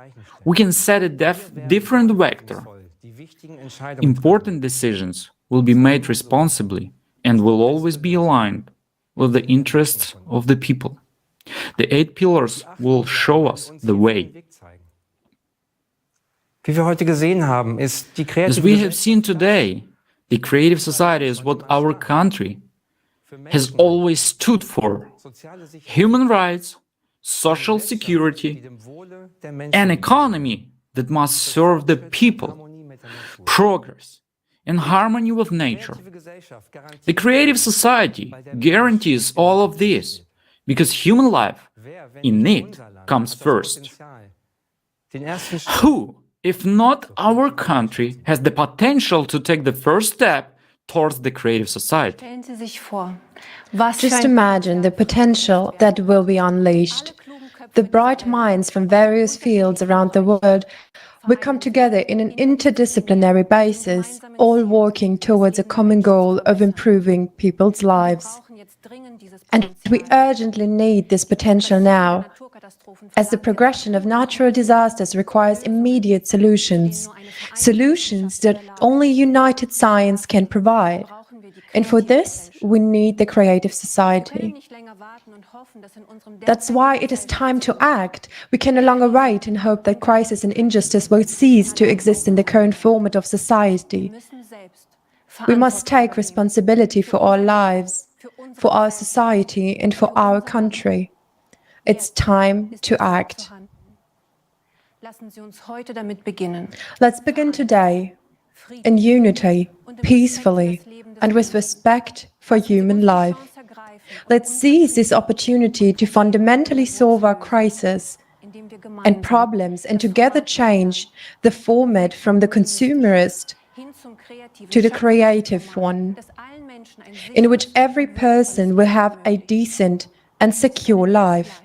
we can set a different vector. Important decisions will be made responsibly and will always be aligned with the interests of the people. The 8 pillars will show us the way. As we have seen today, the creative society is what our country has always stood for: human rights, social security, an economy that must serve the people, progress, and harmony with nature. The creative society guarantees all of this because human life in need comes first. Who, if not our country, has the potential to take the first step towards the creative society? Just imagine the potential that will be unleashed. The bright minds from various fields around the world will come together in an interdisciplinary basis, all working towards a common goal of improving people's lives. And we urgently need this potential now, as the progression of natural disasters requires immediate solutions, solutions that only united science can provide. And for this, we need the creative society. That's why it is time to act. We can no longer wait and hope that crisis and injustice will cease to exist in the current format of society. We must take responsibility for our lives, for our society, and for our country. It's time to act. Let's begin today, in unity, peacefully, and with respect for human life. Let's seize this opportunity to fundamentally solve our crises and problems and together change the format from the consumerist to the creative one, in which every person will have a decent and secure life.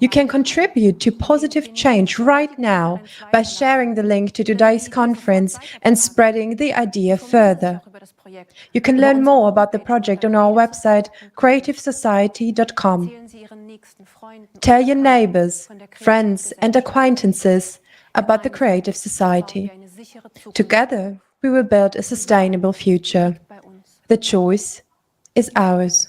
You can contribute to positive change right now by sharing the link to today's conference and spreading the idea further. You can learn more about the project on our website, creativesociety.com. Tell your neighbors, friends, and acquaintances about the Creative Society. Together, we will build a sustainable future. The choice is ours.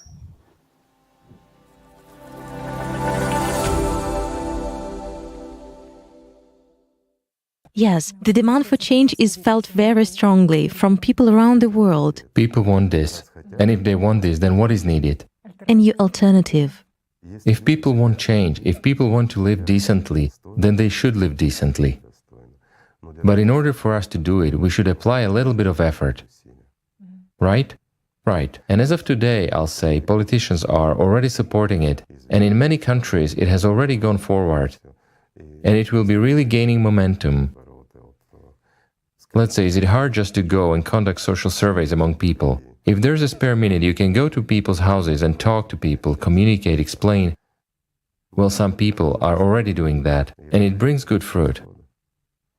Yes, the demand for change is felt very strongly from people around the world. People want this. And if they want this, then what is needed? A new alternative. If people want change, if people want to live decently, then they should live decently. But in order for us to do it, we should apply a little bit of effort. Right? Right. And as of today, I'll say, politicians are already supporting it. And in many countries, it has already gone forward. And it will be really gaining momentum. Let's say, is it hard just to go and conduct social surveys among people? If there's a spare minute, you can go to people's houses and talk to people, communicate, explain. Well, some people are already doing that, and it brings good fruit.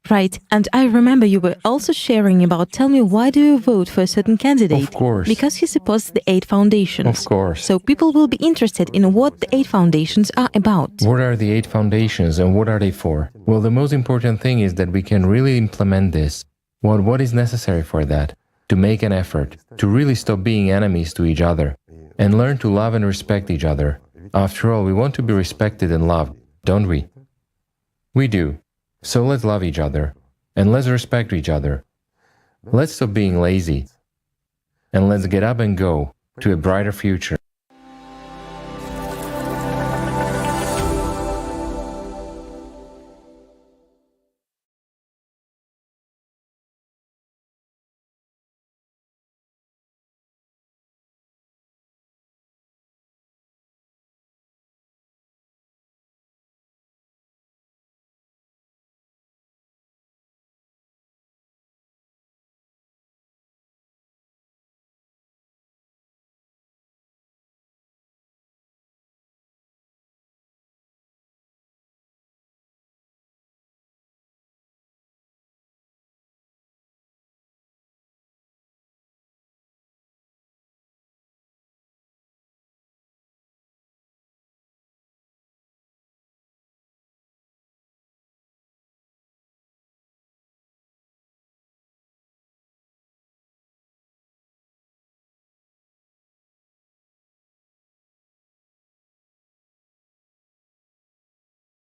Right, and I remember you were also sharing about, tell me, why do you vote for a certain candidate? Of course. Because he supports the 8 foundations. Of course. So people will be interested in what the 8 foundations are about. What are the 8 foundations and what are they for? Well, the most important thing is that we can really implement this. What is necessary for that? To make an effort, to really stop being enemies to each other, and learn to love and respect each other. After all, we want to be respected and loved, don't we? We do. So let's love each other, and let's respect each other. Let's stop being lazy, and let's get up and go to a brighter future.